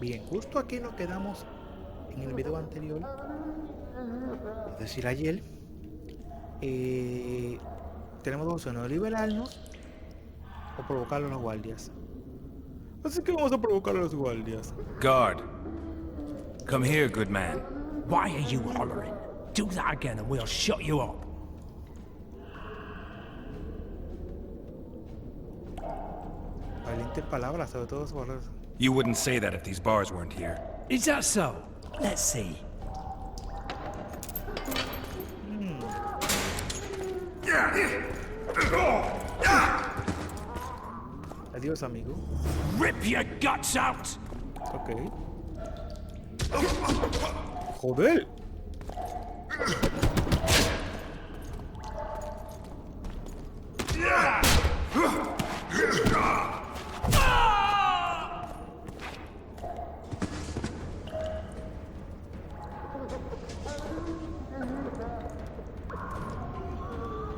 Bien, justo aquí nos quedamos en el video anterior, es decir, ayer. Tenemos dos opciones: liberarnos o provocar a los guardias. Así que vamos a provocar a los guardias. Guard. Come here, good man. Why are you hollering? Do that again and we'll shut you up. Valientes palabras, sobre todo sobre... You wouldn't say that if these bars weren't here. Is that so? Let's see. Adiós, amigo. Rip your guts out! Ok. Joder.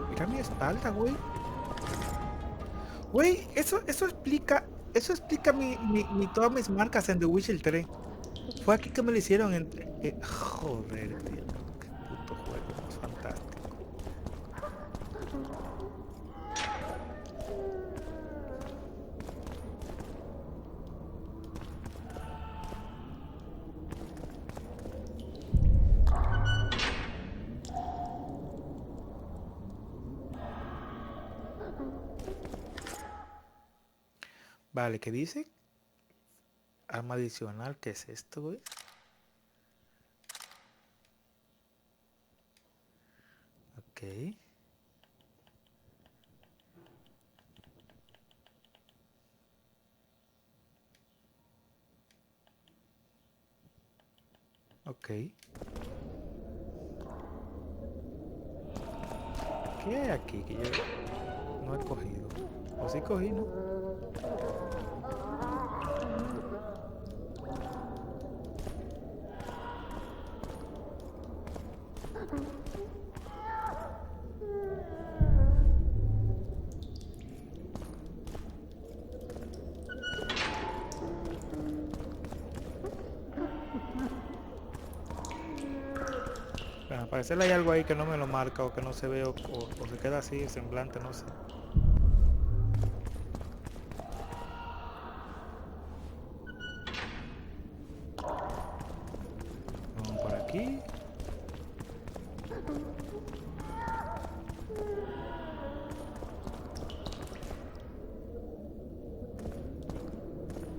Mira mi espalda, güey. Güey, eso explica todas mis marcas en The Witcher 3. Fue aquí que me lo hicieron en... joder, tío. Qué puto juego más fantástico. Vale, ¿qué dice? Arma adicional, ¿qué es esto, güey? Ok. Ok. ¿Qué hay aquí que yo no he cogido? ¿O sí cogí, no? Al parecer hay algo ahí que no me lo marca o que no se ve o se queda así, el semblante, no sé. Vamos por aquí.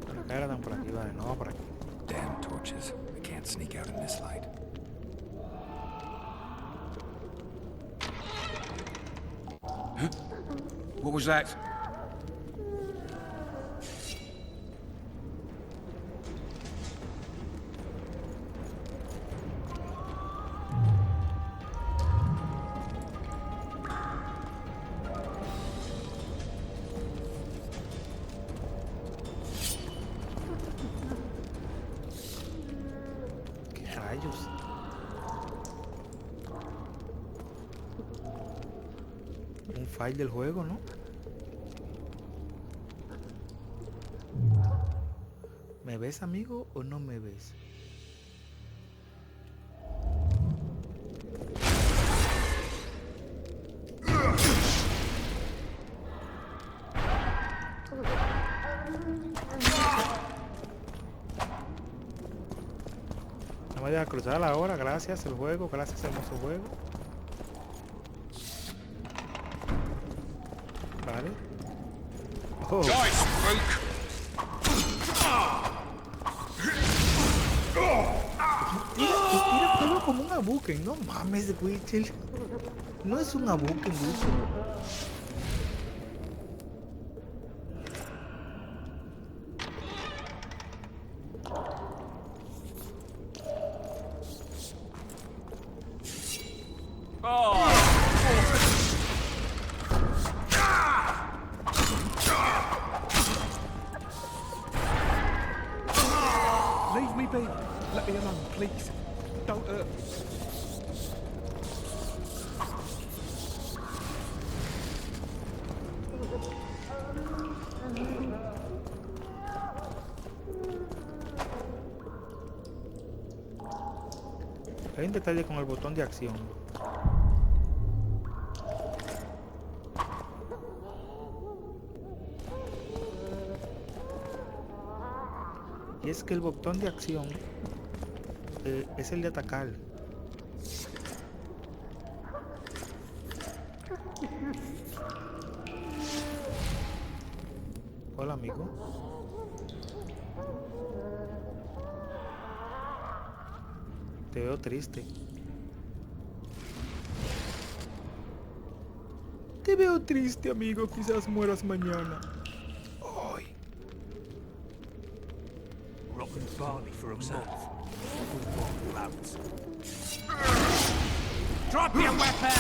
Por acá eran por aquí, vale, no, por aquí. Damn torches. I can't sneak out in this light. Huh? What was that? ¿Qué rayos? Un file del juego, ¿no? ¿Me ves, amigo, o no me ves? No me deja cruzar ahora, gracias el juego, gracias hermoso juego. Vale. Oh. Mira todo como un abuken, no mames, Witcher. No es un abuken, Witcher. Leave me be. Let me alone, please. Don't hurt me. Hay un detalle con el botón de acción. Y es que el botón de acción es el de atacar. Hola, amigo. Te veo triste. Te veo triste, amigo. Quizás mueras mañana. Ay. Rotten barley for a month. Loads. Drop your weapon!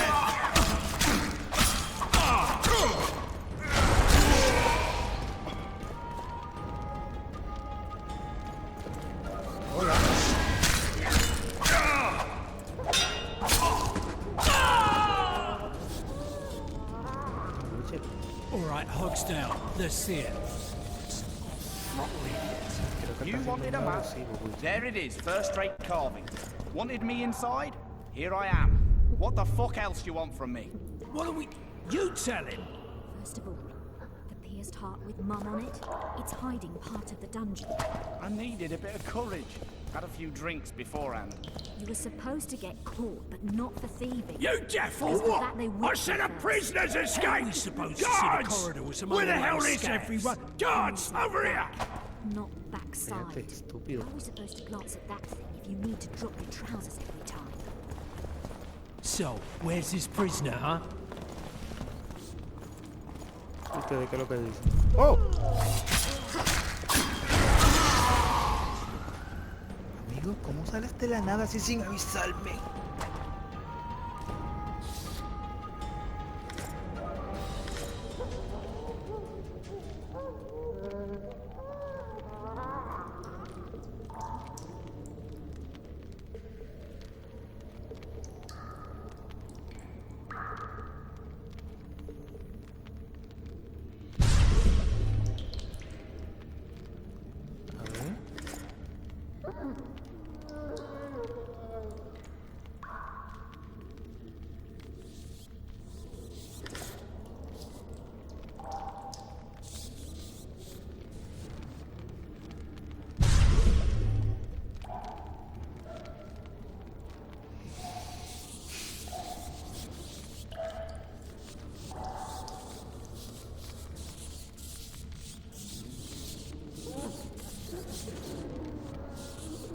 Hola. All right, hogs down. Let's see it. You wanted a map? There it is, first-rate carving. Wanted me inside? Here I am. What the fuck else you want from me? Why don't we... You tell him! First of all, the pierced heart with mum on it, it's hiding part of the dungeon. I needed a bit of courage. Had a few drinks beforehand. You were supposed to get caught, but not for thieving. You deaf or Because of what? that they I whipped said you a first. prisoner's escaped! We supposed to see the corridor with some where the hell is everyone? Guards, over here! Not backside. Cállate, estúpido. How are we supposed to glance at that thing if you need to drop your trousers every time? So, where's this prisoner, huh? ¿Ustedes qué es lo que dicen? ¡Oh! Amigo, ¿cómo sales de la nada así sin avisarme? A ver.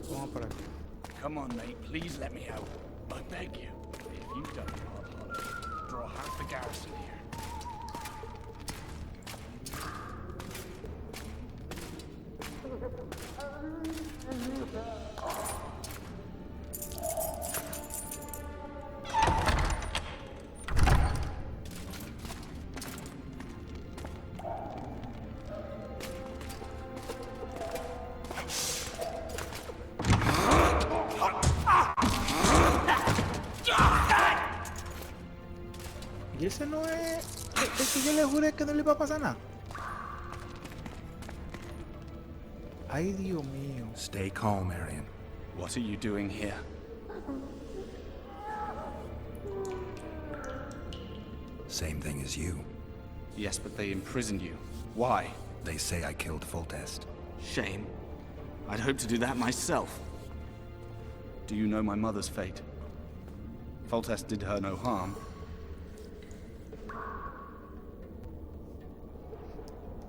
Vamos por aquí. Come on, mate, please let me out. I beg you. If you don't, I'll draw half the garrison here. Y ese no es... Es que yo le juré que no le iba a pasar nada. Ay, Dios mío. Stay calm, Arian. What are you doing here? Same thing as you. Yes, but they imprisoned you. Why? They say I killed Foltest. Shame. I'd hoped to do that myself. Do you know my mother's fate? Foltest did her no harm.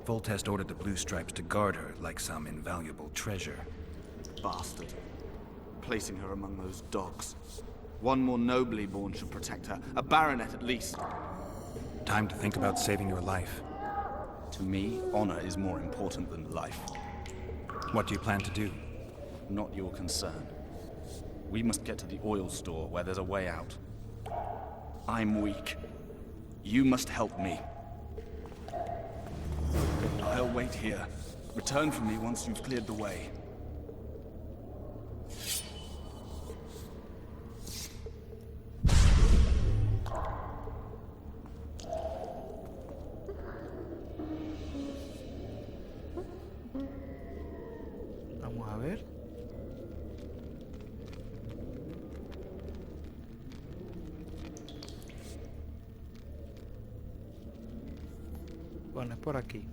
Foltest ordered the Blue Stripes to guard her like some invaluable treasure. Bastard. Placing her among those dogs. One more nobly born should protect her. A baronet at least. Time to think about saving your life. To me, honor is more important than life. What do you plan to do? Not your concern. We must get to the oil store where there's a way out. I'm weak. You must help me. I'll wait here. Return for me once you've cleared the way. Vamos a ver. Bueno, es por aquí.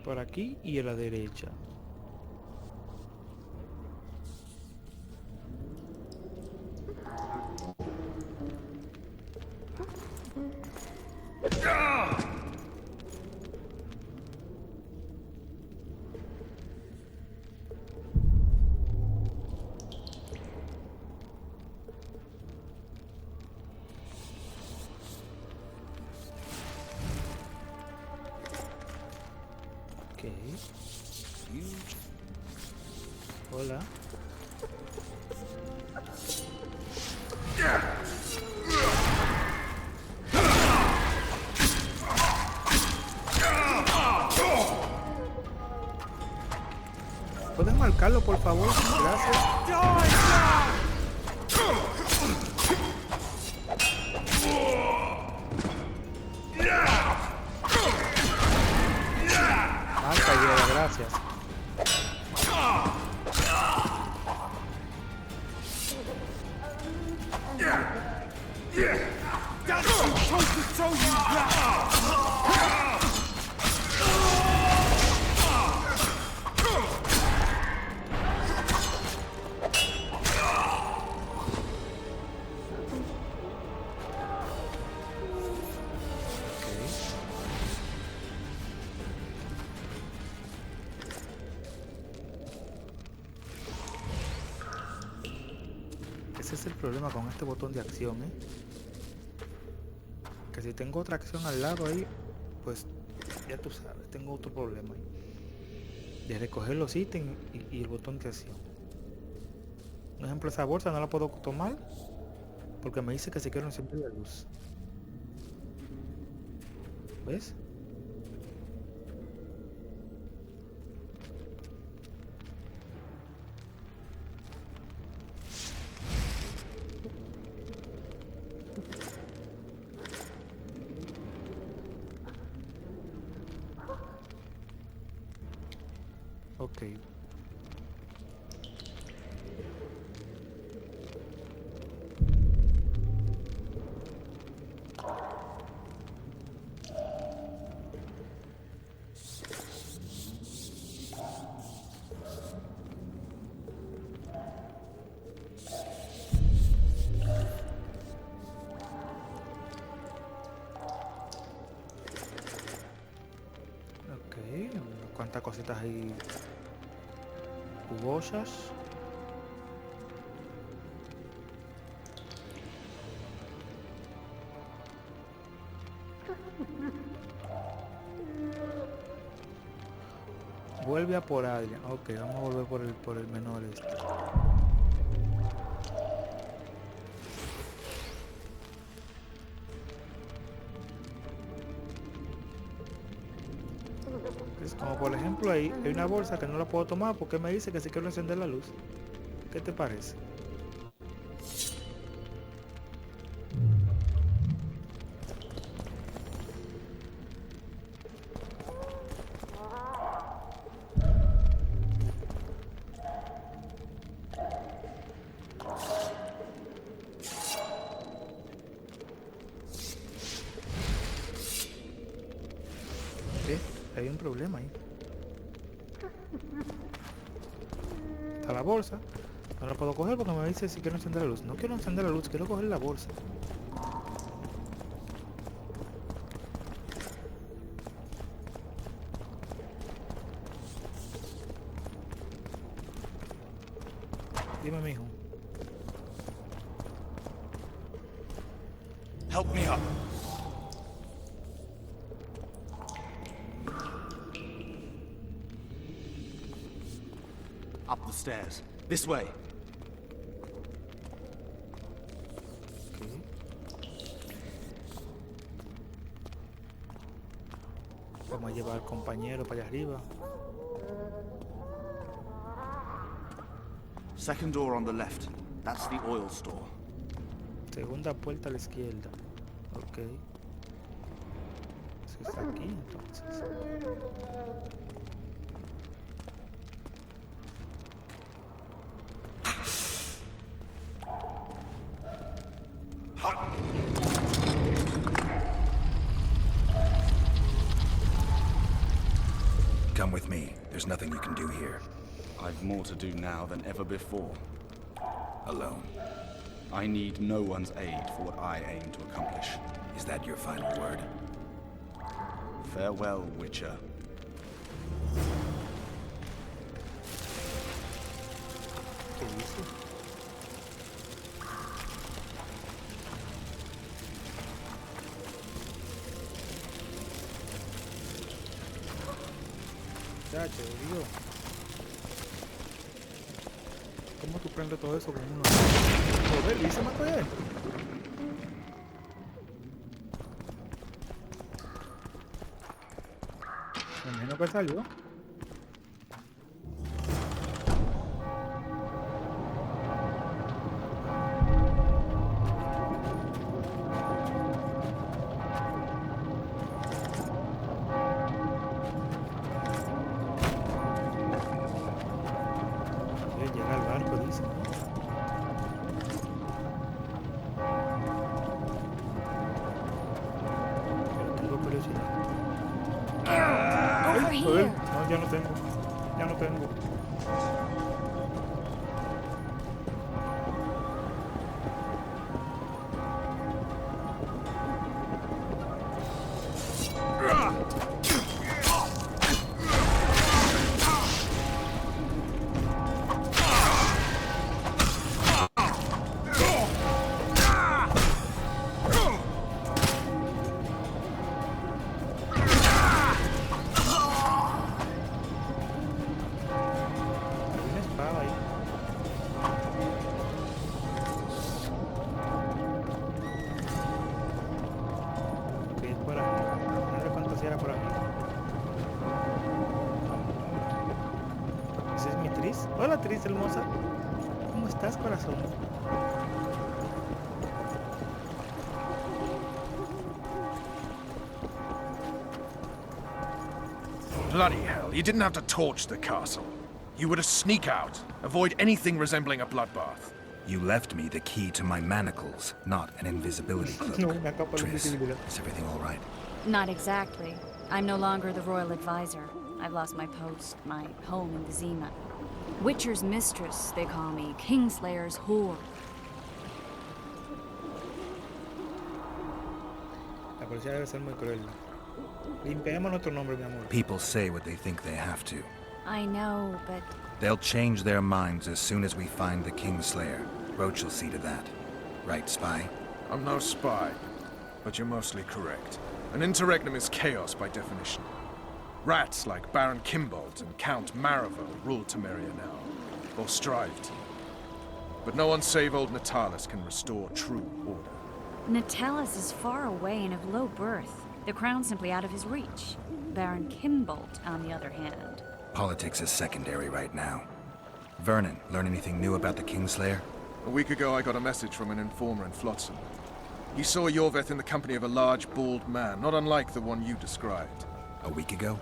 Por aquí y a la derecha. Ok. Hola. ¿Pueden marcarlo, por favor? Gracias. Marca, Yera, gracias. Ese es el problema con este botón de acción, que si tengo otra acción al lado ahí, pues ya tú sabes, tengo otro problema ahí. De recoger los ítems y el botón de acción. Por ejemplo, esa bolsa no la puedo tomar porque me dice que si quiero encender la luz. ¿Ves? Ok. Cuántas cositas ahí jugosas. Vuelve a por Adrian. Ok, vamos a volver por el menor este. Es como por ejemplo ahí hay una bolsa que no la puedo tomar porque me dice que si quiero encender la luz. ¿Qué te parece? Hay un problema ahí. Está la bolsa. No la puedo coger porque me dice si quiero encender la luz. No quiero encender la luz, quiero coger la bolsa. Dime, mijo. Help me up. Up the stairs. This way. Okay. Vamos a llevar al compañero para allá arriba. Second door on the left. That's the oil store. Segunda puerta a la izquierda. Ok. Eso está aquí entonces. Come with me. There's nothing you can do here. I've more to do now than ever before. Alone. I need no one's aid for what I aim to accomplish. Is that your final word? Farewell, Witcher. ¿Qué dice? Chacho, Dios. ¿Cómo tú prendes todo eso con uno? Joder, ¿y se mató él? Me imagino que salió. Llega al barco, dice. Pero tengo curiosidad. Over Joder, here. no, ya no tengo. Ya no tengo. Hay una espada ahí. Ok, es por aquí. No sé cuánto si era por aquí. ¿Ese es mi Tris? Hola Tris, hermosa. ¿Cómo estás, corazón? Bloody hell, you didn't have to torch the castle. You were to sneak out, avoid anything resembling a bloodbath. You left me the key to my manacles, not an invisibility cloak. No, una capa de Triss, invisibilidad. is everything all right? Not exactly. I'm no longer the royal advisor. I've lost my post, my home in Vizima. Witcher's mistress, they call me. Kingslayer's whore. La policía debe ser muy cruel. Limpiemos nuestro nombre, mi amor. People say what they think they have to. I know, but They'll change their minds as soon as we find the Kingslayer. Roach will see to that. Right, spy? I'm no spy, but you're mostly correct. An interregnum is chaos by definition. Rats like Baron Kimbold and Count Maravel rule Temeria now, or strive to. But no one save old Natalis can restore true order. Natalis is far away and of low birth. The crown's simply out of his reach. Baron Kimbold, on the other hand. Politics is secondary right now. Vernon, learn anything new about the Kingslayer? A week ago, I got a message from an informer in Flotsam. He saw Yorveth in the company of a large, bald man, not unlike the one you described. A week ago?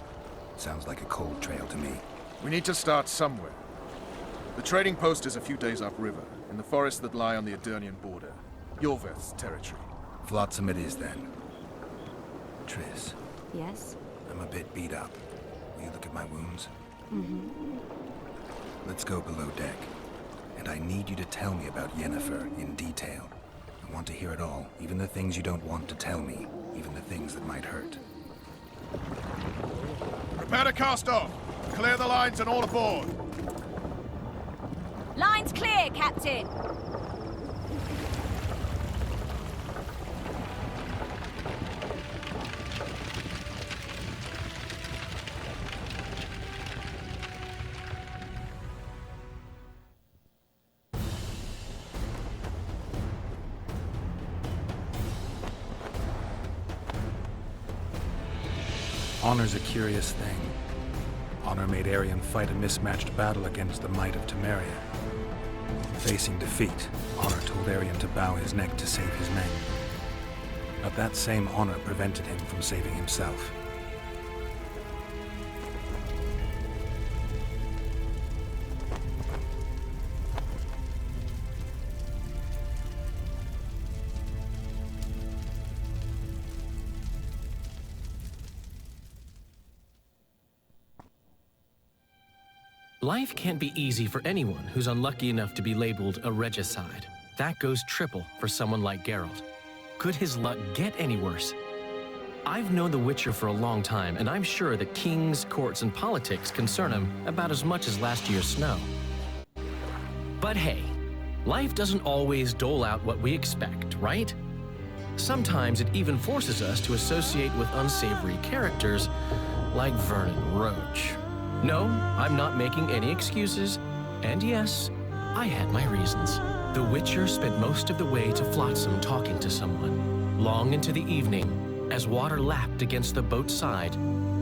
Sounds like a cold trail to me. We need to start somewhere. The trading post is a few days upriver, in the forests that lie on the Edirnian border. Yorveth's territory. Flotsam it is then. Triss, Yes? I'm a bit beat up. Will you look at my wounds? Let's go below deck. And I need you to tell me about Yennefer in detail. I want to hear it all, even the things you don't want to tell me, even the things that might hurt. Prepare to cast off! Clear the lines and all aboard! Line's clear, Captain! Honor's a curious thing. Honor made Arion fight a mismatched battle against the might of Temeria. Facing defeat, Honor told Arion to bow his neck to save his men. But that same honor prevented him from saving himself. Life can't be easy for anyone who's unlucky enough to be labeled a regicide. That goes triple for someone like Geralt. Could his luck get any worse? I've known The Witcher for a long time, and I'm sure that kings, courts, and politics concern him about as much as last year's snow. But hey, life doesn't always dole out what we expect, right? Sometimes it even forces us to associate with unsavory characters like Vernon Roach. No, I'm not making any excuses, and yes, I had my reasons. The Witcher spent most of the way to Flotsam talking to someone. Long into the evening, as water lapped against the boat's side,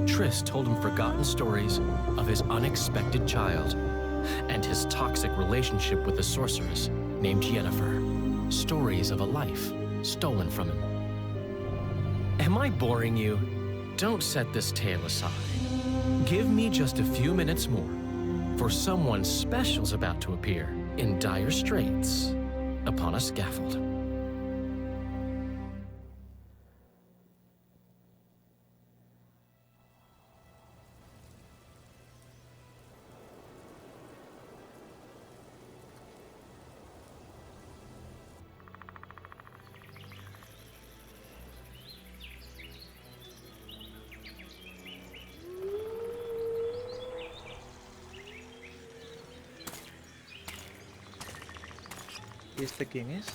Triss told him forgotten stories of his unexpected child and his toxic relationship with a sorceress named Yennefer. Stories of a life stolen from him. Am I boring you? Don't set this tale aside. Give me just a few minutes more, for someone special's about to appear in dire straits upon a scaffold. ¿Y este quién es?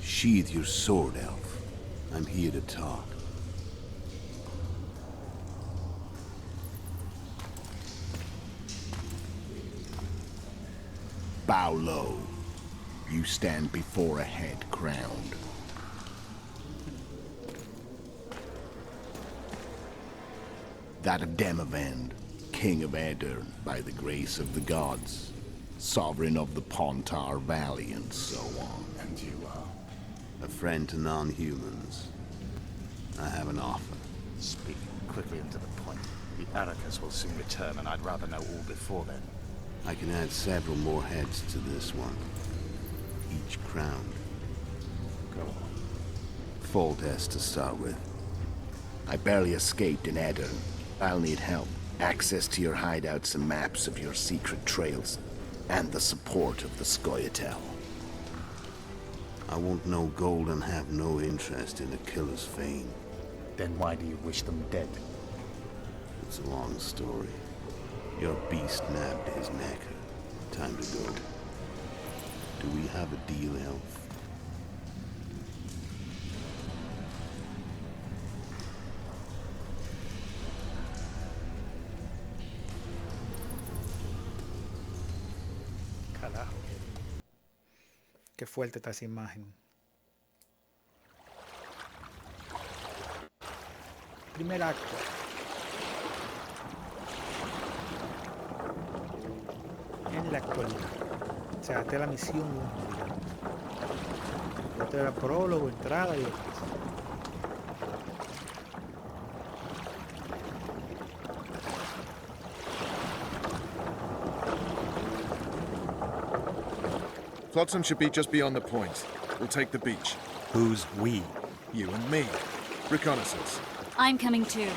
Sheathe your sword, elf. I'm here to talk. Bow low. You stand before a head crowned. That of Demavend, king of Aedirn, by the grace of the gods, sovereign of the Pontar Valley, and so on. And you are? A friend to non-humans. I have an offer. Speak quickly and to the point. The Arrakis will soon return, and I'd rather know all before then. I can add several more heads to this one. Each crowned. Go on. Foltest to start with. I barely escaped in Aedirn. I'll need help. Access to your hideouts and maps of your secret trails. And the support of the Scoia'tael. I want no gold and have no interest in a killer's fame. Then why do you wish them dead? It's a long story. Your beast nabbed his neck. Time to go. Do we have a deal, elf? Carajo. Qué fuerte está esa imagen. Primer acto. En la actualidad. O sea, esta es la misión 1, digamos. Este era prólogo, entrada y demás. Flotsam should be just beyond the point. We'll take the beach. Who's we? You and me. Reconnaissance. I'm coming too.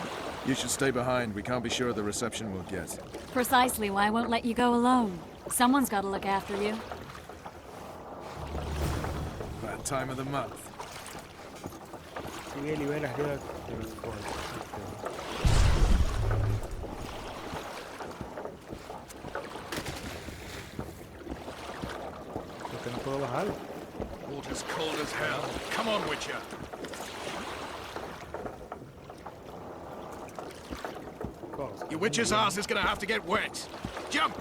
You should stay behind. We can't be sure of the reception we'll get. Precisely why I won't let you go alone. Someone's got to look after you. Bad time of the month. Sigue nivel arriba de los coches. ¿Por qué no puedo bajar? Water's cold as hell. Come on, Witcher. Your witch's ass is gonna have to get wet. Jump!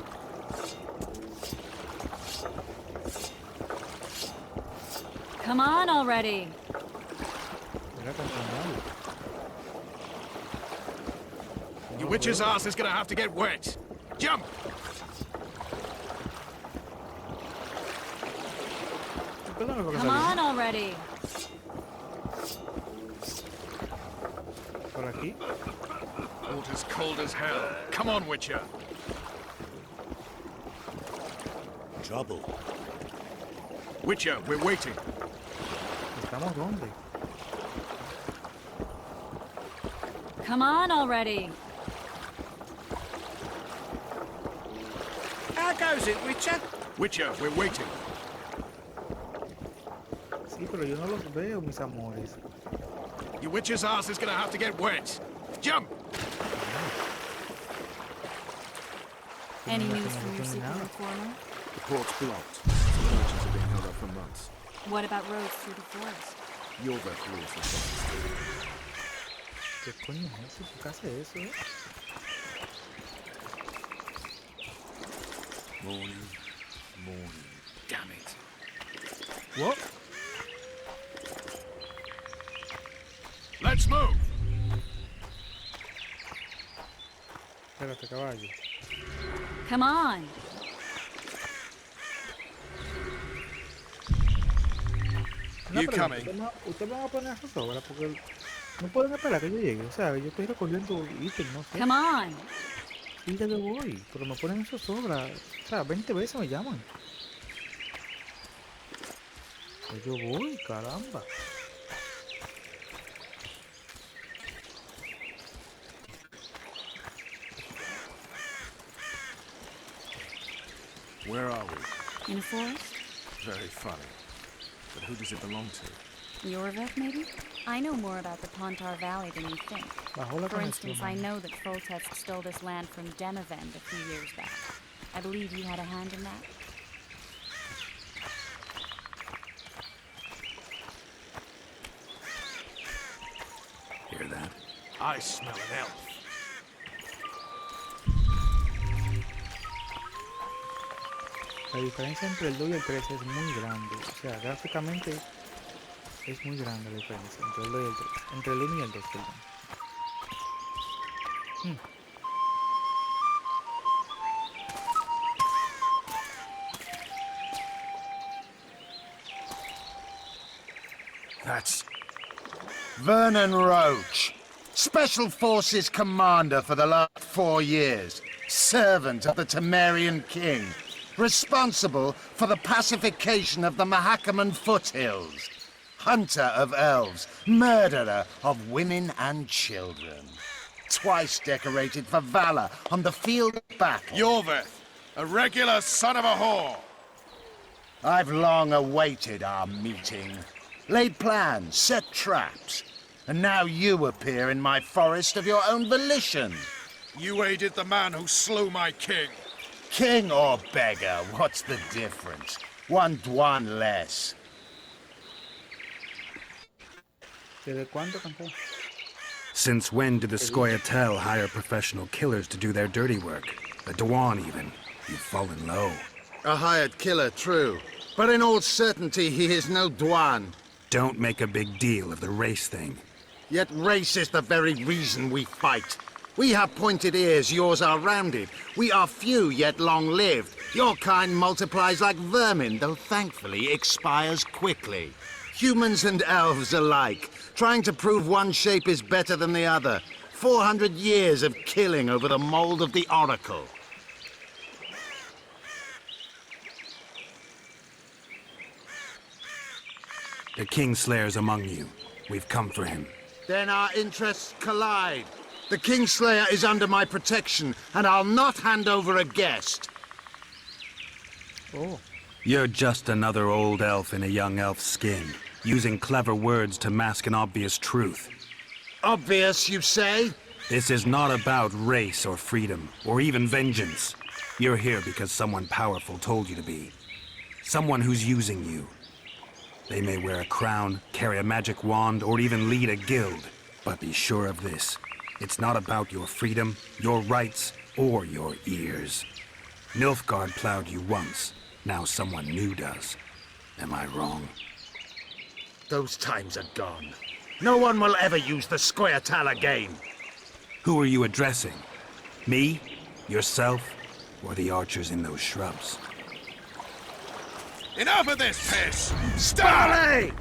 Come on already. Your witch's ass is gonna have to get wet. Jump! Come on already. Por aquí. Water's cold as hell. Come on, Witcher. Trouble. Witcher, we're waiting. ¿Estamos dónde? Come on already. How goes it, Witcher? Witcher, we're waiting. Sí, pero yo no los veo, mis amores. Your witch's ass is gonna have to get wet. Jump! Any news from your secret informer? The port's blocked. Some merchants are being held up for months. What about roads through the forest? Your vet rules for justice. ¿Qué coño es eso? ¿Por qué hace eso, eh? Morning. Damn it. What? Let's move! Espérate, caballo. Come on. Una You pregunta, coming? ¿Usted me va a poner a zozobra? Porque no pueden esperar que yo llegue. O sea, yo estoy recogiendo ítems, no sé. Come on. Sí, ya yo voy, pero me ponen en zozobra. O sea, 20 veces me llaman. Pues yo voy, caramba. Where are we? In a forest? Very funny. But who does it belong to? Yorvik, maybe? I know more about the Pontar Valley than you think. Bajó la For conexión, instance, I mano. know that Foltest stole this land from Demavend a few years back. I believe you had a hand in that. Hear that? I smell an elf. La diferencia entre el 2 y el 3 es muy grande. O sea, gráficamente es muy grande la diferencia entre el 2 y el 3. Entre el 1 y el 2, perdón. That's Vernon Roach, Special Forces Commander for the last 4 years, servant of the Temerian King, responsible for the pacification of the Mahakaman foothills, hunter of elves, murderer of women and children, twice decorated for valor on the field of battle. Yorvik, a regular son of a whore. I've long awaited our meeting, laid plans, set traps, and now you appear in my forest of your own volition. You aided the man who slew my king. King or beggar, what's the difference? One Dwan less. ¿Desde cuándo, campeón? Since when did the Scoia'tael hire professional killers to do their dirty work? The Dewan, even. You've fallen low. A hired killer, true. But in all certainty, he is no Dwan. Don't make a big deal of the race thing. Yet race is the very reason we fight. We have pointed ears, yours are rounded. We are few, yet long-lived. Your kind multiplies like vermin, though thankfully expires quickly. Humans and elves alike, trying to prove one shape is better than the other. 400 years of killing over the mold of the Oracle. The Kingslayer's among you. We've come for him. Then our interests collide. The Kingslayer is under my protection, and I'll not hand over a guest. Oh. You're just another old elf in a young elf's skin, using clever words to mask an obvious truth. Obvious, you say? This is not about race or freedom, or even vengeance. You're here because someone powerful told you to be. Someone who's using you. They may wear a crown, carry a magic wand, or even lead a guild. But be sure of this. It's not about your freedom, your rights, or your ears. Nilfgaard plowed you once. Now someone new does. Am I wrong? Those times are gone. No one will ever use the Square-Tal again. Who are you addressing? Me? Yourself? Or the archers in those shrubs? Enough of this piss! Stop!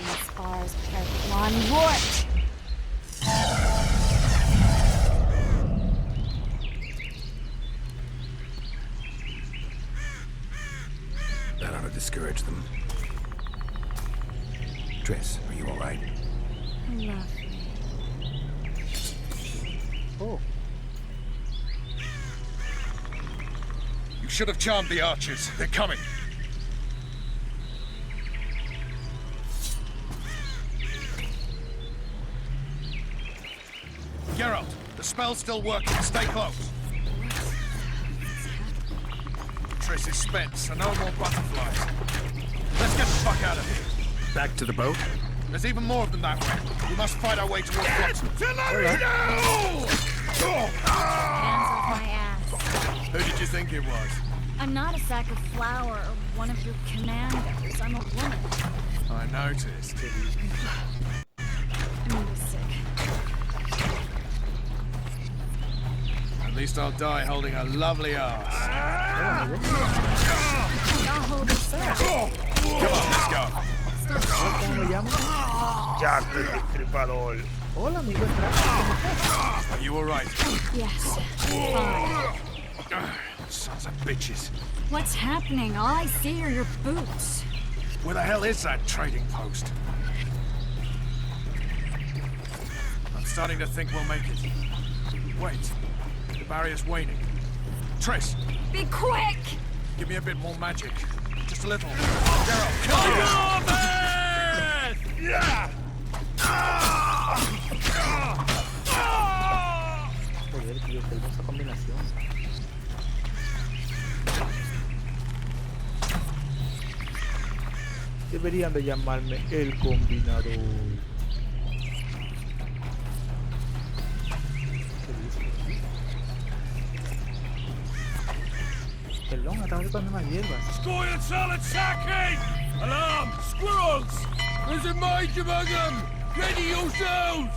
As far as Pergamon Wart! That ought to discourage them. Triss, are you all right? Lovely. Oh. You should have charmed the archers. They're coming. Geralt, the spell's still working. Stay close. Triss is spent, so no more butterflies. Let's get the fuck out of here. Back to the boat? There's even more of them that way. We must fight our way towards Watson. Hands off my ass. Who did you think it was? I'm not a sack of flour or one of your commandos. I'm a woman. I noticed. I'm sick. At least I'll die holding a lovely ass. I'll hold it still. Come on, let's go. ¿Cómo me llamo? Jack the Destripador. Hola, amigo. Entra. Are you alright? Yes. Fine. Sons of bitches. What's happening? All I see are your boots. Where the hell is that trading post? I'm starting to think we'll make it. Wait. The barrier's waning. Triss, Be quick! give me a bit more magic. Just a little. Geralt, kill him! Yeah! Joder, tío, qué hermosa combinación. Deberían de llamarme el combinador. Perdón, acabo de comer más hierbas. Scoil solid sacking! Alarm! Squirrels! There's a mage among them! Ready yourselves!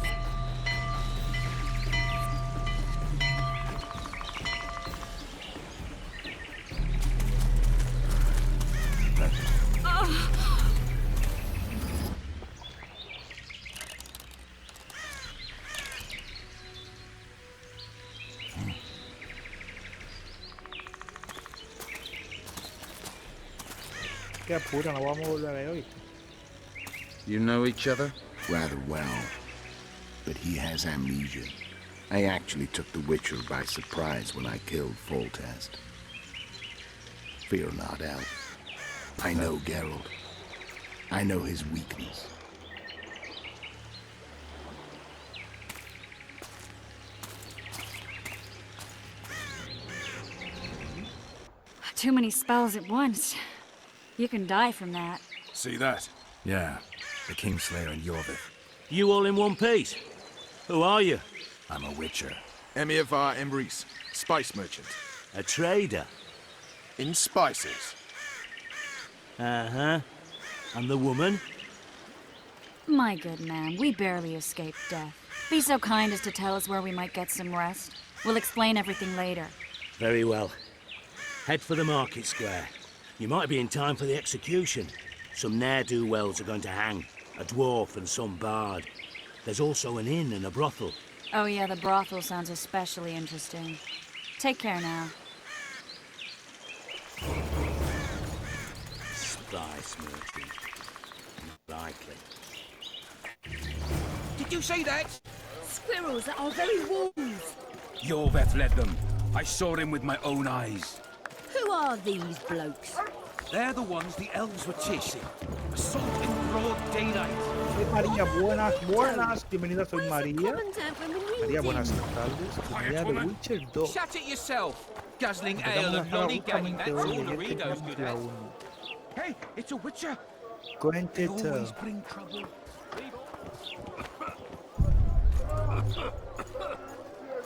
Qué apura, no vamos a volver a ver hoy. You know each other? Rather well. But he has amnesia. I actually took the Witcher by surprise when I killed Foltest. Fear not, Elf. I know Geralt. I know his weakness. Too many spells at once. You can die from that. See that? Yeah, the Kingslayer and Yorvith. You all in one piece? Who are you? I'm a Witcher. Emiavar Emrys, spice merchant. A trader? In spices. Uh-huh. And the woman? My good man, we barely escaped death. Be so kind as to tell us where we might get some rest. We'll explain everything later. Very well. Head for the market square. You might be in time for the execution. Some ne'er-do-wells are going to hang. A dwarf and some bard. There's also an inn and a brothel. Oh yeah, the brothel sounds especially interesting. Take care now. Spice merchant. Likely. Did you say that? Squirrels at our very walls. Yorveth led them. I saw him with my own eyes. Who are these blokes? They're the ones the elves were chasing. Assault in broad daylight. Soy María, buenas, buenas. Bienvenida, soy Where's the María. commandant when we need María, him? buenas tardes. Bienvenida de Witcher 2. Shut it yourself. Guzzling Empezamos ale la and saga lollygagging, justamente that's hoy all y the ya Rido's terminamos good la at. 1. Hey, it's a witcher. Cuente They always bring trouble.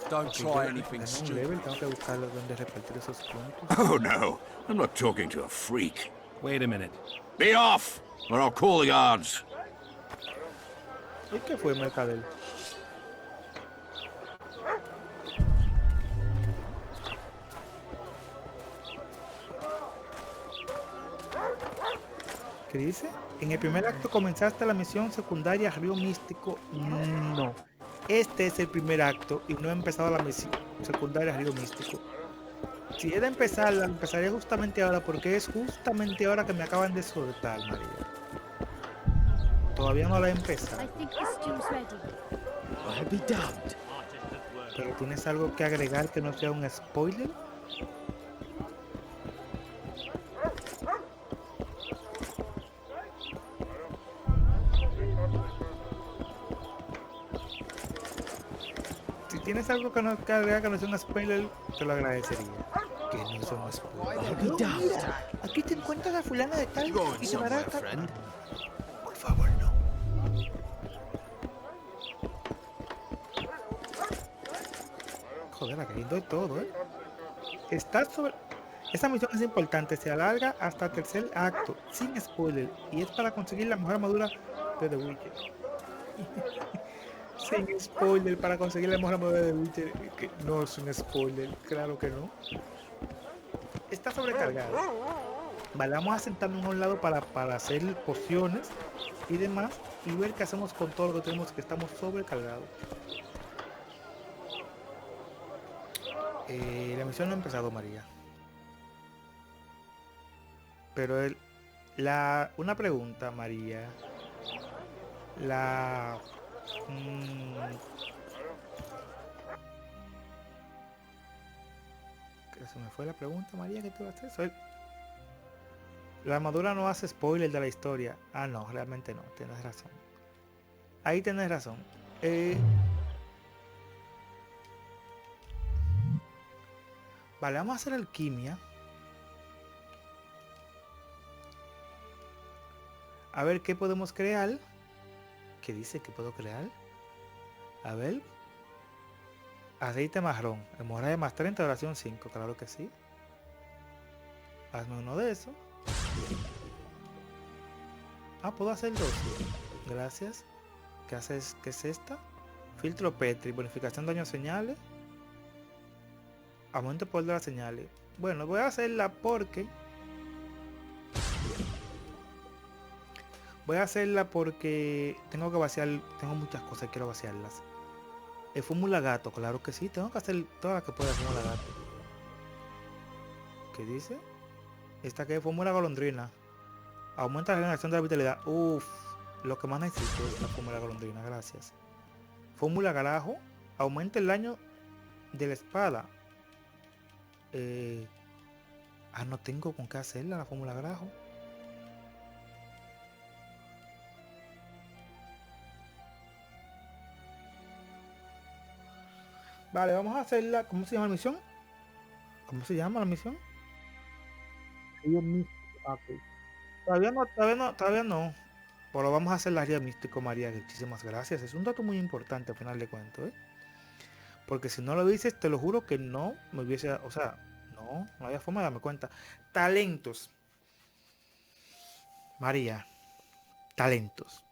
Don't try anything Dame un level, stupid. tengo que buscar dónde repartir esos puntos. Oh no, I'm not talking to a freak. Wait a minute. Be off, or I'll call the guards. ¿Y qué fue, Mercadel? ¿Qué dice? En el primer acto comenzaste la misión secundaria Río Místico. No. Este es el primer acto y no he empezado la misión secundaria Río Místico. Si era empezarla, empezaré justamente ahora porque es justamente ahora que me acaban de soltar, María. Todavía no la he empezado. I think the stew's ready. I'll be damned. Pero ¿tienes algo que agregar que no sea un spoiler? Si tienes algo que agregar que no sea un spoiler, te lo agradecería. Que no sea un spoiler. Mira, aquí te encuentras a fulana de tal y te dará tal. Por favor, no. Joder, aquí doy todo, Está sobre... Esta misión es importante, se alarga hasta el tercer acto, sin spoiler, y es para conseguir la mejor armadura de The Witcher. Sin spoiler, para conseguir la mejor armadura de The Witcher, que no es un spoiler, claro que no. Está sobrecargado. Vale, vamos a sentarnos a un lado para hacer pociones y demás, y ver qué hacemos con todo lo que tenemos, que estamos sobrecargados. La misión no ha empezado, María. Pero una pregunta, María. Que se me fue la pregunta, María, ¿qué te va a hacer? La armadura no hace spoiler de la historia. Ah, no, realmente no, tienes razón. Ahí tienes razón. Vale, vamos a hacer alquimia. A ver qué podemos crear. ¿Qué dice que puedo crear? A ver. Aceite marrón. Hemorragia más 30, duración 5. Claro que sí. Hazme uno de esos. Ah, puedo hacer dos. Gracias. ¿Qué haces? ¿Qué es esta? Filtro Petri. Bonificación de daño a señales. Aumento el poder de las señales. Bueno, voy a hacerla porque... tengo que vaciar... Tengo muchas cosas que quiero vaciarlas. Fórmula gato, claro que sí. Tengo que hacer todas las que pueda fórmula gato. ¿Qué dice? Esta que es fórmula golondrina. Aumenta la regeneración de la vitalidad. Uff, lo que más necesito es la fórmula golondrina, gracias. Fórmula garajo. Aumenta el daño de la espada. No tengo con qué hacerla la fórmula garajo. Vale, vamos a hacerla. ¿Cómo se llama la misión? ¿Cómo se llama la misión? Río Místico. Okay. Todavía no. Pero vamos a hacer la Río Místico, María. Muchísimas gracias. Es un dato muy importante al final de cuentos, Porque si no lo dices, te lo juro que no me hubiese... O sea, no había forma de darme cuenta. Talentos. María. Talentos.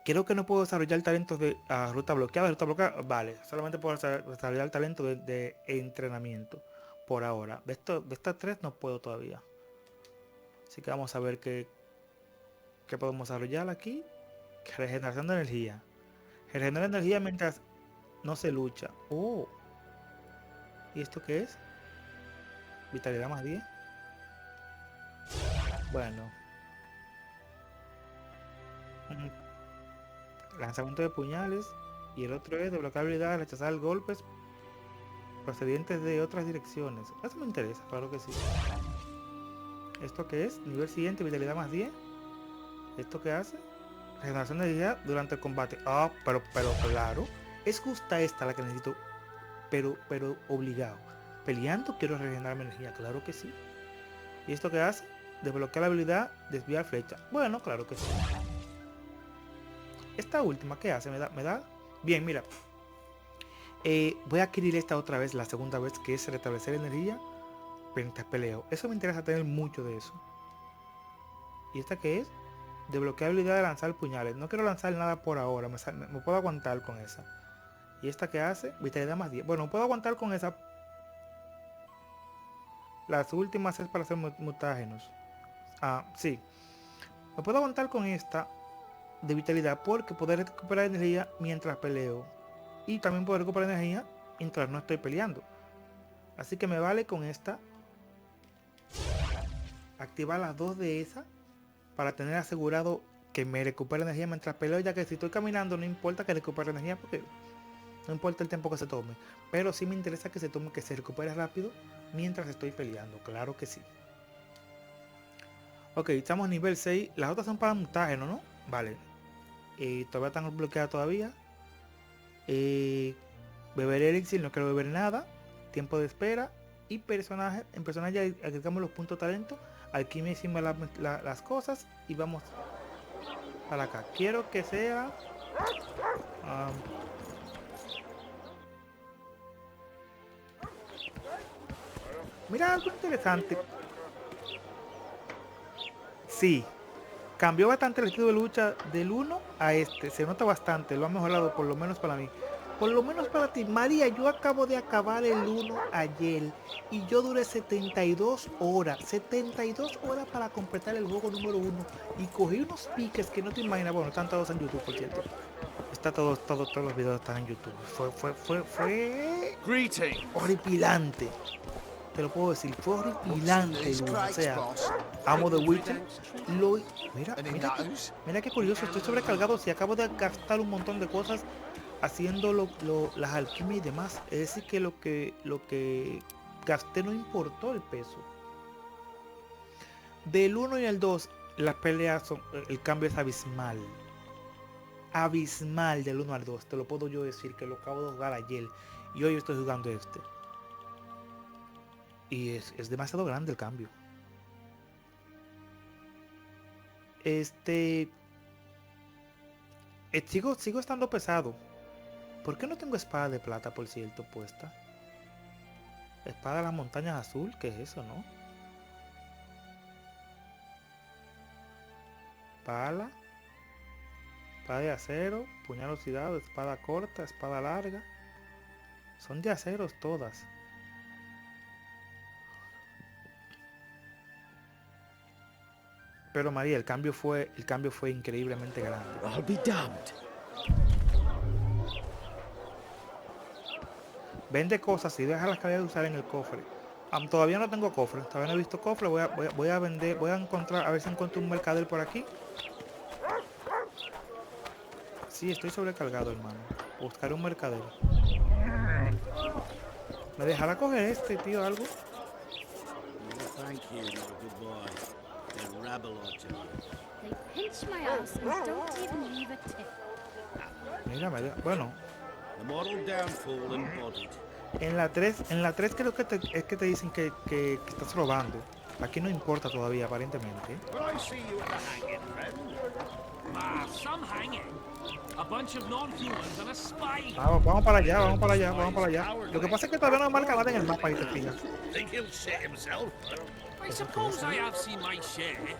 Creo que no puedo desarrollar talentos de ruta bloqueada. Vale, solamente puedo desarrollar talento de entrenamiento. Por ahora. De estas tres no puedo todavía. Así que vamos a ver qué podemos desarrollar aquí. Regeneración de energía. Regenera energía mientras no se lucha. Oh. ¿Y esto qué es? Vitalidad más 10. Bueno. Lanzamiento de puñales. Y el otro es desbloquear habilidad, rechazar golpes procedientes de otras direcciones. Eso me interesa, claro que sí. ¿Esto qué es? Nivel siguiente, vitalidad más 10. ¿Esto qué hace? Regeneración de energía durante el combate. Ah, pero claro. Es justa esta la que necesito. Pero obligado. Peleando quiero regenerar mi energía, claro que sí. ¿Y esto qué hace? Desbloquear la habilidad, desviar flecha. Bueno, claro que sí. Esta última, ¿qué hace? Me da. Bien, mira. Voy a adquirir esta otra vez, la segunda vez, que es restablecer energía mientras peleo. Eso me interesa tener mucho de eso. ¿Y esta qué es? Desbloquear habilidad de lanzar puñales. No quiero lanzar nada por ahora, me puedo aguantar con esa. ¿Y esta qué hace? Vitalidad más 10. Bueno, puedo aguantar con esa. Las últimas es para hacer mutágenos. Ah, sí. Me puedo aguantar con esta de vitalidad porque poder recuperar energía mientras peleo. Y también poder recuperar energía mientras no estoy peleando. Así que me vale con esta. Activar las dos de esa para tener asegurado que me recupere energía mientras peleo, ya que si estoy caminando no importa que recupere energía porque no importa el tiempo que se tome. Pero sí me interesa que se recupere rápido mientras estoy peleando, claro que sí. Ok, estamos a nivel 6. Las otras son para mutágeno, ¿no? Vale. Todavía están bloqueadas todavía. Beber elixir, no quiero beber nada. Tiempo de espera. Y personaje. En personaje ya agregamos los puntos de talento. Alquimia hicimos las cosas. Y vamos para acá. Quiero que sea... mira algo interesante. Sí. Cambió bastante el estilo de lucha del 1 a este. Se nota bastante. Lo ha mejorado, por lo menos para mí. Por lo menos para ti. María, yo acabo de acabar el 1 ayer. Y yo duré 72 horas. 72 horas para completar el juego número 1. Y cogí unos piques que no te imaginas. Bueno, están todos en YouTube, por cierto. Está todos los videos están en YouTube. Fue horripilante. Te lo puedo decir, fue horripilante. O sea, amo The Witcher. Mira qué curioso, estoy sobrecargado si acabo de gastar un montón de cosas haciendo las alquimias y demás. Es decir que lo que gasté no importó el peso. Del 1 y el 2, las peleas son, el cambio es abismal. Abismal del 1 al 2, te lo puedo yo decir que lo acabo de jugar ayer y hoy estoy jugando este. Y es demasiado grande el cambio. Sigo estando pesado. ¿Por qué no tengo espada de plata, por cierto, puesta? Espada de las montañas azul, ¿qué es eso, no? Pala. Espada de acero, puñal oxidado, espada corta, espada larga. Son de aceros todas. Pero María, el cambio fue increíblemente grande. I'll be damned. Vende cosas y deja las que voy a usar en el cofre. Todavía no tengo cofre, todavía no he visto cofre. Voy a vender, voy a encontrar, a ver si encuentro un mercader por aquí. Sí, estoy sobrecargado, hermano. Buscaré un mercader. ¿Me dejará coger este, tío, algo? Thank you, you're a good boy. The rabble or two. They pinch my ass and don't even leave a tip. Mira, bueno. The moral downfall embodied. En la 3 creo que es que te dicen que estás robando. Aquí no importa todavía, aparentemente. Vamos para allá. Lo que pasa es que todavía no marca nada en el mapa y te fijas. I suppose I have seen my share.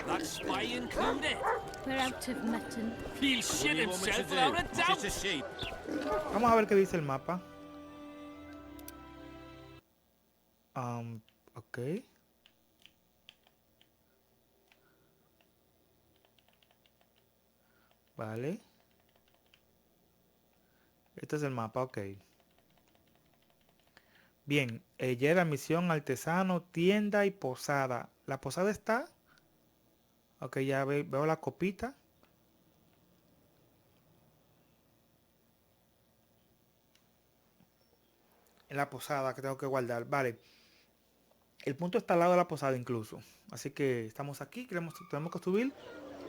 That spy included. We're out of mutton. He'll shit himself without a doubt. Just a sheep. Vamos a ver qué dice el mapa. Ok. Vale. Este es el mapa, ok. Bien, Geralt, misión, artesano, tienda y posada. ¿La posada está? Ok, ya veo la copita. En la posada que tengo que guardar. Vale. El punto está al lado de la posada incluso. Así que estamos aquí, tenemos que subir.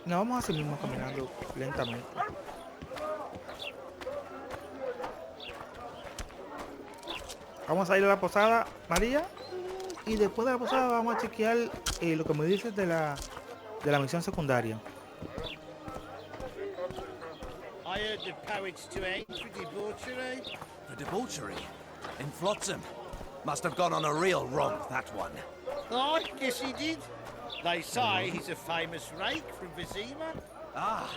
Y nos vamos así mismo caminando lentamente. Vamos a ir a la posada, María. Y después de la posada vamos a chequear lo que me dices de la misión secundaria. I heard the poets to aim for debauchery. For debauchery? In Flotsam? Must have gone on a real romp, that one. I guess he did. They say he's a famous rake from Vizima. Ah,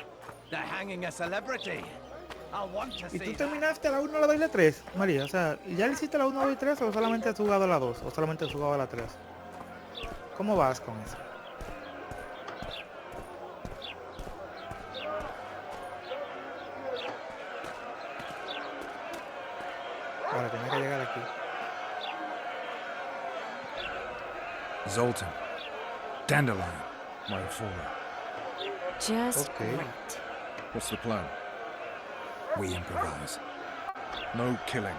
they're hanging a celebrity. I'll want to ¿Y see tú that. terminaste la 1, la 2 y la 3, María? O sea, ¿ya le hiciste la 1, 2 y 3 o solamente has jugado la 2? ¿O solamente has jugado la 3? ¿Cómo vas con eso? Ahora tenía que llegar aquí. Zoltan. Dandelion. My four. Just Okay. great. What's the plan? We improvise. No killing.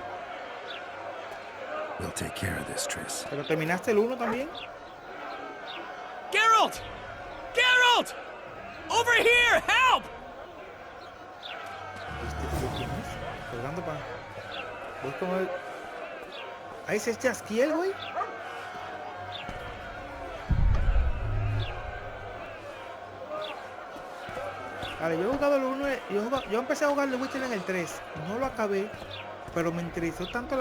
We'll take care of this, Triss. ¿Pero terminaste el 1 también? Geralt! Geralt! Over here! Help! ¿Quién es? Colgando para... Voy como el... Ahí se echa Asquiel, güey. Vale, yo he jugado el 1, yo empecé a jugar The Witcher en el 3, no lo acabé, pero me interesó tanto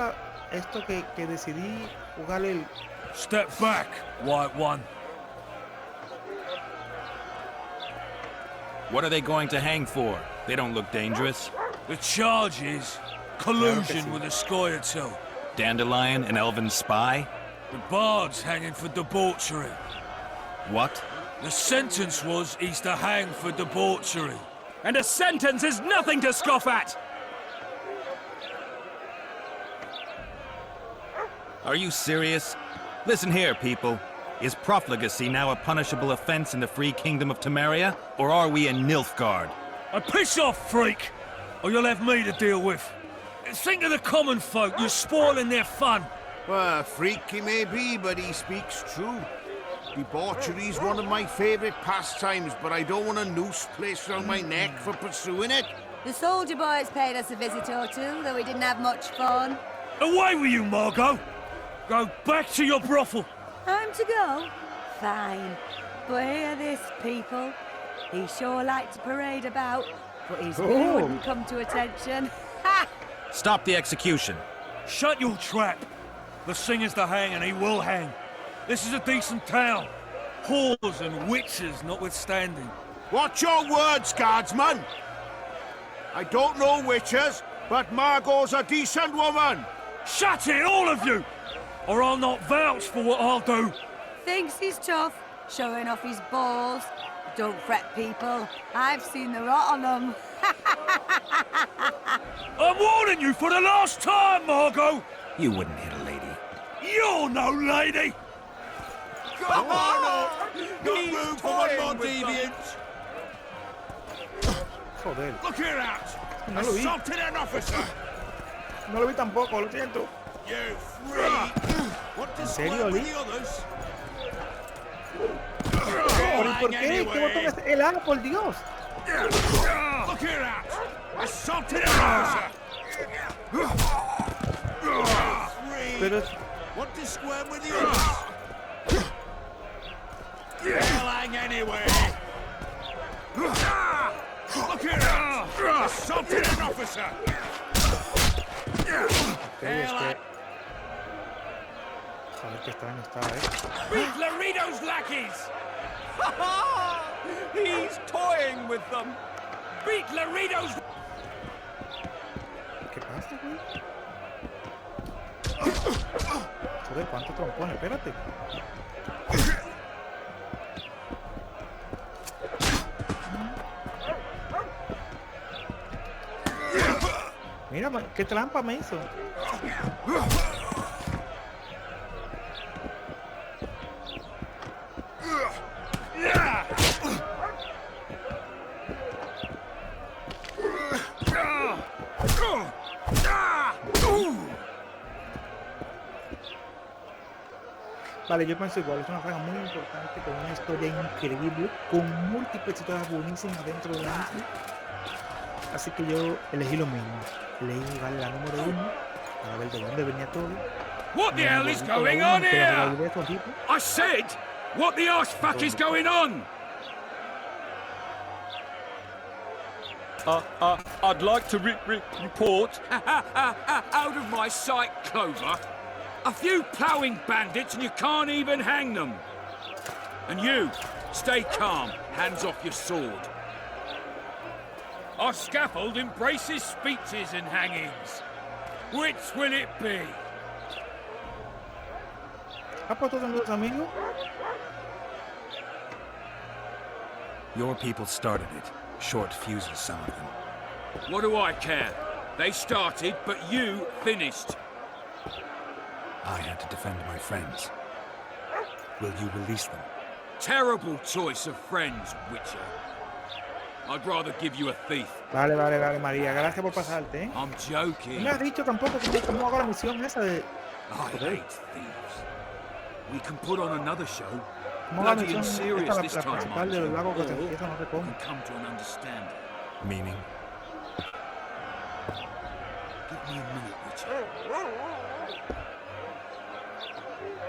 esto que decidí jugar el... Step back, White One. What are they going to hang for? They don't look dangerous. The charge is collusion with a Scoia'tael. Dandelion, an elven spy? The bard's hanging for debauchery. What? The sentence was he's to hang for debauchery. And a sentence is nothing to scoff at! Are you serious? Listen here, people. Is profligacy now a punishable offense in the free kingdom of Temeria? Or are we in Nilfgaard? Piss off, freak! Or you'll have me to deal with. Think of the common folk, you're spoiling their fun. Well, freak he may be, but he speaks true. Debauchery's one of my favourite pastimes, but I don't want a noose placed around my neck for pursuing it. The soldier boys paid us a visit or two, though we didn't have much fun. Away with you, Margot! Go back to your brothel. Time to go? Fine. But hear this, people. He sure liked to parade about, but his will wouldn't come to attention. Ha! Stop the execution. Shut your trap. The singer's to hang, and he will hang. This is a decent town. Whores and witches notwithstanding. Watch your words, guardsman! I don't know witches, but Margot's a decent woman! Shut it, all of you! Or I'll not vouch for what I'll do. Thinks he's tough, showing off his balls. Don't fret, people. I've seen the rot on them. I'm warning you for the last time, Margot! You wouldn't hit a lady. You're no lady! Come on! No room for one more deviant! Joder, Look here out! no lo vi. Assaulted an officer! No lo vi tampoco, lo siento. You freak! What to ¿En serio, square with Lee? the others? ¿Pero y por qué? ¿Qué botón es el A, por Dios? Look here out! Assaulted an officer! Pero What to square with the others? They'll hang anyway! Look here out! Assaulted an officer! Joder, qué extraño está, Beat Laredo's lackeys! He's toying with them! Beat Laredo's... ¿Qué pasa, güey? Joder, cuánto trompón, espérate. Mira, qué trampa me hizo. Vale, yo pienso igual, es una saga muy importante, con una historia increíble, con múltiples historias buenísimas dentro de INCIO. Así que yo elegí lo mismo. Elegí vale, la número 1, para ver de dónde venía todo. What the hell is going on here? I said, what the arse fuck is going on? I'd like to report, out of my sight, Clover, a few ploughing bandits and you can't even hang them. And you, stay calm, hands off your sword. Our scaffold embraces speeches and hangings. Which will it be? Your people started it. Short fuses, some of them. What do I care? They started, but you finished. I had to defend my friends. Will you release them? Terrible choice of friends, Witcher. I'd rather give you a thief. Vale, María. Gracias por pasarte, ¿eh? I'm joking. No me has dicho tampoco cómo hago la misión esa de... I hate thieves. We can put on another show. Bloody and serious this time, mind you. Or we can come to an understanding. Meaning? Give me a minute, Witcher.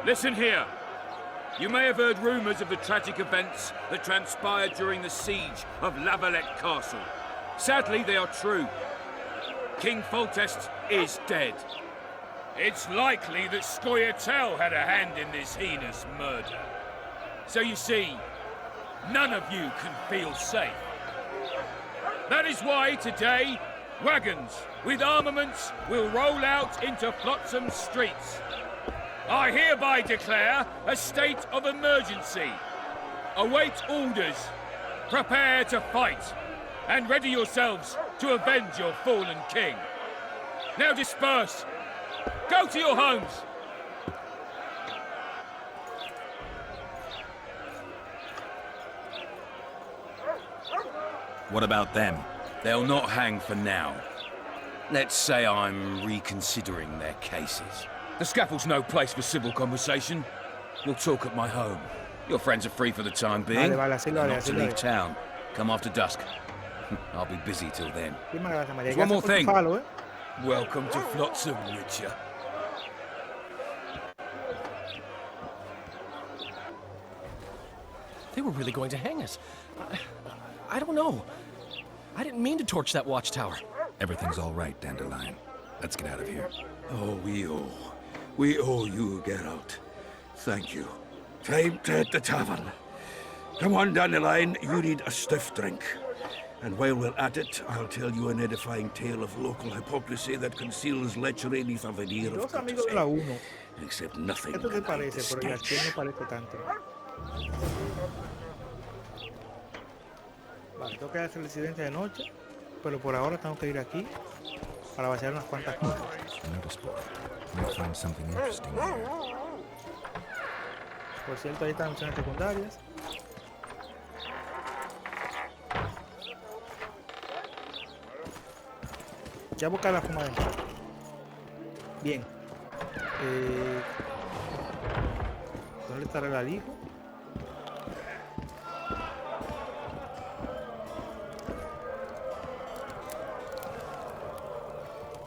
Listen here. You may have heard rumours of the tragic events that transpired during the siege of La Valette Castle. Sadly, they are true. King Foltest is dead. It's likely that Scoia'tael had a hand in this heinous murder. So you see, none of you can feel safe. That is why today, wagons with armaments will roll out into Flotsam streets. I hereby declare a state of emergency. Await orders. Prepare to fight. And ready yourselves to avenge your fallen king. Now disperse. Go to your homes. What about them? They'll not hang for now. Let's say I'm reconsidering their cases. The scaffold's no place for civil conversation. We'll talk at my home. Your friends are free for the time being. Así Not to leave town. Come after dusk. I'll be busy till then. There's one more thing. Welcome to Flotsam, Witcher. They were really going to hang us. I don't know. I didn't mean to torch that watchtower. Everything's all right, Dandelion. Let's get out of here. Oh, we owe you, Geralt. Thank you. Time to hit the tavern. Come on, Dandelion, you need a stiff drink. And while we're at it, I'll tell you an edifying tale of local hypocrisy that conceals lechery beneath a veneer of courtesy. Except nothing Esto te like parece, the pero el stench. no parece tanto. Vale, tengo que hacer residencia de noche, pero por ahora tengo que ir aquí para vaciar unas cuantas cosas. Notice board. Might find something interesting here. Por cierto, ahí están misiones secundarias. Ya buscar la forma de entrar. Bien. ¿Dónde estará el alijo?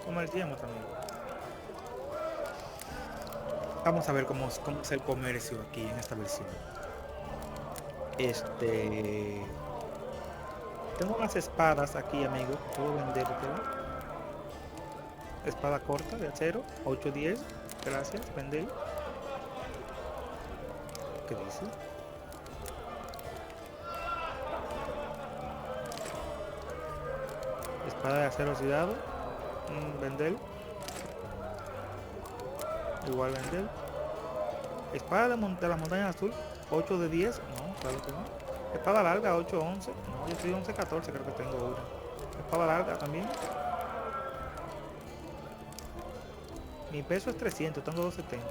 Comerciamos, amigo. Vamos a ver cómo es el comercio aquí en esta versión. Tengo unas espadas aquí, amigo. Puedo vendértela. Espada corta de acero, 810. Gracias, vender. ¿Qué dice? Espada de acero oxidado. Vender. Igual vender. Espada de la montaña azul, 8 de 10. No, claro que no. Espada larga, 8-11. No, yo soy 11-14, creo que tengo una. Espada larga también. Mi peso es 300, tengo 270.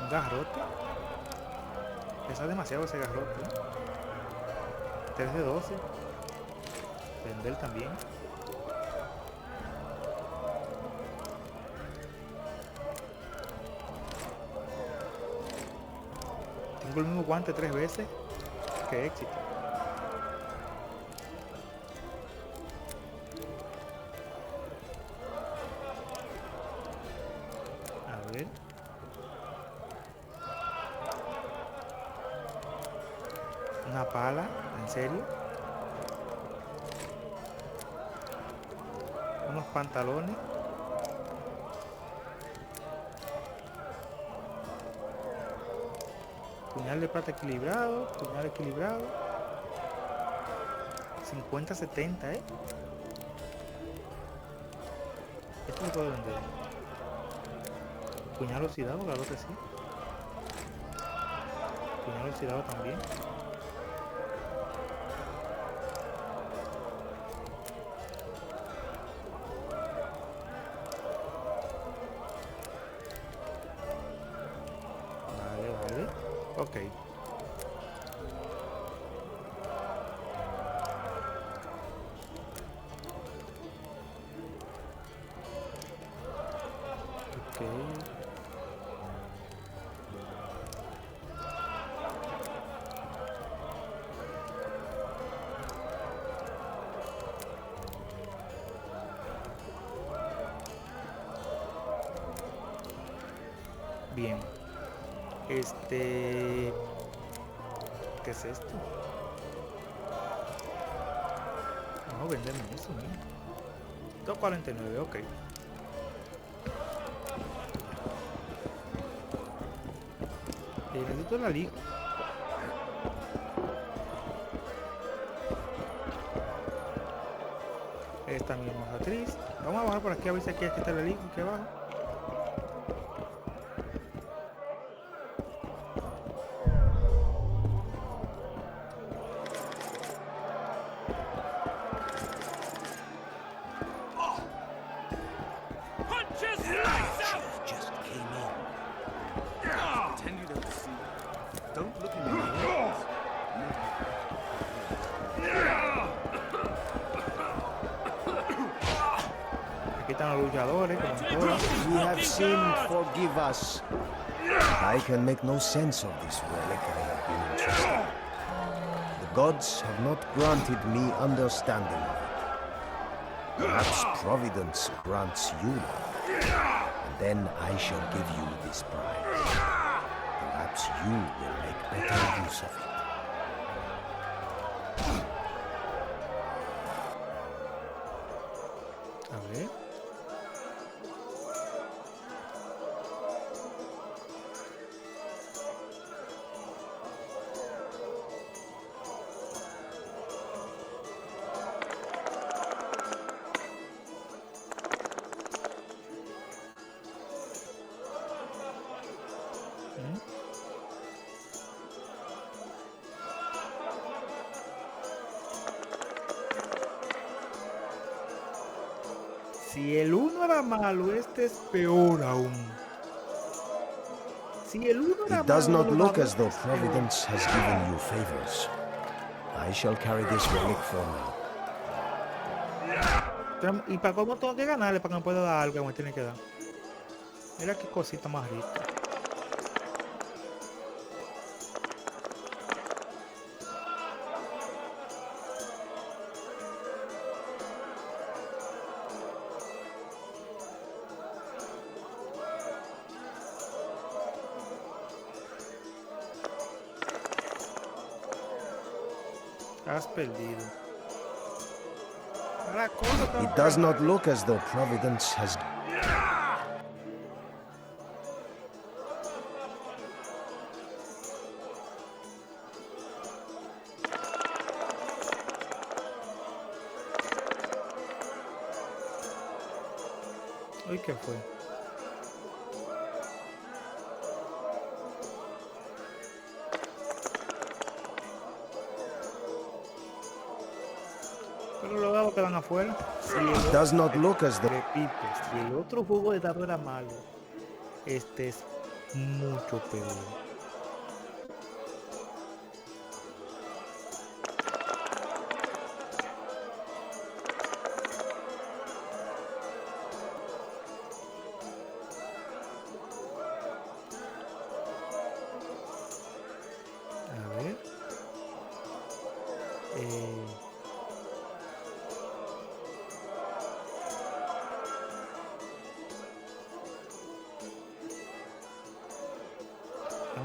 Un garrote. Pesa demasiado ese garrote. 3 de 12. Vender también. Tengo el mismo guante 3 veces. ¡Qué éxito! A ver. Una pala, ¿en serio? Unos pantalones. Puñal de plata equilibrado, puñal equilibrado. 50-70, Esto se puede vender. Puñal oxidado, claro que sí. Puñal oxidado también. Ok. Bien. ¿Qué es esto? No, venderme eso, ¿no? 249, ok. Necesito la liga. Esta misma matriz. Vamos a bajar por aquí a ver si aquí está la liga, aquí abajo. We have sinned, forgive us. I can make no sense of this relic I have been entrusted. The gods have not granted me understanding of it. Perhaps Providence grants you one, and then I shall give you this prize. Perhaps you will make better use of it. A ver. Si el 1 era malo, este es peor aún. Si el 1 era It does malo, not look as though Providence has given you favors. I shall carry this relic for now. Y para cómo tengo que ganarle para que me pueda dar algo que me tiene que dar. Mira qué cosita más rica. Has perdido. It does not look as though Providence has... Uy, ¿qué fue? Pero los dados quedan afuera. It does not look as though... Repito, si el otro juego de dado era malo, este es mucho peor.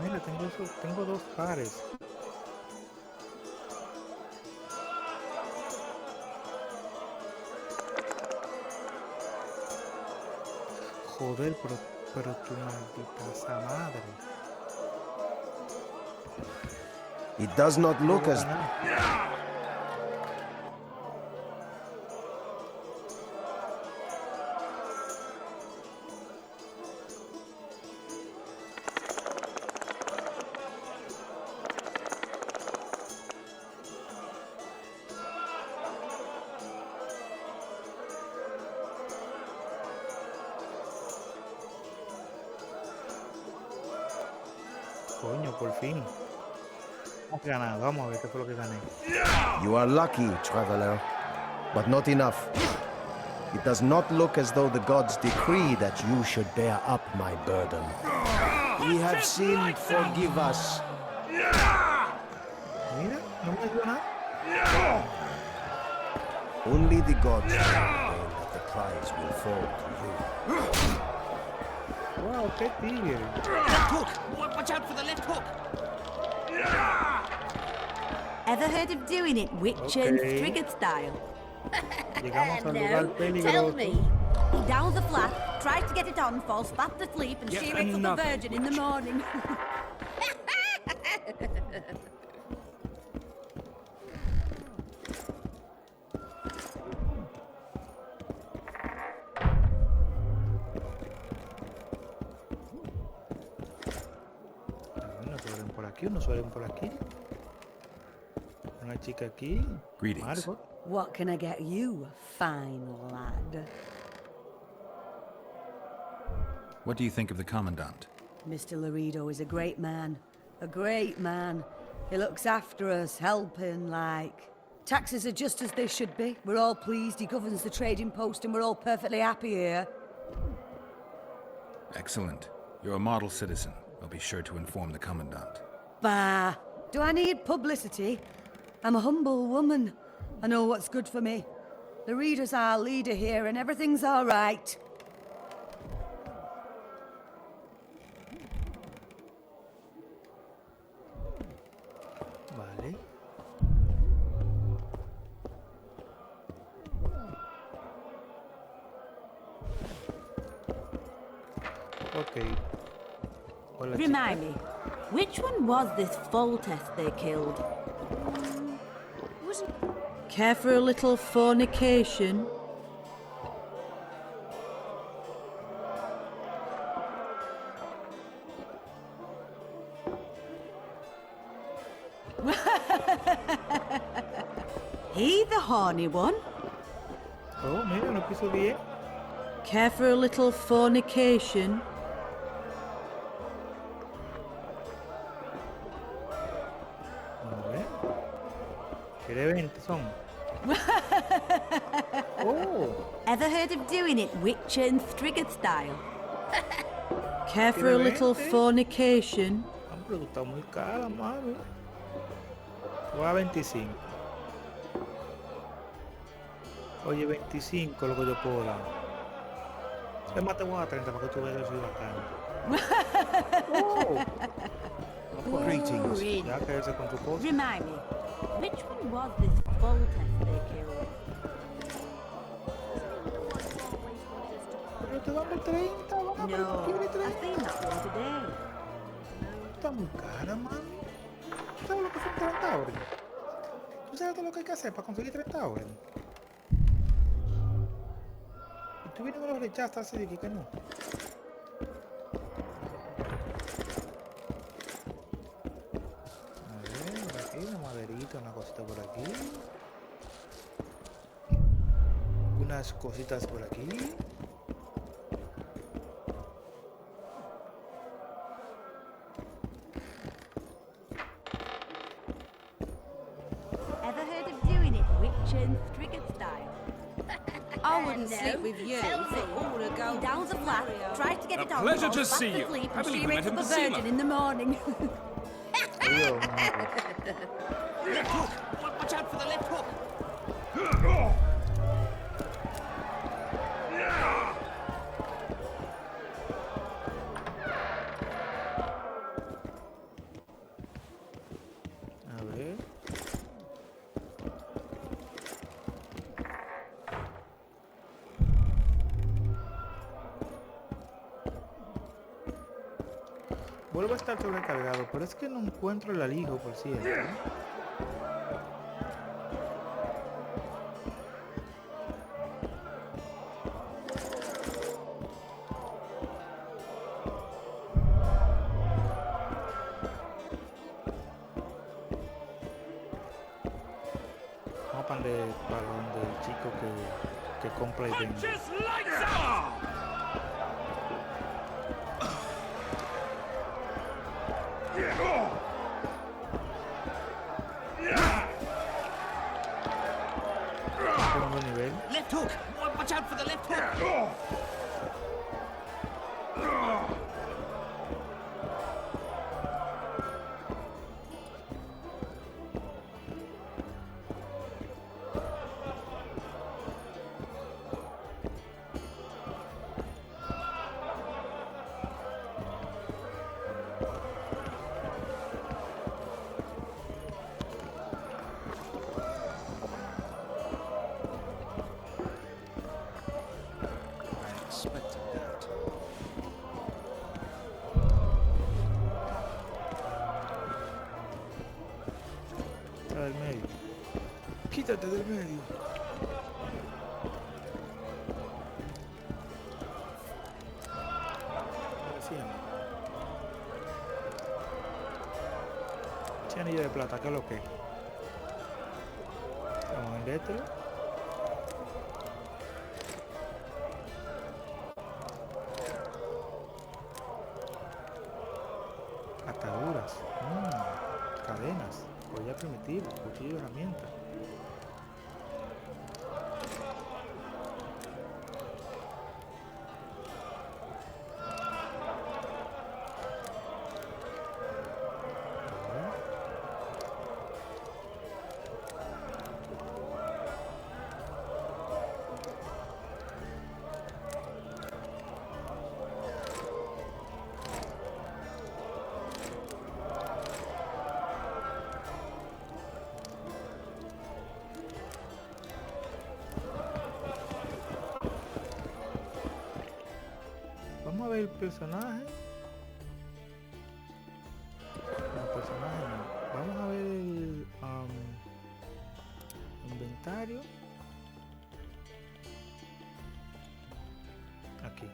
Mira, tengo dos pares. Joder, pero tu maldita madre. It does not look as... Coño, por fin. Hemos ganado. Vamos a ver qué fue lo que gané. You are lucky, traveler, but not enough. It does not look as though the gods decree that you should bear up my burden. We have sinned, forgive us. Mira, no me dio nada. Only the gods will ordain that the prize will fall to you. Wow, qué tigre. Left hook! Watch out for the left hook! Ever heard of doing it Witcher and Strigged style? Llegamos al lugar Tell peligroso. me. He downs the flat, tries to get it on, falls fast asleep, and she wakes up the virgin in the morning. Unos suelen por aquí. Una chica aquí. Greetings. Margot. What can I get you, fine lad? What do you think of the Commandant? Mr. Laredo is a great man. A great man. He looks after us, helping, like. Taxes are just as they should be. We're all pleased he governs the trading post and we're all perfectly happy here. Excellent. You're a model citizen. I'll be sure to inform the Commandant. Bah! Do I need publicity? I'm a humble woman. I know what's good for me. The reader's our leader here and everything's all right. Vale. Okay. Hola, Remind me, which one was this Foltest they killed? Care for a little fornication? He the horny one? Oh, mira, lo quiso bien. Care for a little fornication? ¿Quiere 20 son? Oh. Ever heard of doing it Witcher and Strigged style? Care for a little fornication? Pero tú estás muy cara, mami. Voy a 25. Oye, 25 lo que yo puedo dar. Es más, te voy a dar 30 para que tú veas que soy bacano. Oh. Greetings. Ya que ese con tu cosa. Remind me, which one was this Foltest they killed? Pero te van a 30, vamos. No, I've seen that one today. Está muy cara, mami. ¿Tú sabes lo que son 30 horas? ¿Tú sabes todo lo que hay que hacer para conseguir 30 horas? Y tú vienes y me los rechazas así de que no. A ver, por aquí, una maderita, una cosita por aquí. Unas cositas por aquí. I wouldn't sleep with you. Go down the flat, tries to get it on. Pleasure to see you. I believe we met in the the virgin in the morning. Left hook! Watch out for the vuelvo a estar sobrecargado, pero es que no encuentro el alijo, por cierto. Vamos para donde el chico que compra y vende. Left hook! Watch out for the left hook! Del medio. Quítate del medio. Ese anillo de plata, ¿qué es lo que? Vamos a vendértelo. Ataduras. Cadenas. Collar primitivo, cuchillo de herramienta. Vamos a ver el personaje. El personaje no. Vamos a ver el inventario. Aquí.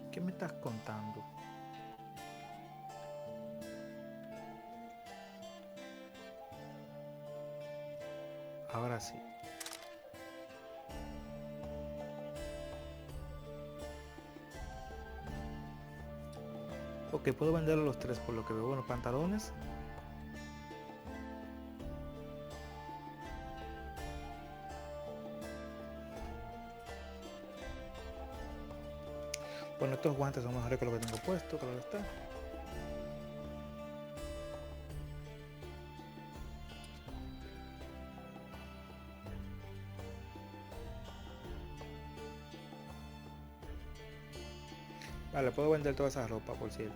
¿Qué me estás contando? Ahora sí. Ok, puedo vender los tres por lo que veo. Bueno, pantalones. Bueno, estos guantes son mejores que lo que tengo puesto, claro está. Vale, puedo vender toda esa ropa, por cierto.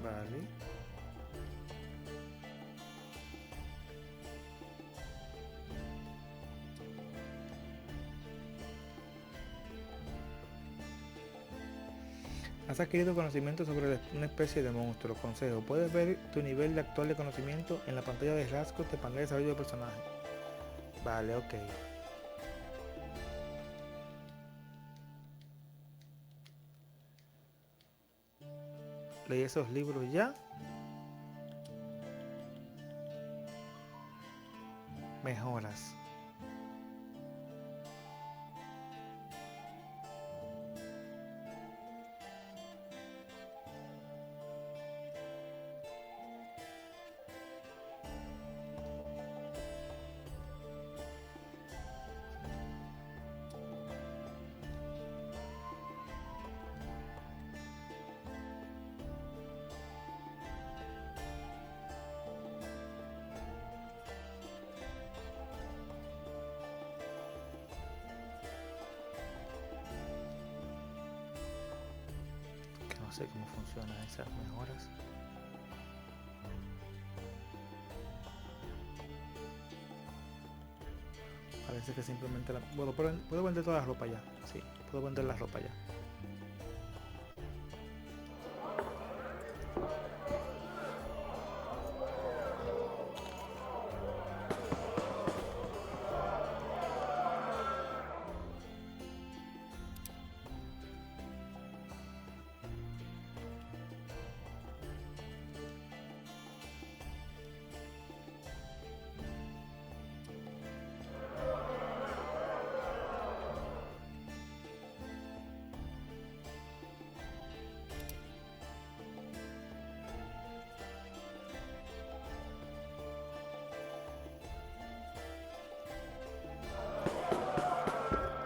Vale. Has adquirido conocimiento sobre una especie de monstruo. Consejo: puedes ver tu nivel de actual de conocimiento en la pantalla de rasgos de panel de desarrollo de personaje. Vale, ok. Leí esos libros ya. Mejoras. No sé cómo funcionan esas mejoras. Parece que simplemente la... Bueno, puedo vender toda la ropa ya. Sí, puedo vender la ropa ya.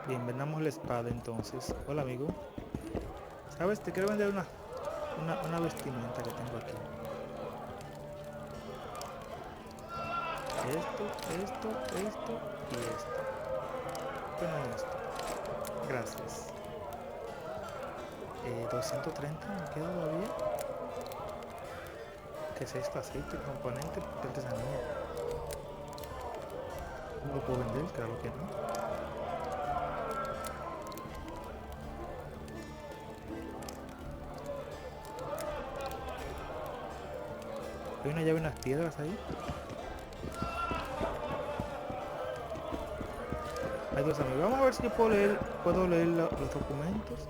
Bien, vendamos la espada entonces. Hola amigo. ¿Sabes? Te quiero vender una vestimenta que tengo aquí. Esto y esto. Bueno, esto. Gracias. 230 me queda todavía. ¿Qué es esto? Aceite, componente de artesanía. ¿No lo puedo vender? Claro que no. Hay una llave y unas piedras ahí. Ay, Dios mío. Vamos a ver si puedo leer los documentos.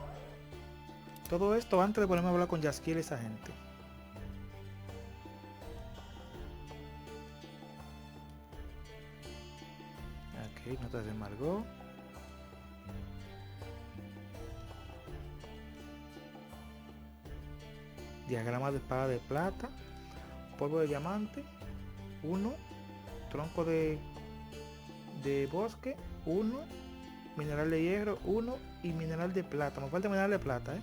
Todo esto antes de ponerme a hablar con Jaskiel y esa gente. Ok, notas de Margot. Diagrama de espada de plata. Polvo de diamante, 1, tronco de bosque, 1, mineral de hierro, 1 y mineral de plata. Me falta mineral de plata,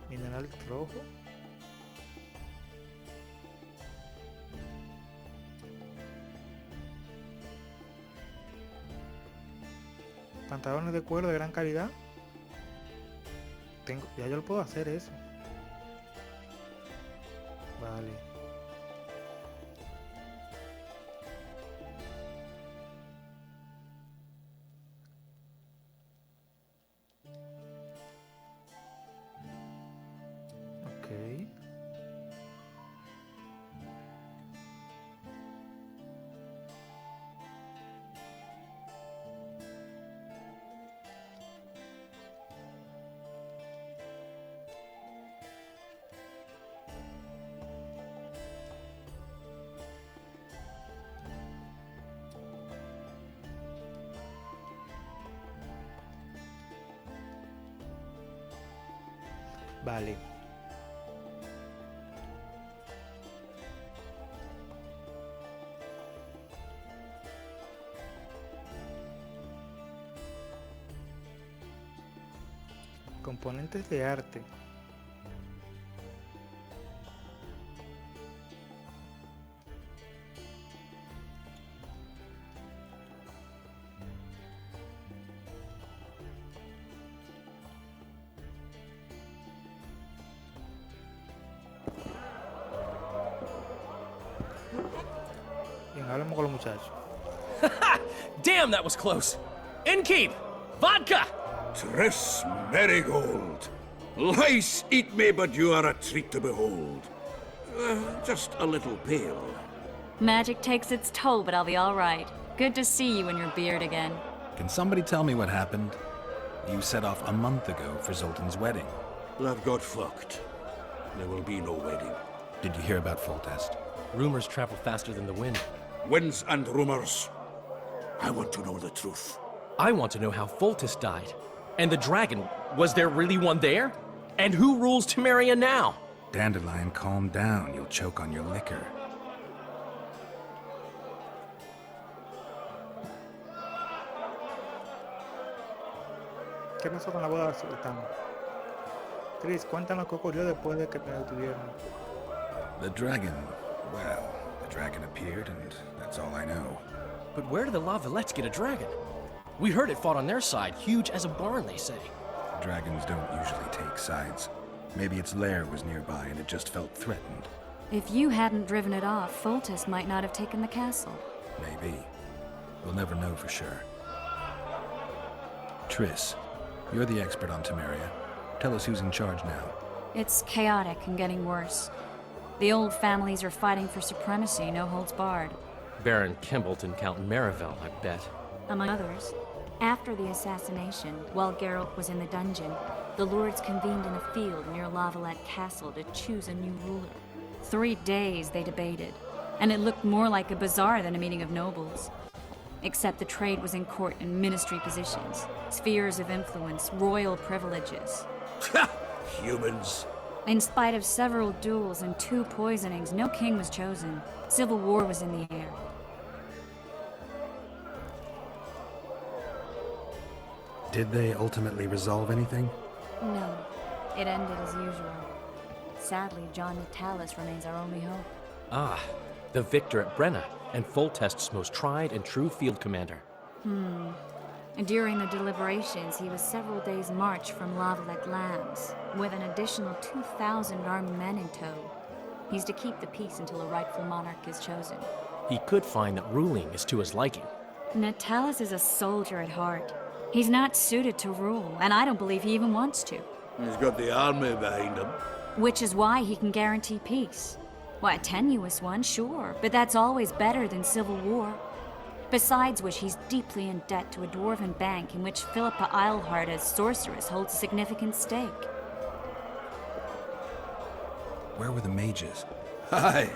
mineral rojo. Pantalones de cuero de gran calidad. Ya yo lo puedo hacer eso. Vale. Ok. Vale. Componentes de arte. Bien, hablemos con los muchachos. Damn, that was close. Innkeep! Vodka! Tres marigold. Lice eat me, but you are a treat to behold. Just a little pale. Magic takes its toll, but I'll be all right. Good to see you in your beard again. Can somebody tell me what happened? You set off a month ago for Zoltan's wedding. That got fucked. There will be no wedding. Did you hear about Foltest? Rumors travel faster than the wind. Winds and rumors. I want to know the truth. I want to know how Foltest died. And the dragon, was there really one there? And who rules Temeria now? Dandelion, calm down. You'll choke on your liquor. ¿Qué pasó con la boda de Sultán? Chris, cuéntanos qué ocurrió después de que me detuvieron. The dragon, well, the dragon appeared, and that's all I know. But where did the La Valettes get a dragon? We heard it fought on their side, huge as a barn, they say. Dragons don't usually take sides. Maybe its lair was nearby and it just felt threatened. If you hadn't driven it off, Foltest might not have taken the castle. Maybe. We'll never know for sure. Triss, you're the expert on Temeria. Tell us who's in charge now. It's chaotic and getting worse. The old families are fighting for supremacy, no holds barred. Baron Kimbolt and Count Marivel, I bet. Among others. After the assassination, while Geralt was in the dungeon, the lords convened in a field near La Valette Castle to choose a new ruler. 3 days they debated, and it looked more like a bazaar than a meeting of nobles. Except the trade was in court and ministry positions, spheres of influence, royal privileges. Humans. In spite of several duels and 2 poisonings, no king was chosen. Civil war was in the air. Did they ultimately resolve anything? No. It ended as usual. Sadly, John Natalis remains our only hope. Ah, the victor at Brenna, and Foltest's most tried and true field commander. During the deliberations, he was several days' march from La Valette lands, with an additional 2,000 armed men in tow. He's to keep the peace until a rightful monarch is chosen. He could find that ruling is to his liking. Natalis is a soldier at heart. He's not suited to rule, and I don't believe he even wants to. He's got the army behind him. Which is why he can guarantee peace. Why, a tenuous one, sure, but that's always better than civil war. Besides which, he's deeply in debt to a dwarven bank in which Philippa Eilhart as sorceress holds a significant stake. Where were the mages? Aye.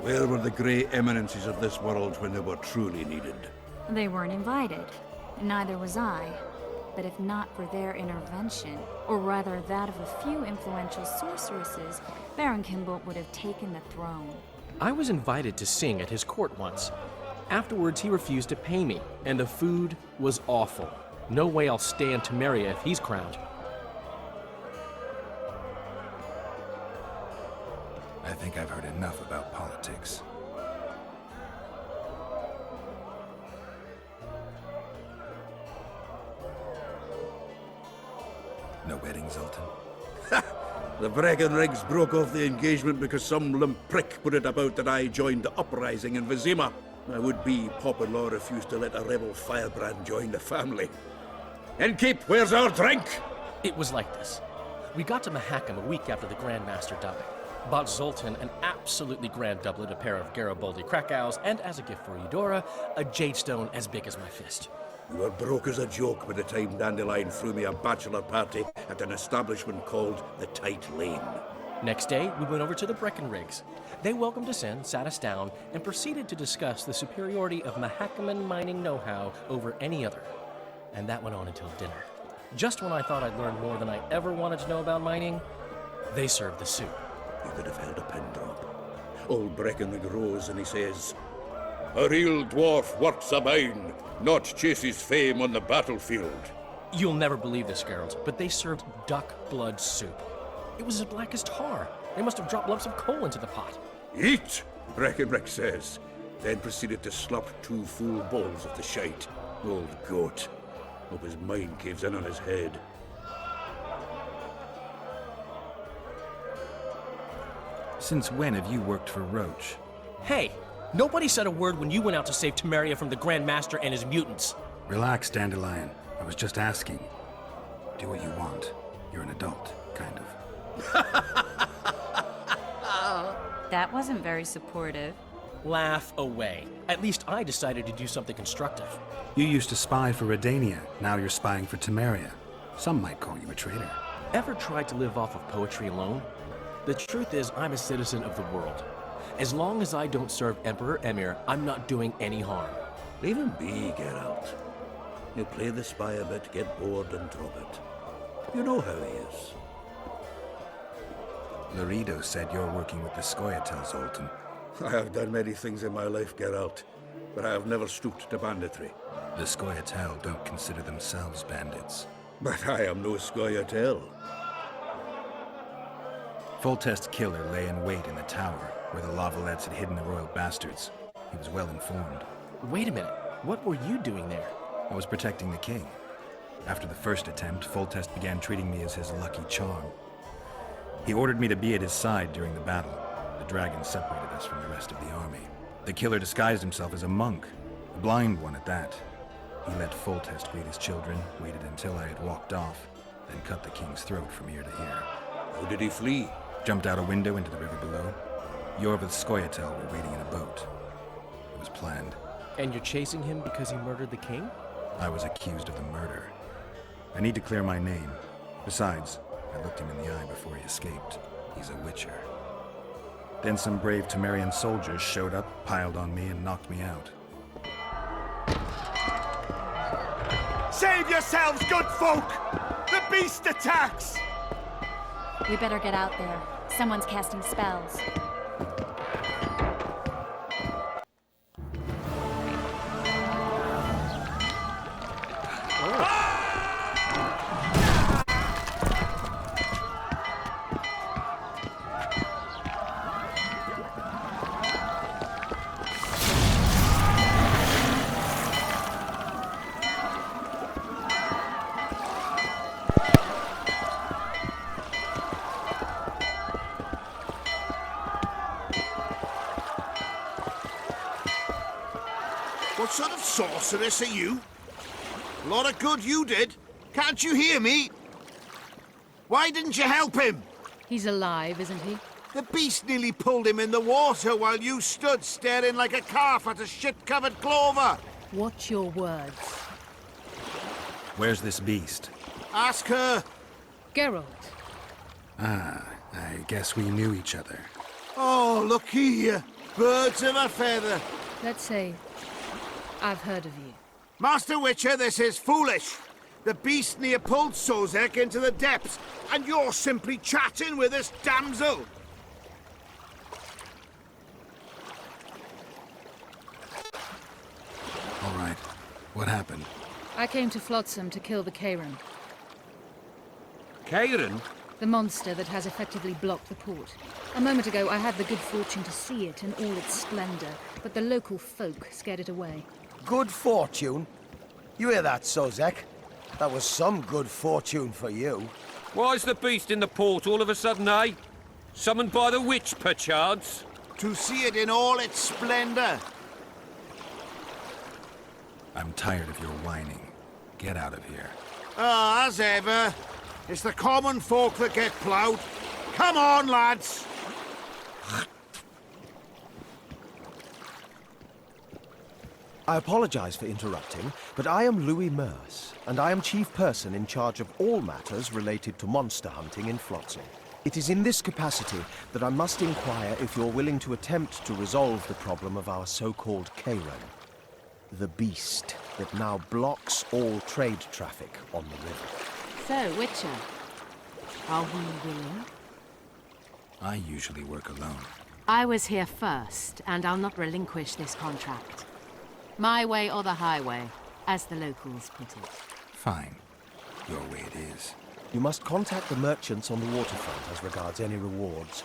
Where were the grey eminences of this world when they were truly needed? They weren't invited. Neither was I. But if not for their intervention, or rather that of a few influential sorceresses, Baron Kimbolt would have taken the throne. I was invited to sing at his court once. Afterwards, he refused to pay me, and the food was awful. No way I'll stay in Temeria if he's crowned. I think I've heard enough about politics. No wedding, Zoltan? The Breckenrigs broke off the engagement because some limp prick put it about that I joined the uprising in Vizima. My would-be Papa-in-law refused to let a rebel firebrand join the family. Innkeep, where's our drink? It was like this. We got to Mahakam a week after the Grand Master died. Bought Zoltan an absolutely grand doublet, a pair of Garibaldi Krakows, and as a gift for Eudora, a jadestone as big as my fist. You were broke as a joke by the time Dandelion threw me a bachelor party at an establishment called the Tight Lane. Next day, we went over to the Breckenrigs. They welcomed us in, sat us down, and proceeded to discuss the superiority of Mahakaman mining know-how over any other. And that went on until dinner. Just when I thought I'd learned more than I ever wanted to know about mining, they served the soup. You could have held a pin drop. Old Breckenrig rose and he says, "A real dwarf works a mine, not chases fame on the battlefield." You'll never believe this, Geralt, but they served duck blood soup. It was as black as tar. They must have dropped lumps of coal into the pot. "Eat," Breckenrig says, then proceeded to slurp 2 full bowls of the shite. Old goat. Hope his mind caves in on his head. Since when have you worked for Roach? Hey, nobody said a word when you went out to save Temeria from the Grand Master and his mutants. Relax, Dandelion. I was just asking. Do what you want. You're an adult. kind of. That wasn't very supportive. Laugh away. At least I decided to do something constructive. You used to spy for Redania, now you're spying for Temeria. Some might call you a traitor. Ever tried to live off of poetry alone? The truth is, I'm a citizen of the world. As long as I don't serve Emperor Emir, I'm not doing any harm. Leave him be, Geralt. You play the spy a bit, get bored, and drop it. You know how he is. Laredo said you're working with the Scoia'tael, Zoltan. I have done many things in my life, Geralt, but I have never stooped to banditry. The Scoia'tael don't consider themselves bandits. But I am no Scoia'tael. Foltest's killer lay in wait in the tower, where the Lavalettes had hidden the royal bastards. He was well informed. Wait a minute. What were you doing there? I was protecting the king. After the first attempt, Foltest began treating me as his lucky charm. He ordered me to be at his side during the battle. The dragon separated us from the rest of the army. The killer disguised himself as a monk, a blind one at that. He let Foltest greet his children, waited until I had walked off, then cut the king's throat from ear to ear. How did he flee? Jumped out a window into the river below. Yorva's Scoia'tael were waiting in a boat. It was planned. And you're chasing him because he murdered the king? I was accused of the murder. I need to clear my name. Besides, I looked him in the eye before he escaped. He's a witcher. Then some brave Temerian soldiers showed up, piled on me, and knocked me out. Save yourselves, good folk! The beast attacks! We better get out there. Someone's casting spells. What sort of sorceress are you? A lot of good you did. Can't you hear me? Why didn't you help him? He's alive, isn't he? The beast nearly pulled him in the water while you stood staring like a calf at a shit-covered clover. Watch your words. Where's this beast? Ask her. Geralt. Ah, I guess we knew each other. Oh, look here. Birds of a feather. Let's say I've heard of you. Master Witcher, this is foolish. The beast near pulled Sozek into the depths, and you're simply chatting with this damsel. All right. What happened? I came to Flotsam to kill the kayran. Kayran? The monster that has effectively blocked the port. A moment ago, I had the good fortune to see it in all its splendor, but the local folk scared it away. Good fortune? You hear that, Sozek? That was some good fortune for you. Why's the beast in the port all of a sudden, eh? Summoned by the witch, perchance? To see it in all its splendor. I'm tired of your whining. Get out of here. Ah, as ever. It's the common folk that get ploughed. Come on, lads! I apologize for interrupting, but I am Louis Merce, and I am chief person in charge of all matters related to monster hunting in Flotsam. It is in this capacity that I must inquire if you're willing to attempt to resolve the problem of our so-called kayran, the beast that now blocks all trade traffic on the river. So, Witcher, are we willing? I usually work alone. I was here first, and I'll not relinquish this contract. My way or the highway, as the locals put it. Fine. Your way it is. You must contact the merchants on the waterfront as regards any rewards.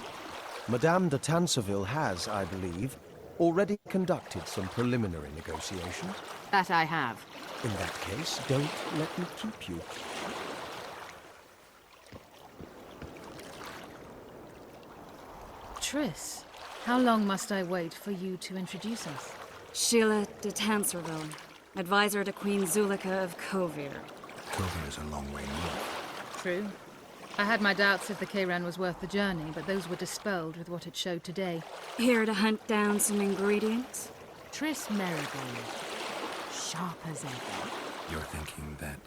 Madame de Tanseville has, I believe, already conducted some preliminary negotiations. That I have. In that case, don't let me keep you. Triss, how long must I wait for you to introduce us? Sheila de Tanserville, advisor to Queen Zulika of Kovir. Kovir is a long way north. True. I had my doubts if the kayran was worth the journey, but those were dispelled with what it showed today. Here to hunt down some ingredients? Triss Marigold. Sharp as ever. You're thinking that...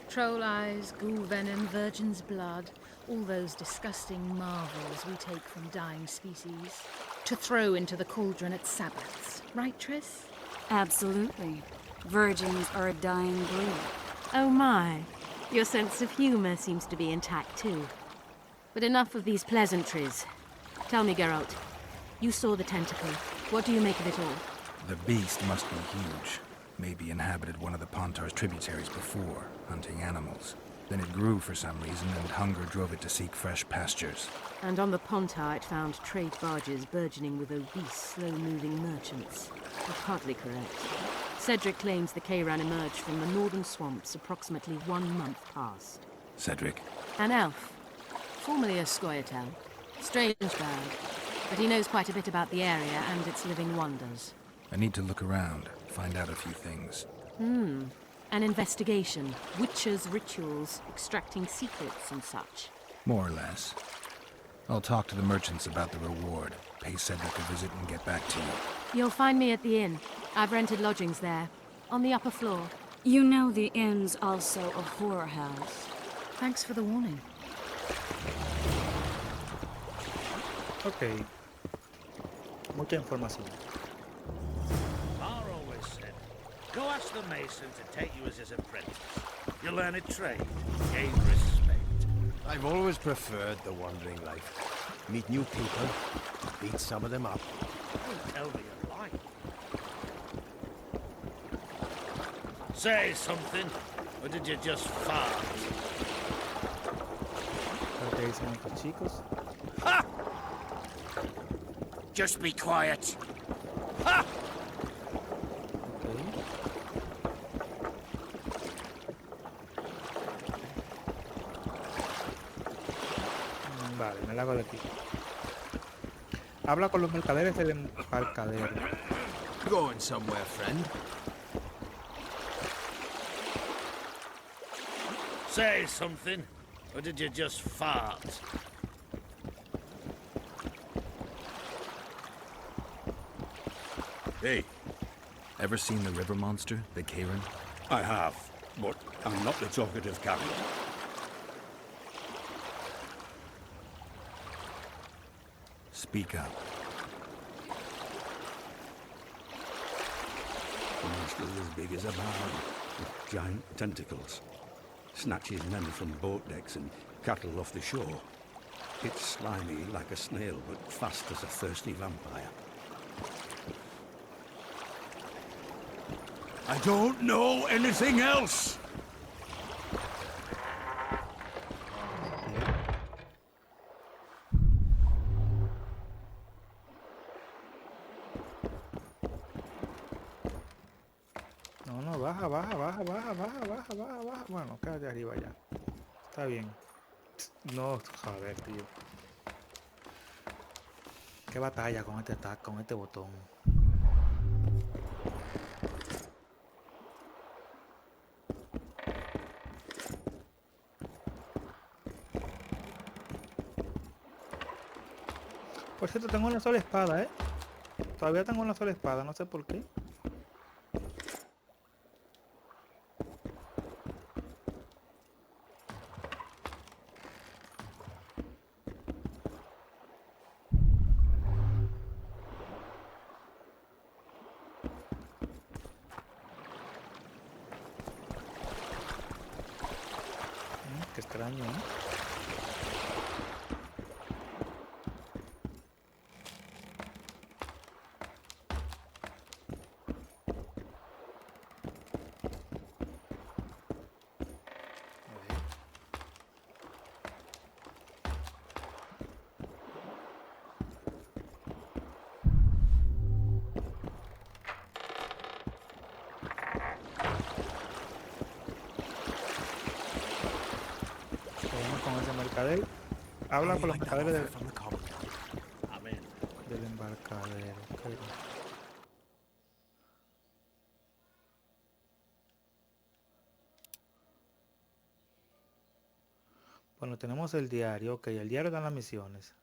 Troll eyes, ghoul venom, virgin's blood, all those disgusting marvels we take from dying species, to throw into the cauldron at Sabbaths. Right, Triss? Absolutely. Virgins are a dying breed. Oh my. Your sense of humor seems to be intact too. But enough of these pleasantries. Tell me, Geralt. You saw the tentacle. What do you make of it all? The beast must be huge. Maybe inhabited one of the Pontar's tributaries before, hunting animals. Then it grew for some reason, and hunger drove it to seek fresh pastures. And on the Pontar it found trade barges burgeoning with obese, slow-moving merchants. That's hardly correct. Cedric claims the kayran emerged from the northern swamps approximately 1 month past. Cedric? An elf. Formerly a scoia'tael. Strange bird. But he knows quite a bit about the area and its living wonders. I need to look around, find out a few things. An investigation. Witches' rituals, extracting secrets and such. More or less. I'll talk to the merchants about the reward, pay Cedric a visit and get back to you. You'll find me at the inn. I've rented lodgings there, on the upper floor. You know the inn's also a horror house. Thanks for the warning. Ok. Mucha información. Mar always said, go ask the mason to take you as his apprentice. You'll learn a trade, gain respect. I've always preferred the wandering life. Meet new people, beat some of them up. Don't tell me a lie. Say something, or did you just fart? ¿Qué dicen estos chicos? Ha! Just be quiet. Ha! Vale, me la hago de aquí. Habla con los mercaderes del embarcadero. Going somewhere, friend? Say something, or did you just fart? Hey, ever seen the river monster, the kayran? I have, but I'm not the talkative kind. Speak up. Monster as big as a barn, with giant tentacles. Snatches men from boat decks and cattle off the shore. It's slimy like a snail, but fast as a thirsty vampire. I don't know anything else! No, baja. Bueno, quédate arriba ya. Está bien. No, joder, tío. Qué batalla con este tag, con este botón. Por cierto, tengo una sola espada, ¿eh? Todavía tengo una sola espada, no sé por qué. Qué extraño, ¿eh? Habla con los mercaderes del embarcadero. Okay. Bueno, tenemos el diario. Ok, el diario dan las misiones.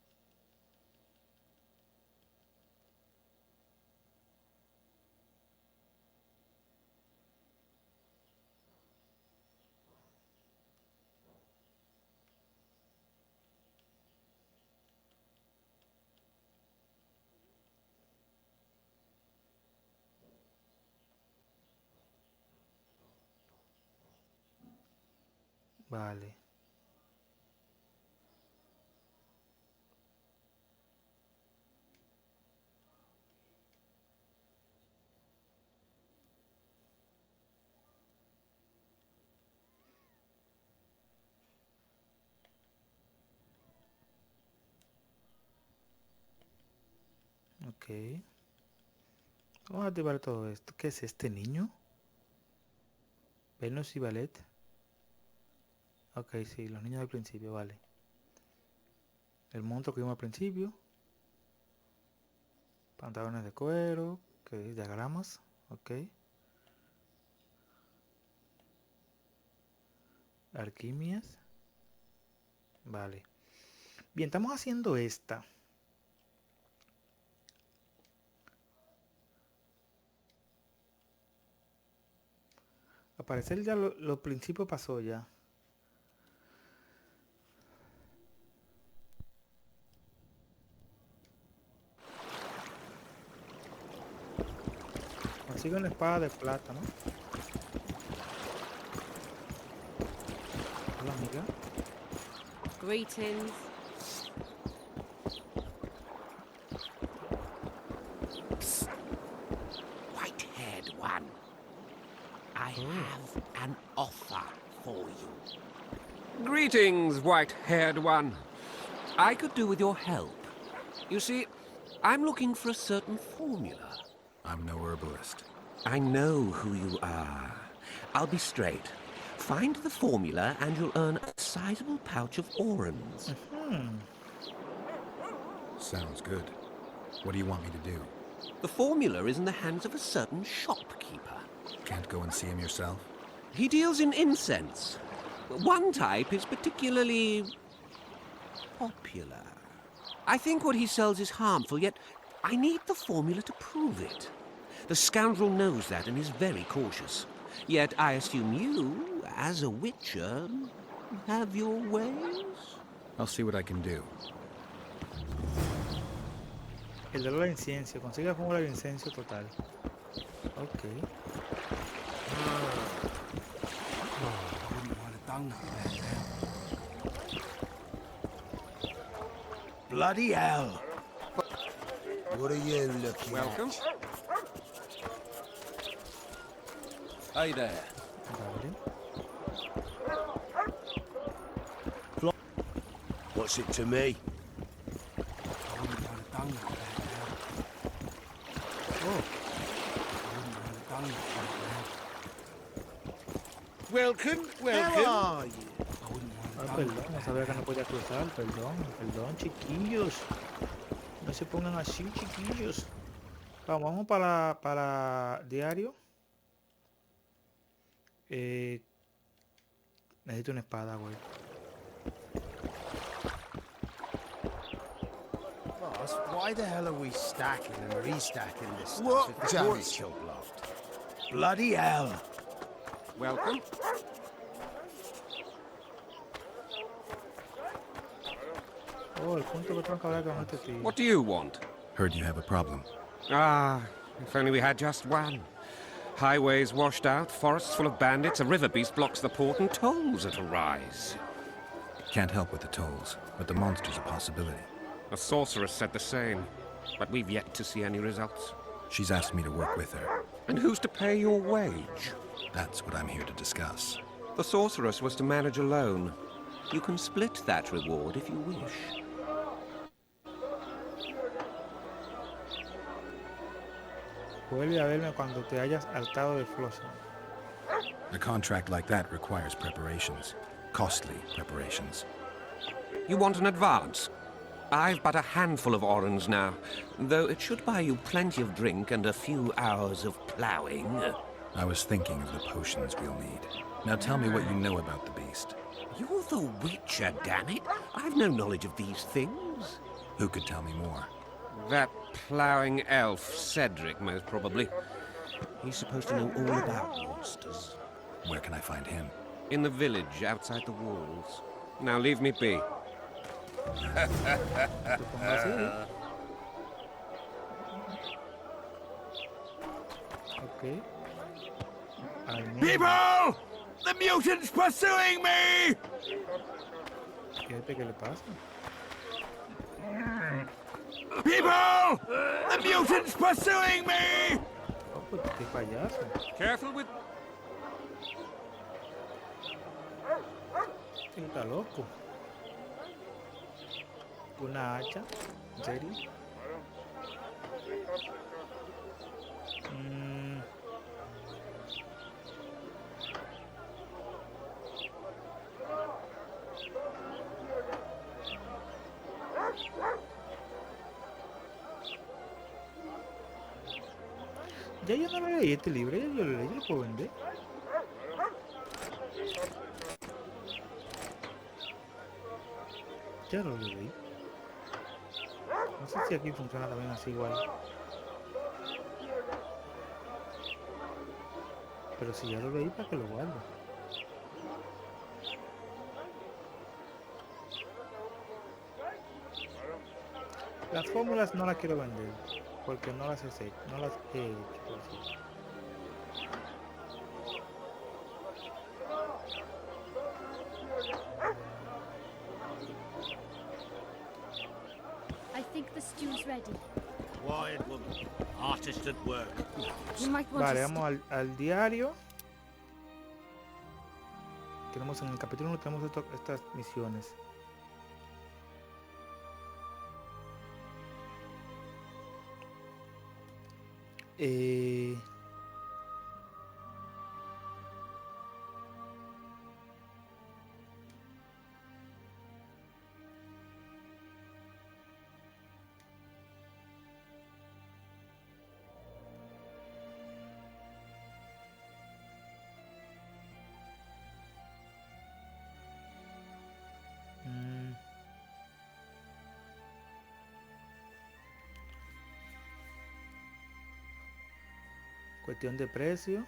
Vale. Ok. Vamos a activar todo esto. ¿Qué es este niño? Venus y ballet. Ok, sí, los niños del principio, vale. El monstruo que vimos al principio. Pantalones de cuero. Ok, diagramas. Ok. Alquimias. Vale. Bien, estamos haciendo esta. Al parecer ya lo principio pasó ya. Consigue una espada de plata, ¿no? Hola, amiga. Greetings. Psst. White-haired one. I have an offer for you. Greetings, white-haired one. I could do with your help. You see, I'm looking for a certain formula. I'm no herbalist. I know who you are. I'll be straight. Find the formula and you'll earn a sizable pouch of orans. Sounds good. What do you want me to do? The formula is in the hands of a certain shopkeeper. Can't go and see him yourself? He deals in incense. One type is particularly popular. I think what he sells is harmful, yet I need the formula to prove it. The scoundrel knows that and is very cautious. Yet I assume you, as a witcher, have your ways? I'll see what I can do. El olor de incienso. Consigue la fórmula de incienso total. Ok. Bloody hell! What are you looking Welcome. at? Hey there. What's it to me? Welcome, welcome. How are you? Ah, perdón, no sabía que no podía cruzar. Perdón, perdón, chiquillos. No se pongan así, chiquillos. Vamos para diario. Necesito una espada, güey. Boss, why the hell are we stacking and restacking this stuff? What? If the jam is choke-loft? Bloody hell! Welcome. Oh, el punto que tengo que hablar con este tío. What do you want? Heard you have a problem. Ah, if only we had just one. Highways washed out, forests full of bandits, a river beast blocks the port, and tolls at a rise. Can't help with the tolls, but the monster's a possibility. A sorceress said the same, but we've yet to see any results. She's asked me to work with her. And who's to pay your wage? That's what I'm here to discuss. The sorceress was to manage alone. You can split that reward if you wish. Vuelve a verme cuando te hayas hartado de Flossen. A contract like that requires preparations. Costly preparations. You want an advance? I've but a handful of orans now, though it should buy you plenty of drink and a few hours of ploughing. I was thinking of the potions we'll need. Now tell me what you know about the beast. You're the Witcher, damn it. I've no knowledge of these things. Who could tell me more? That ploughing elf, Cedric, most probably. He's supposed to know all about monsters. Where can I find him? In the village, outside the walls. Now leave me be. Okay. People! The mutant's pursuing me! Fíjate qué le pasa. People! The mutant's pursuing me! Oh, pues qué payaso. Careful with... Está loco. Una hacha. ¿En serio? Ya yo no leí este libro, ya yo lo leí, yo lo puedo vender. Ya lo leí. No sé si aquí funciona también así igual. Pero si ya lo leí, ¿para que lo guardo? Las fórmulas no las quiero vender, porque no las he hecho, no las he hecho. I think the stew's ready. Quiet woman. Artist at work. You might want Vale, to vamos al diario. Tenemos en el capítulo 1 tenemos estas misiones. Cuestión de precio.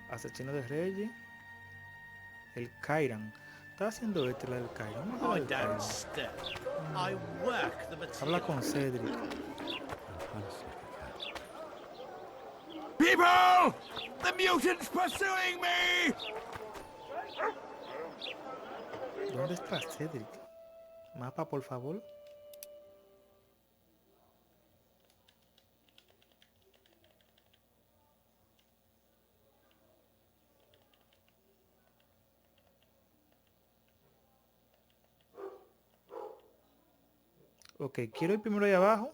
Asesinos de reyes. El kayran. Está haciendo la del kayran. Vamos a I ver el kayran. don't step. I work the material. Habla con Cedric. People! The mutant's pursuing me! ¿Dónde está Cedric? Mapa, por favor. Ok, quiero ir primero ahí abajo.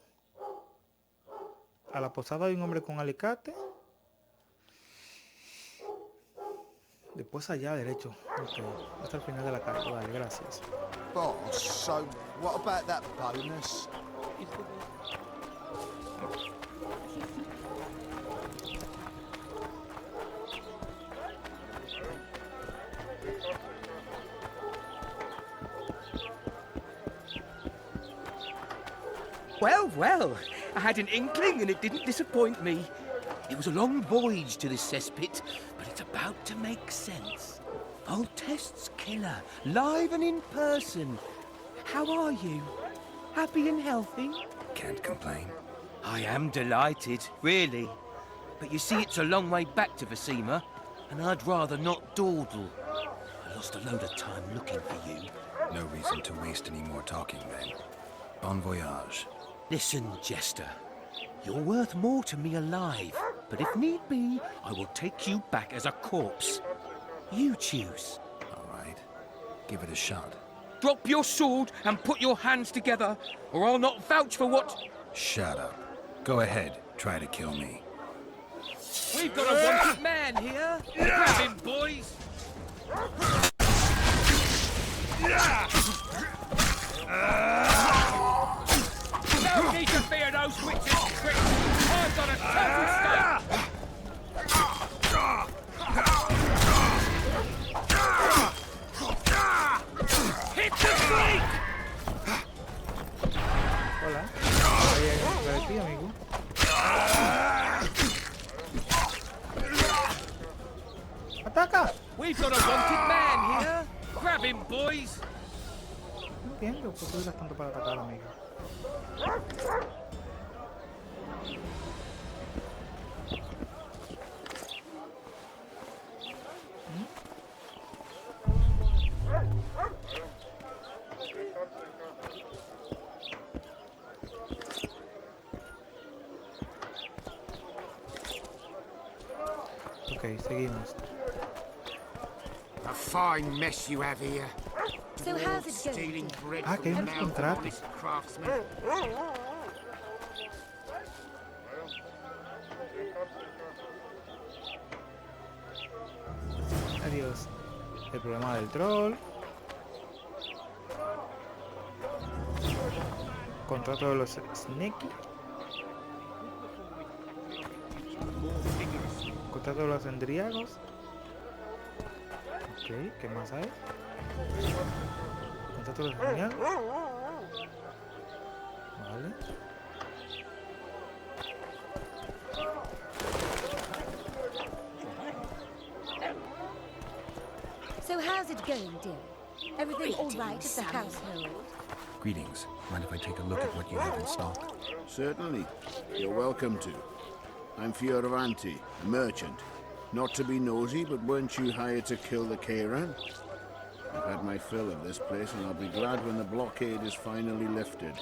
A la posada hay un hombre con alicate. Después allá derecho. Ok, hasta el final de la carta. Vale, gracias. Boss, so what about that bonus? Well, well, I had an inkling and it didn't disappoint me. It was a long voyage to this cesspit, but it's about to make sense. Voltest's killer, live and in person. How are you? Happy and healthy? Can't complain. I am delighted, really. But you see, it's a long way back to Vasima, and I'd rather not dawdle. I lost a load of time looking for you. No reason to waste any more talking then. Bon voyage. Listen, Jester. You're worth more to me alive, but if need be, I will take you back as a corpse. You choose. All right. Give it a shot. Drop your sword and put your hands together, or I'll not vouch for what... Shut up. Go ahead. Try to kill me. We've got a wanted man here. Grab him, boys. No need to fear those witches' tricks. I've got a total stake. ¡Ataca! We've got a wanted man here. Grab him, boys. No entiendo por qué duras tanto para atacar, amigo. Ok, seguimos. A fine mess you have here. So how's it Stealing going? bread Ah, from que hay the unos mouth of contratos. honest craftsmen. Adiós. El problema del troll. Contrato de los Snakey. Contrato de los Endriagos. Ok, ¿qué más hay? Contrato de los Endriagos. Vale. So how's it going, dear? Everything all right at the household? Greetings. Mind if I take a look at what you have in stock? Certainly. You're welcome to. I'm Fioravanti, a merchant. Not to be nosy, but weren't you hired to kill the kayran? I've had my fill of this place, and I'll be glad when the blockade is finally lifted.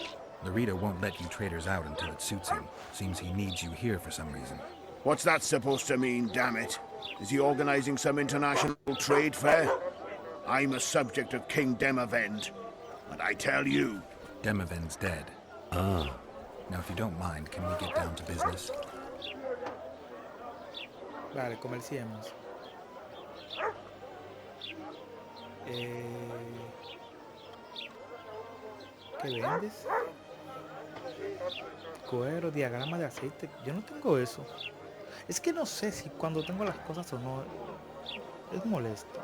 Larita won't let you traders out until it suits him. Seems he needs you here for some reason. What's that supposed to mean, damn it? Is he organizing some international trade fair? I'm a subject of King Demavend, and I tell you... Demavend's dead. Ah. Now, if you don't mind, can we get down to business? Vale, comerciemos. ¿Qué vendes? Cuero, diagrama de aceite. Yo no tengo eso. Es que no sé si cuando tengo las cosas o no. Es molesto.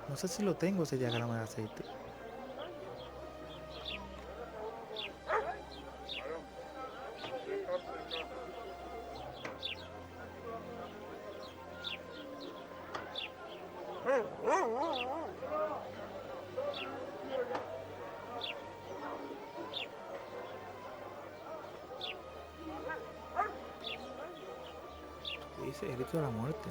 No sé si lo tengo ese diagrama de aceite. Dice el grito de la muerte.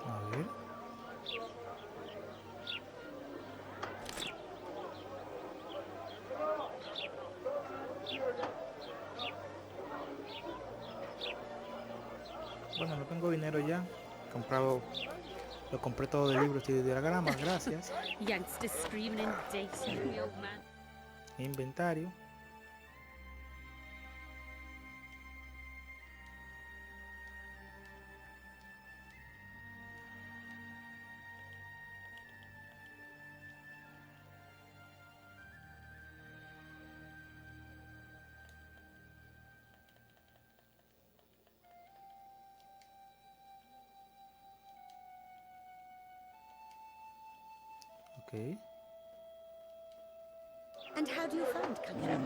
A ver. Bueno, no tengo dinero ya. Lo compré todo de libros y de diagramas, gracias. Youngsters screaming in data, the old man. Inventario. Okay. And how do you find Kayran?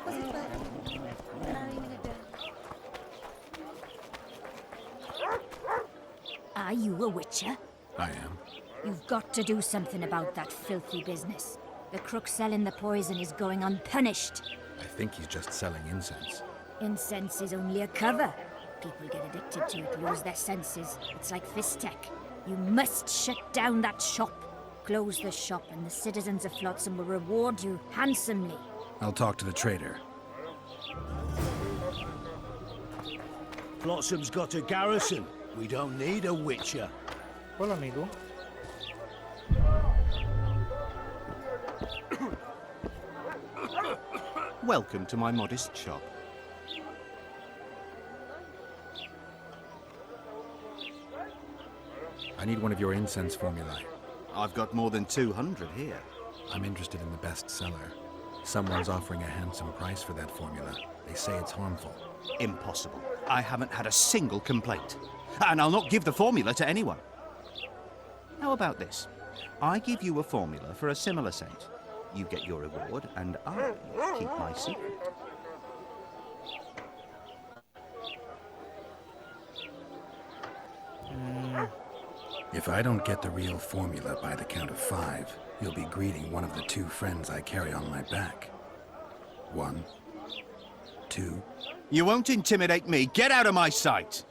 Was it worth it? Marrying in a day? Are you a witcher? I am. You've got to do something about that filthy business. The crook selling the poison is going unpunished. I think he's just selling incense. Incense is only a cover. People get addicted to it, lose their senses. It's like fist tech. You must shut down that shop. Close the shop and the citizens of Flotsam will reward you handsomely. I'll talk to the trader. Flotsam's got a garrison. We don't need a witcher. Hola, amigo. Welcome to my modest shop. I need one of your incense formulae. I've got more than 200 here. I'm interested in the best seller. Someone's offering a handsome price for that formula. They say it's harmful. Impossible. I haven't had a single complaint. And I'll not give the formula to anyone. How about this? I give you a formula for a similar scent. You get your reward, and I keep my secret. If I don't get the real formula by the count of 5, you'll be greeting one of the 2 friends I carry on my back. 1, 2. You won't intimidate me. Get out of my sight!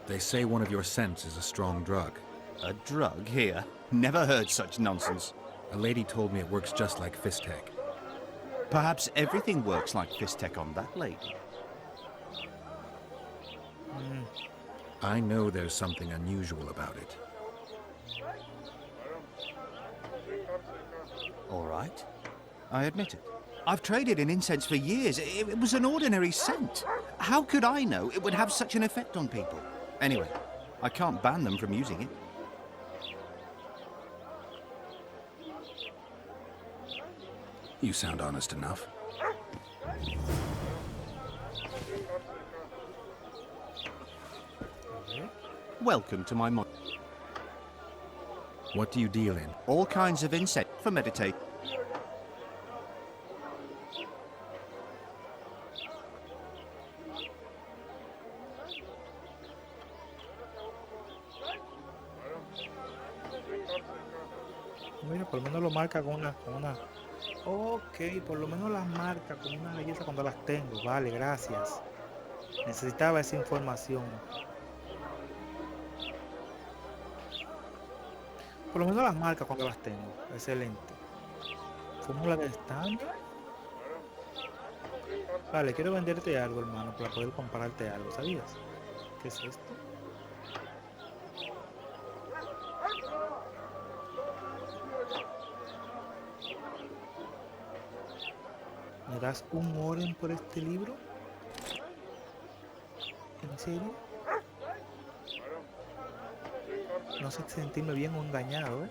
They say one of your scents is a strong drug. A drug here? Never heard such nonsense. A lady told me it works just like Fistek. Perhaps everything works like Fistek on that lady. I know there's something unusual about it. All right. I admit it. I've traded in incense for years. It was an ordinary scent. How could I know it would have such an effect on people? Anyway, I can't ban them from using it. You sound honest enough. Welcome to my mod. What do you deal in? All kinds of incense for meditate. Mira, por lo menos lo marca con una... Ok, por lo menos las marca con una belleza cuando las tengo. Vale, gracias. Necesitaba esa información. Por lo menos las marca cuando las tengo. Excelente. Fórmula de estándar. Vale, quiero venderte algo, hermano, para poder comprarte algo. ¿Sabías? ¿Qué es esto? ¿Me das un oren por este libro? ¿En serio? No sé sentirme bien o engañado, ¿eh?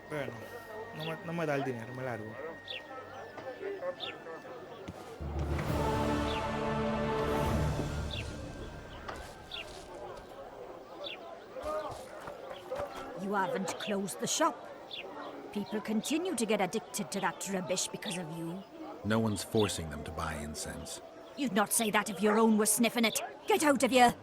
Bueno, no me da el dinero, me largo. You haven't closed the shop. People continue to get addicted to that rubbish because of you. No one's forcing them to buy incense. You'd not say that if your own were sniffing it. Get out of here!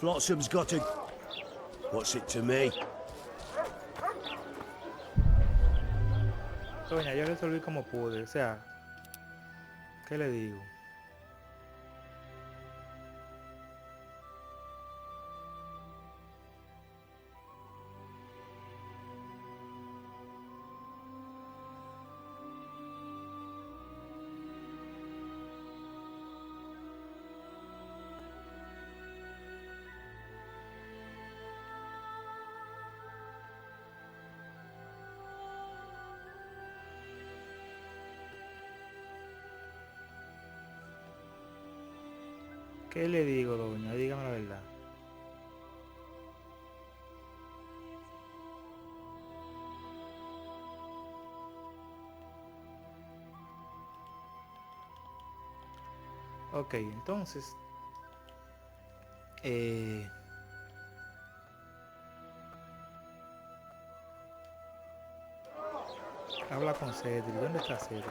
Flotsam's got a... What's it to me? Doña, yo resolví como pude, o sea... ¿Qué le digo? ¿Qué le digo, doña? Dígame la verdad. Ok, entonces... habla con Cedric. ¿Dónde está Cedric?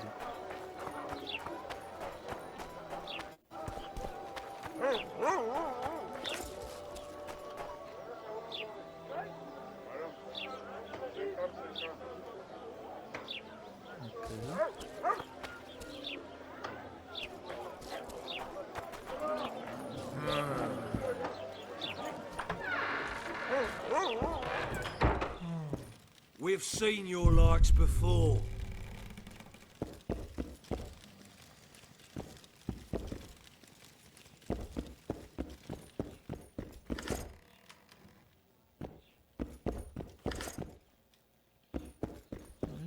We've seen your likes before.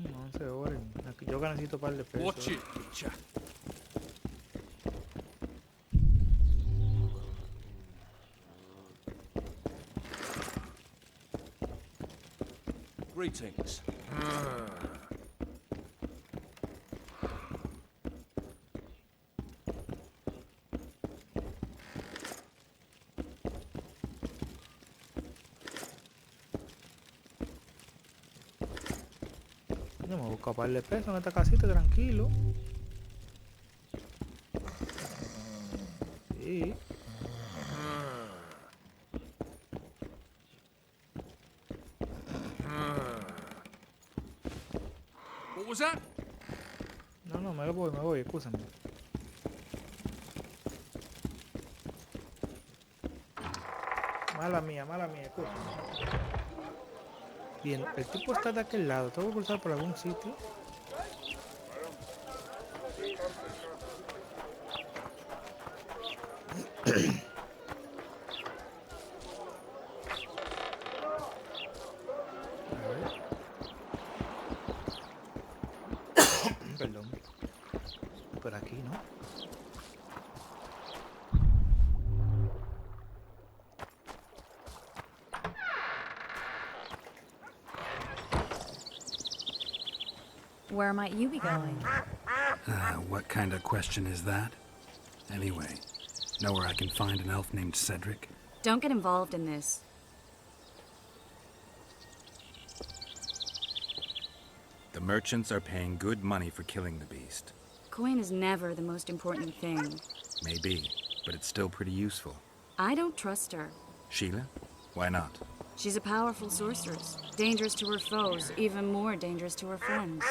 No se oren. Yo que necesito un par de pesos. Watch it, Witcher. Greetings. Yo me busco un par de pesos en esta casita, tranquilo. Sí. What was that? No, me voy, escúchame. Mala mía, escúchame. Bien, el tipo está de aquel lado, tengo que cruzar por algún sitio. Perdón. Por aquí, ¿no? Where might you be going? What kind of question is that? Anyway, know where I can find an elf named Cedric? Don't get involved in this. The merchants are paying good money for killing the beast. Coin is never the most important thing. Maybe, but it's still pretty useful. I don't trust her. Sheila? Why not? She's a powerful sorceress. Dangerous to her foes, even more dangerous to her friends.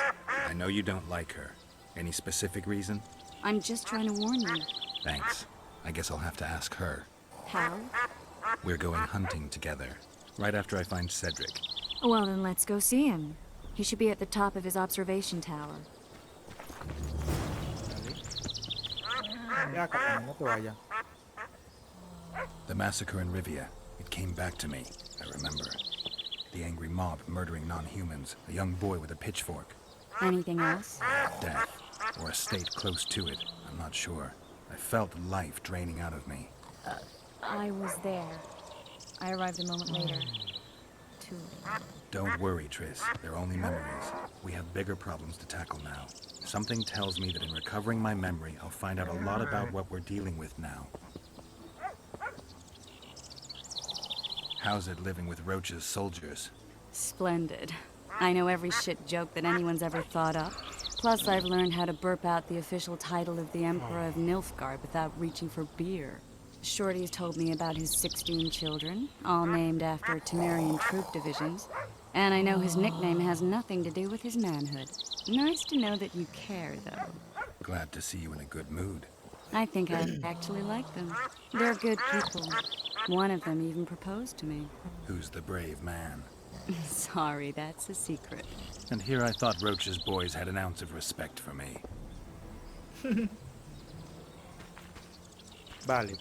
I know you don't like her. Any specific reason? I'm just trying to warn you. Thanks. I guess I'll have to ask her. How? We're going hunting together, right after I find Cedric. Well, then let's go see him. He should be at the top of his observation tower. The massacre in Rivia. It came back to me, I remember. The angry mob murdering non-humans, a young boy with a pitchfork. Anything else? Death, or a state close to it, I'm not sure. I felt life draining out of me. I was there. I arrived a moment later. Too late. Don't worry, Triss. They're only memories. We have bigger problems to tackle now. Something tells me that in recovering my memory, I'll find out a lot about what we're dealing with now. How's it living with Roach's soldiers? Splendid. I know every shit joke that anyone's ever thought up. Plus, I've learned how to burp out the official title of the Emperor of Nilfgaard without reaching for beer. Shorty's told me about his 16 children, all named after Temerian troop divisions. And I know his nickname has nothing to do with his manhood. Nice to know that you care, though. Glad to see you in a good mood. I think I actually like them. They're good people. One of them even proposed to me. Who's the brave man? Sorry, that's a secret. And here I thought Roach's boys had an ounce of respect for me. Vale.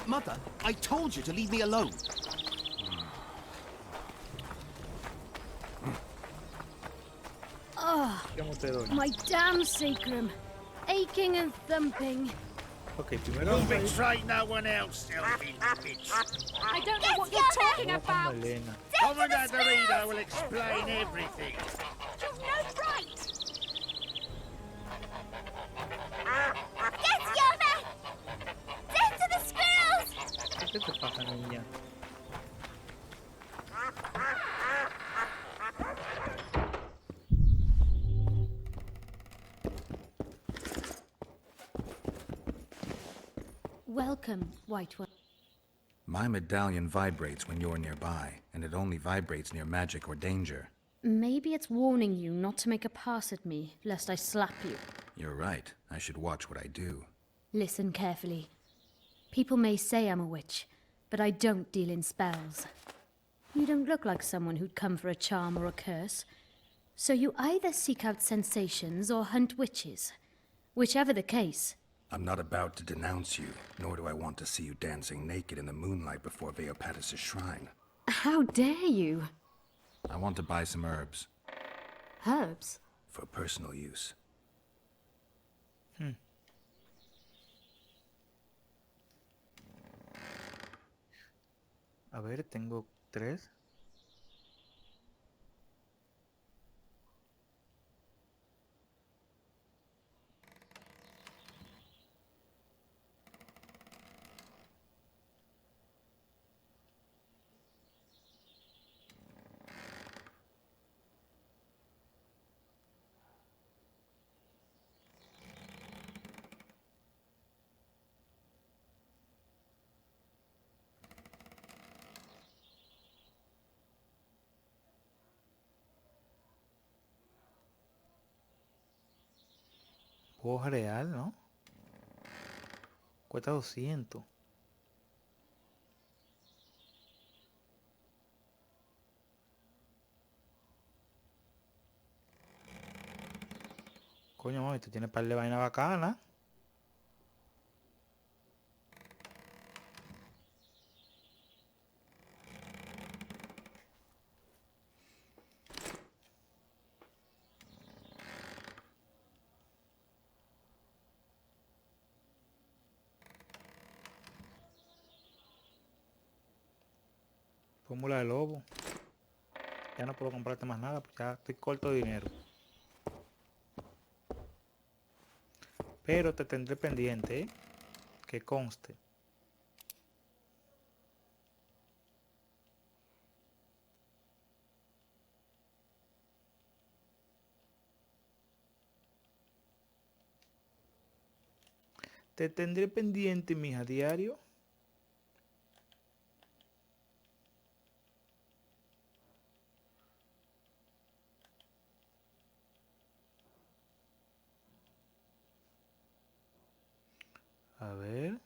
Mother, I told you to leave me alone. Oh, my damn sacrum. Aching and thumping. Okay, primero Don't betray no one else, Elfie bitch. I don't know what you're talking about. Malena. Commandant Dorito will explain everything. You've no right. Get Yoda! Death to the squirrels! ¿Qué te pasa, niña? Welcome, White One. My medallion vibrates when you're nearby, and it only vibrates near magic or danger. Maybe it's warning you not to make a pass at me, lest I slap you. You're right. I should watch what I do. Listen carefully. People may say I'm a witch, but I don't deal in spells. You don't look like someone who'd come for a charm or a curse. So you either seek out sensations or hunt witches. Whichever the case. I'm not about to denounce you, nor do I want to see you dancing naked in the moonlight before Veopatis' shrine. How dare you? I want to buy some herbs. Herbs? For personal use. A ver, tengo 3. Hoja real, ¿no? Cuesta 200. Coño, mami, tú tienes par de vaina bacana. Fórmula de lobo. Ya no puedo comprarte más nada, pues ya estoy corto de dinero. Pero te tendré pendiente, ¿eh? Que conste. Te tendré pendiente, mija, diario. A ver.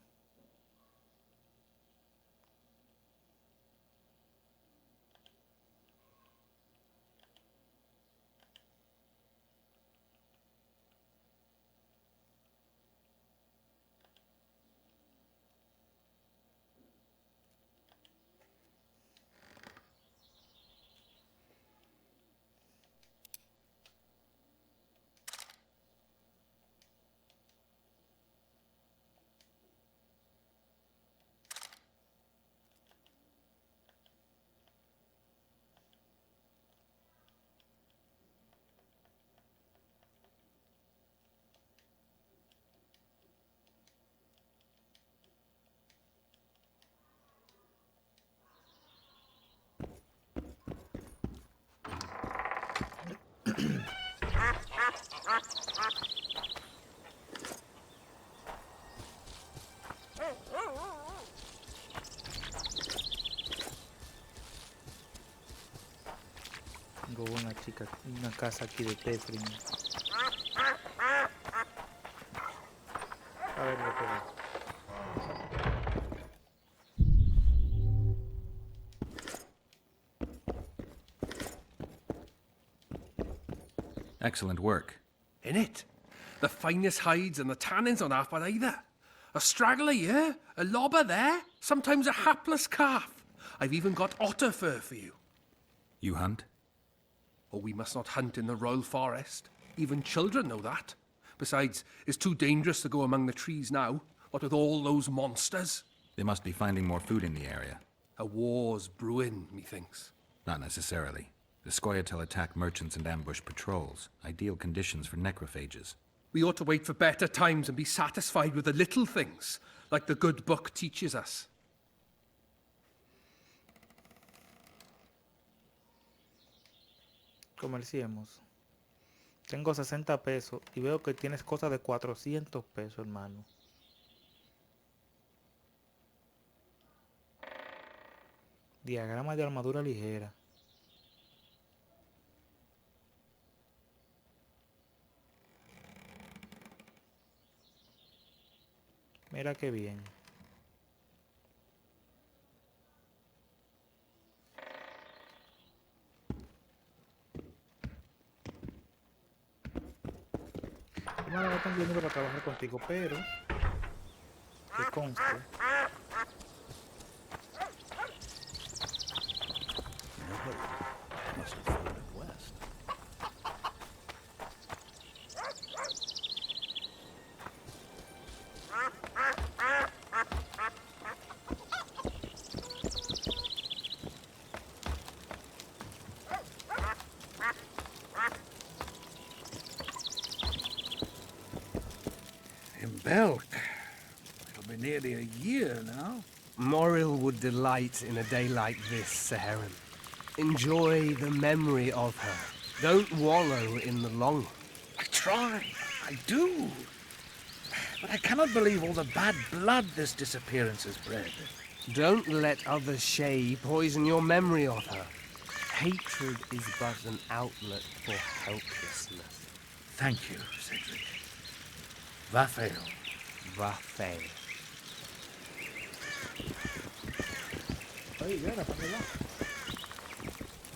Tengo una chica, una casa aquí de Tefrin. A ver lo que va. Excellent work. In it? The finest hides and the tannins on half by either. A straggler here, a lobber there, sometimes a hapless calf. I've even got otter fur for you. You hunt? Oh, we must not hunt in the royal forest. Even children know that. Besides, it's too dangerous to go among the trees now, what with all those monsters. They must be finding more food in the area. A war's brewing, methinks. Not necessarily. The Scoia'tael attack merchants and ambush patrols. Ideal conditions for necrophages. We ought to wait for better times and be satisfied with the little things, like the good book teaches us. Comerciemos. Tengo 60 pesos y veo que tienes cosas de 400 pesos, hermano. Diagrama de armadura ligera. Mira qué bien. Yo me la tengo dinero para trabajar contigo, pero que conste. Must have floated west. In Belk. It'll be nearly a year now. Moril would delight in a day like this, Saharan. Enjoy the memory of her. Don't wallow in the longing. I try. I do. But I cannot believe all the bad blood this disappearance has bred. Don't let other Shay poison your memory of her. Hatred is but an outlet for helplessness. Thank you, Cedric. Vafail. Vafail.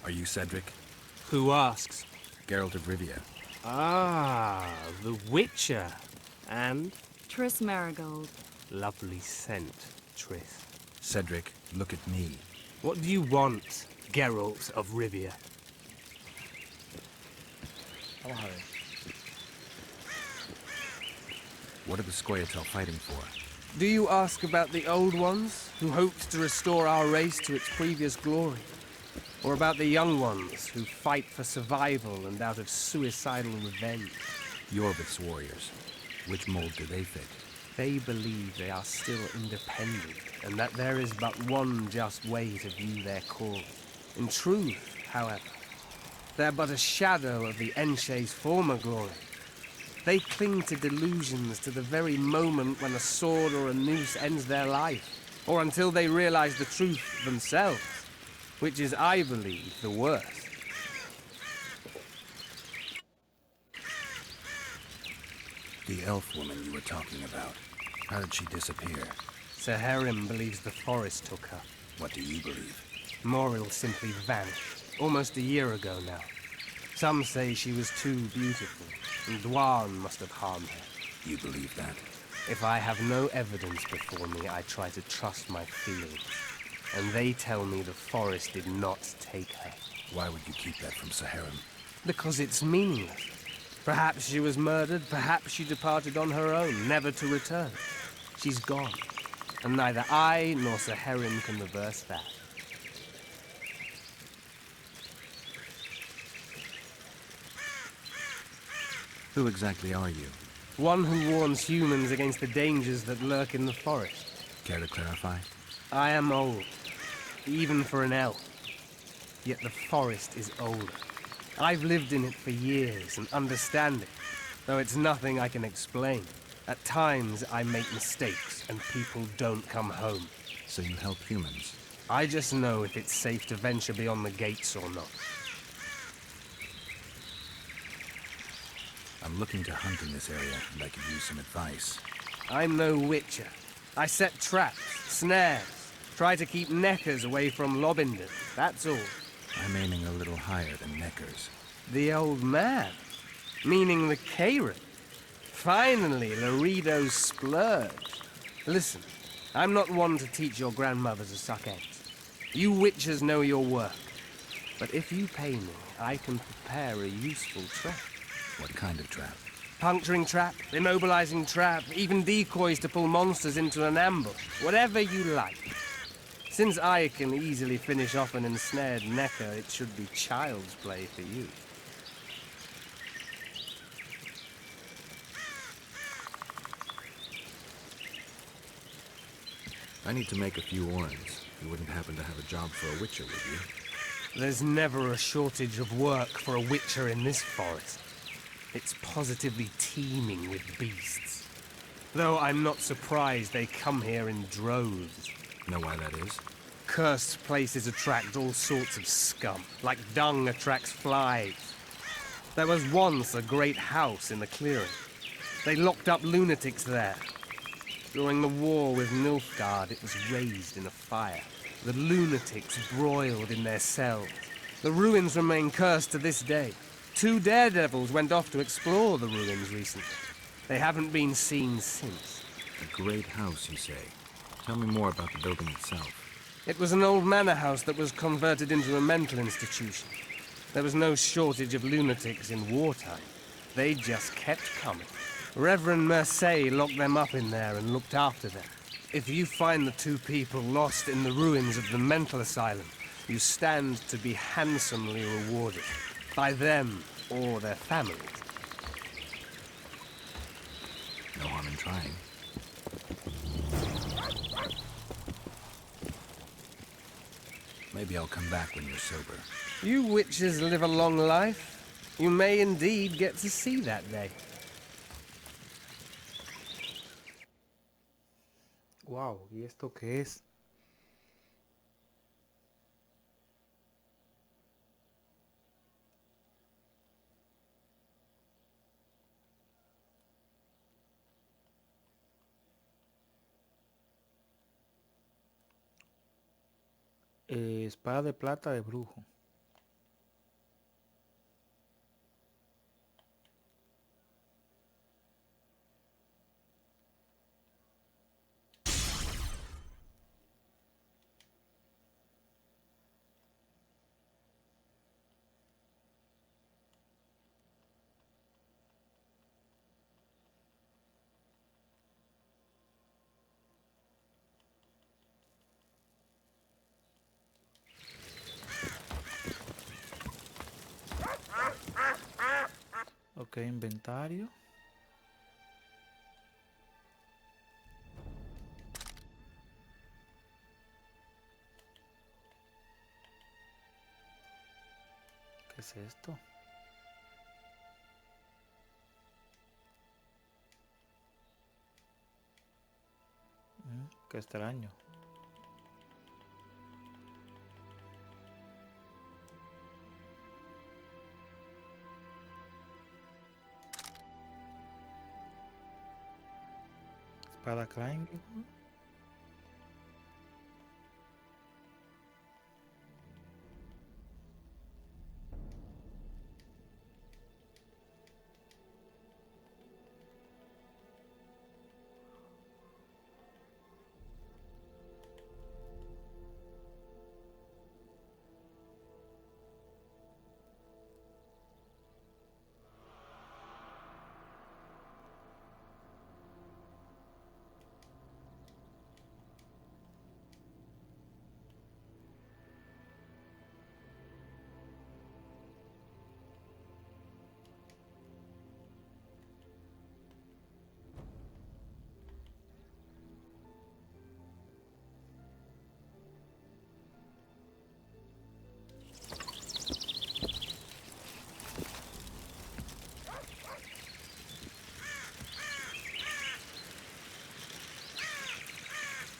Are you Cedric? Who asks? Geralt of Rivia. Ah, the Witcher. And? Triss Marigold. Lovely scent, Triss. Cedric, look at me. What do you want, Geralt of Rivia? What are the Scoia'tael fighting for? Do you ask about the old ones, who hoped to restore our race to its previous glory? Or about the young ones, who fight for survival and out of suicidal revenge? Yorvith's warriors. Which mold do they fit? They believe they are still independent, and that there is but one just way to view their cause. In truth, however, they're but a shadow of the Enche's former glory. They cling to delusions to the very moment when a sword or a noose ends their life, or until they realize the truth themselves, which is, I believe, the worst. The elf woman you were talking about. How did she disappear? Saharim believes the forest took her. What do you believe? Moril simply vanished, almost a year ago now. Some say she was too beautiful, and Dwan must have harmed her. You believe that? If I have no evidence before me, I try to trust my feelings. And they tell me the forest did not take her. Why would you keep that from Saharim? Because it's meaningless. Perhaps she was murdered, perhaps she departed on her own, never to return. She's gone, and neither I nor Saharim can reverse that. Who exactly are you? One who warns humans against the dangers that lurk in the forest. Care to clarify? I am old, even for an elf. Yet the forest is older. I've lived in it for years and understand it, though it's nothing I can explain. At times, I make mistakes and people don't come home. So you help humans? I just know if it's safe to venture beyond the gates or not. I'm looking to hunt in this area, and I could use some advice. I'm no witcher. I set traps, snares, try to keep neckers away from Lobindon, that's all. I'm aiming a little higher than neckers. The old man? Meaning the kayran? Finally, Laredo's splurged. Listen, I'm not one to teach your grandmother to suck eggs. You witchers know your work. But if you pay me, I can prepare a useful trap. What kind of trap? Puncturing trap, immobilizing trap, even decoys to pull monsters into an ambush. Whatever you like. Since I can easily finish off an ensnared necker, it should be child's play for you. I need to make a few orens. You wouldn't happen to have a job for a witcher, would you? There's never a shortage of work for a witcher in this forest. It's positively teeming with beasts. Though I'm not surprised they come here in droves. Know why that is? cursed places attract all sorts of scum, like dung attracts flies. There was once a great house in the clearing. They locked up lunatics there. During the war with Nilfgaard, it was raised in a fire. The lunatics broiled in their cells. The ruins remain cursed to this day. 2 daredevils went off to explore the ruins recently. They haven't been seen since. A great house, you say? Tell me more about the building itself. It was an old manor house that was converted into a mental institution. There was no shortage of lunatics in wartime. They just kept coming. Reverend Mercier locked them up in there and looked after them. If you find the 2 people lost in the ruins of the mental asylum, you stand to be handsomely rewarded. By them or their families. No harm in trying. Maybe I'll come back when you're sober. You witches live a long life. You may indeed get to see that day. Wow, ¿y esto qué es? Espada de plata de brujo. Ok, inventario. ¿Qué es esto? Qué extraño. Espada Klein.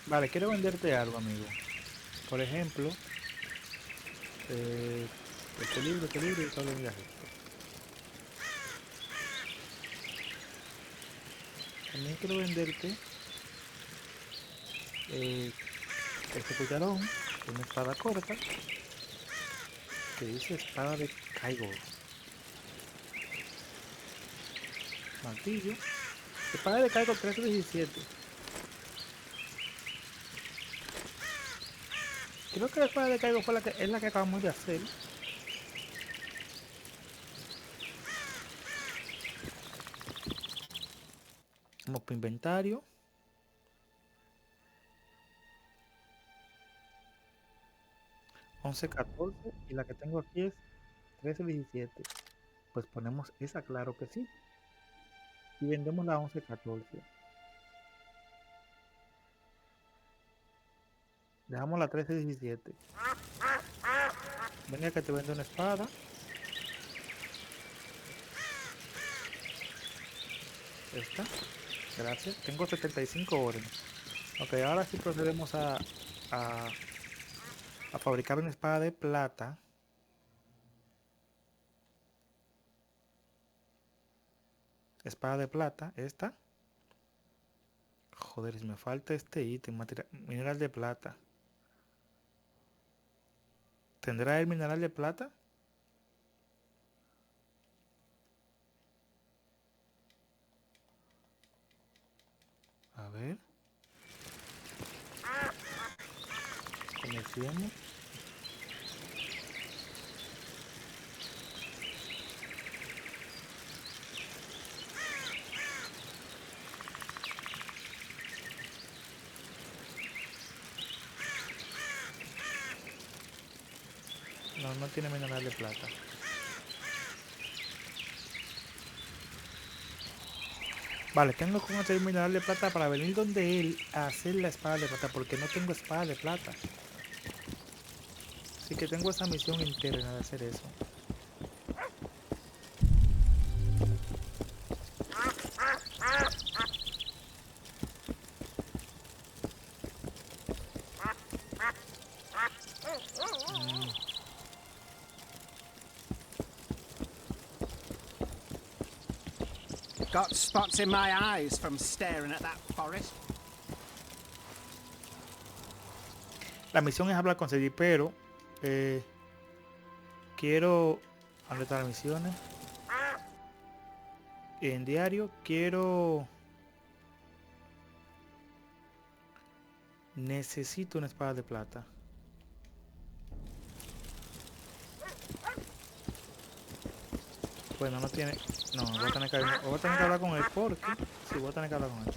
Vale, quiero venderte algo, amigo. Por ejemplo, este libro y todo el viaje. También quiero venderte este cucharón, una espada corta, que dice espada de Kaigo. Martillo. Espada de Kaigo 317. Creo que la espada de Kaigo fue es la que acabamos de hacer. Vamos por inventario. $11.14 y la que tengo aquí es 13.17. Pues ponemos esa, claro que sí. Y vendemos la 11.14. Dejamos la 13.17. Venga que te vendo una espada. Esta. Gracias. Tengo 75 órdenes. Ok, ahora sí procedemos a A fabricar una espada de plata. Espada de plata, esta. Joder, si me falta este ítem, mineral de plata. ¿Tendrá el mineral de plata? A ver. Comerciemos. No, no tiene mineral de plata. Vale, tengo que conseguir mineral de plata para venir donde él a hacer la espada de plata, porque no tengo espada de plata. Así que tengo esa misión interna de hacer eso. Got spots in my eyes from staring at that forest. La misión es hablar con CD, pero quiero... ¿Dónde están las misiones? En diario quiero... Necesito una espada de plata. Bueno, no tiene... No, voy a tener que hablar con él porque... Sí, voy a tener que hablar con él.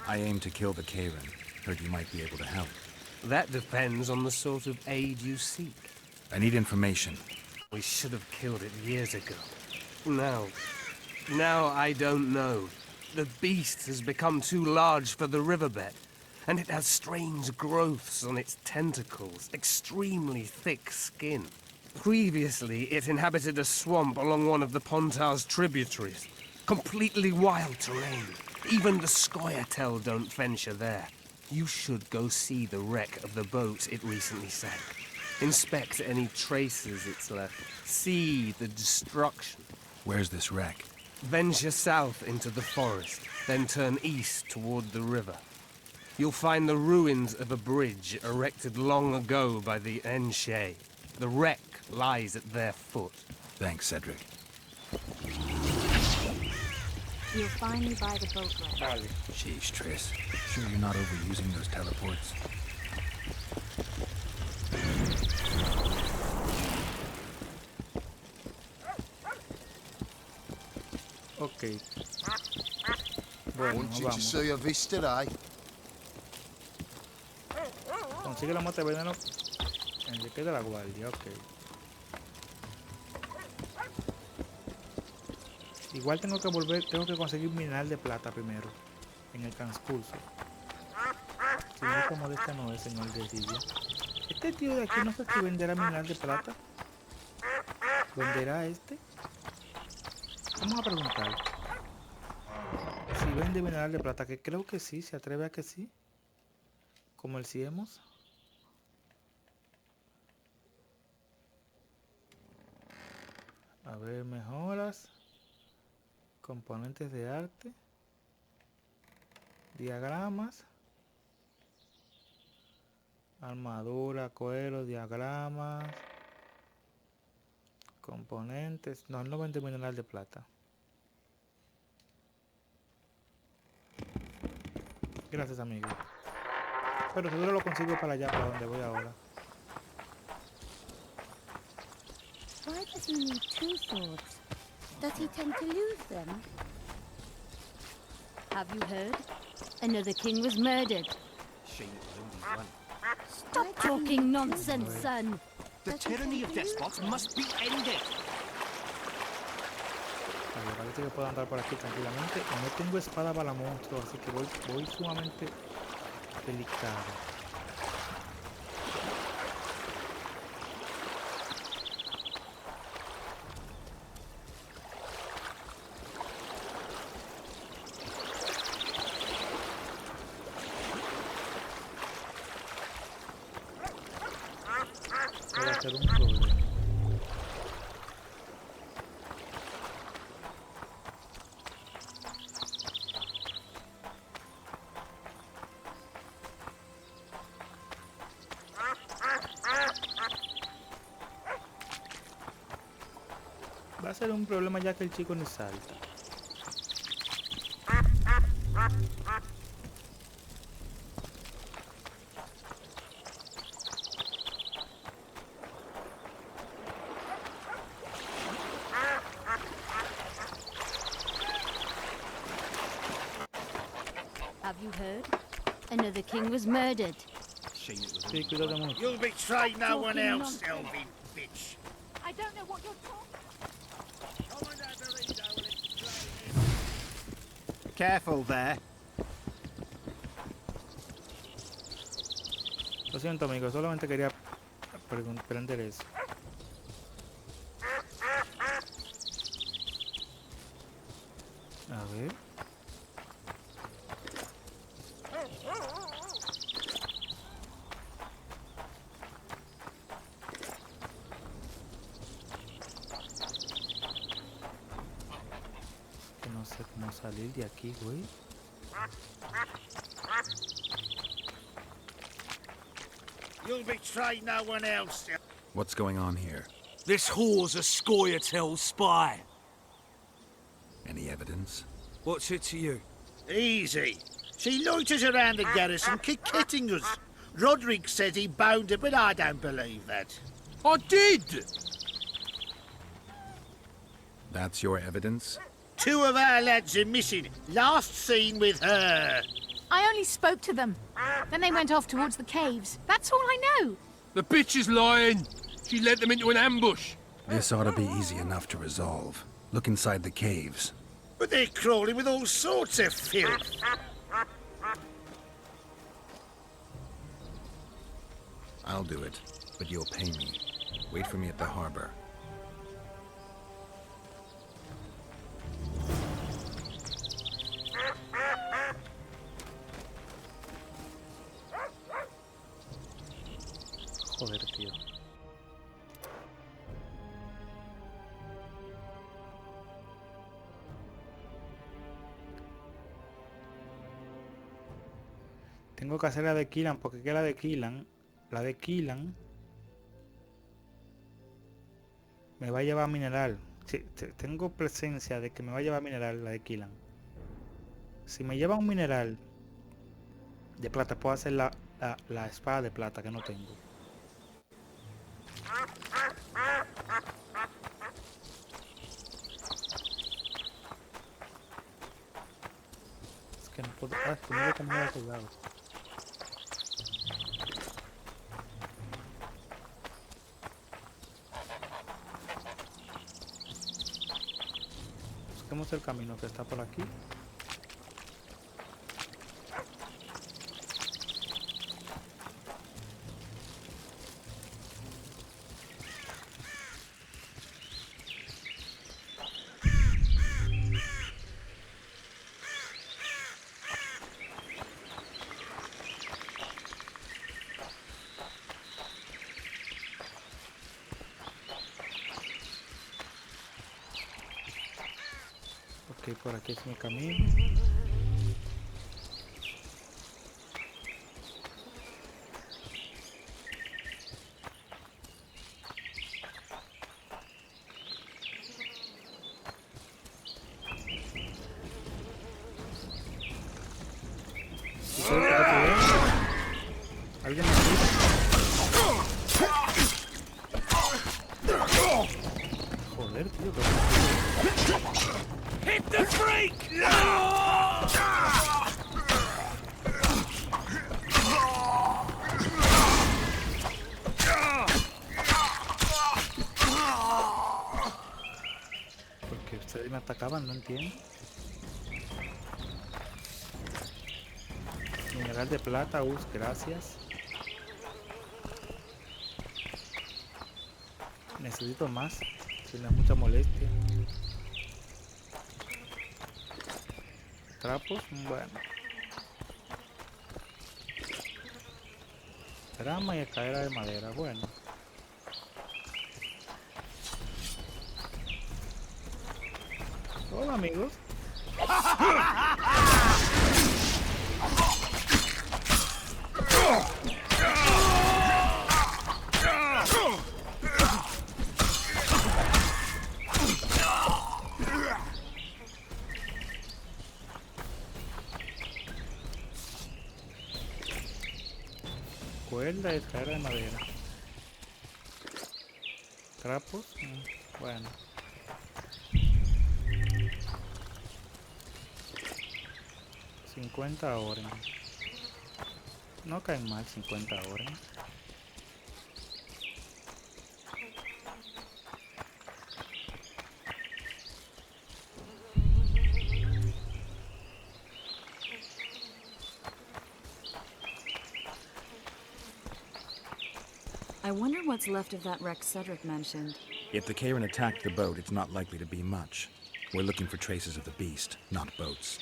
I aim to kill the kayran. Heard you might be able to help. That depends on the sort of aid you seek. I need information. We should have killed it years ago. Now I don't know. The beast has become too large for the riverbed, and it has strange growths on its tentacles, extremely thick skin. Previously, it inhabited a swamp along one of the Pontar's tributaries. Completely wild terrain. Even the Scoia'tael don't venture there. You should go see the wreck of the boat it recently sank. Inspect any traces it's left. See the destruction. Where's this wreck? Venture south into the forest, then turn east toward the river. You'll find the ruins of a bridge erected long ago by the INCIO. The wreck lies at their foot. Thanks, Cedric. You'll find me by the boat ramp. Jeez, Triss. Sure you're not overusing those teleports? Ok. Bueno, Did you vamos. see of this today? Consigue la mota de veneno en el que de la guardia, ok. Igual tengo que conseguir mineral de plata primero, en el transcurso. Si no, como de esta no es, señor de Rivia. Este tío de aquí no sé si venderá mineral de plata. ¿Venderá este? Vamos a preguntar. Si vende mineral de plata, que creo que sí, se atreve a que sí. Comerciemos. A ver, mejoras. Componentes de arte. Diagramas. Armadura, cuero, diagramas. Componentes. No, no vende mineral de plata. Gracias, amigo. Pero seguro lo consigo para allá, para donde voy ahora. Why does he need two swords? Does he tend to lose them? Have you heard? Another king was murdered. Shame it was only one. Stop talking nonsense, son. The tyranny of despots must be ended. Vale, parece que puedo andar por aquí tranquilamente. Y no tengo espada para monstruo, así que voy sumamente delicado. a ser un problema. Va a ser un problema ya que el chico ni salta. Have you heard? Another king was murdered. Sí, cuídate mucho. You'll betray no one Talking else, nonsense. Elvin bitch. I don't know what you're talking. Careful there. Lo siento, amigo, solamente quería prender eso. A ver. Que no sé cómo salir de aquí, güey. You'll betray no one else. What's going on here? This whore's a Scoia'tael spy. Any evidence? What's it to you? Easy. She loiters around the garrison, kidding us. Roderick said he bound her, but I don't believe that. I did! That's your evidence? 2 of our lads are missing. Last seen with her. I only spoke to them. Then they went off towards the caves. That's all I know. The bitch is lying. She led them into an ambush. This ought to be easy enough to resolve. Look inside the caves. But they're crawling with all sorts of filth. I'll do it, but you'll pay me. Wait for me at the harbor. Joder, tío. Tengo que hacer la de Killan, porque que la de Killan me va a llevar mineral. Sí, tengo presencia de que me va a llevar mineral la de Killan. Si me lleva un mineral de plata, puedo hacer la espada de plata que no tengo. Es que no puedo. Ah, es que no veo cómo me ha colgado. Busquemos el camino que está por aquí. Ok, por aquí es mi camino. ¿Alguien me dice? Joder, tío, Hit the freak! Porque ustedes me atacaban, no entiendo. Mineral de plata, gracias. Necesito más, si no es mucha molestia. Trapos, bueno. Trama y escalera de madera, bueno. amigos. Cuerda y escalera de madera. Trapos. Bueno. $50. No caen mal $50. I wonder what's left of that wreck Cedric mentioned. If the kayran attacked the boat, it's not likely to be much. We're looking for traces of the beast, not boats.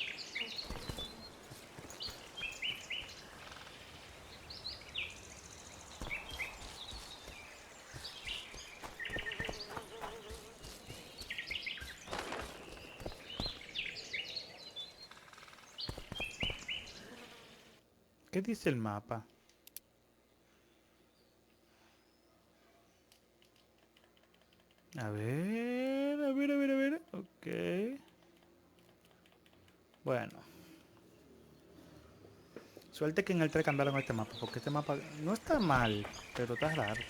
¿Qué dice el mapa? A ver. Ok. Bueno. Suerte que en el 3 cambiaron este mapa, porque este mapa no está mal, pero está raro.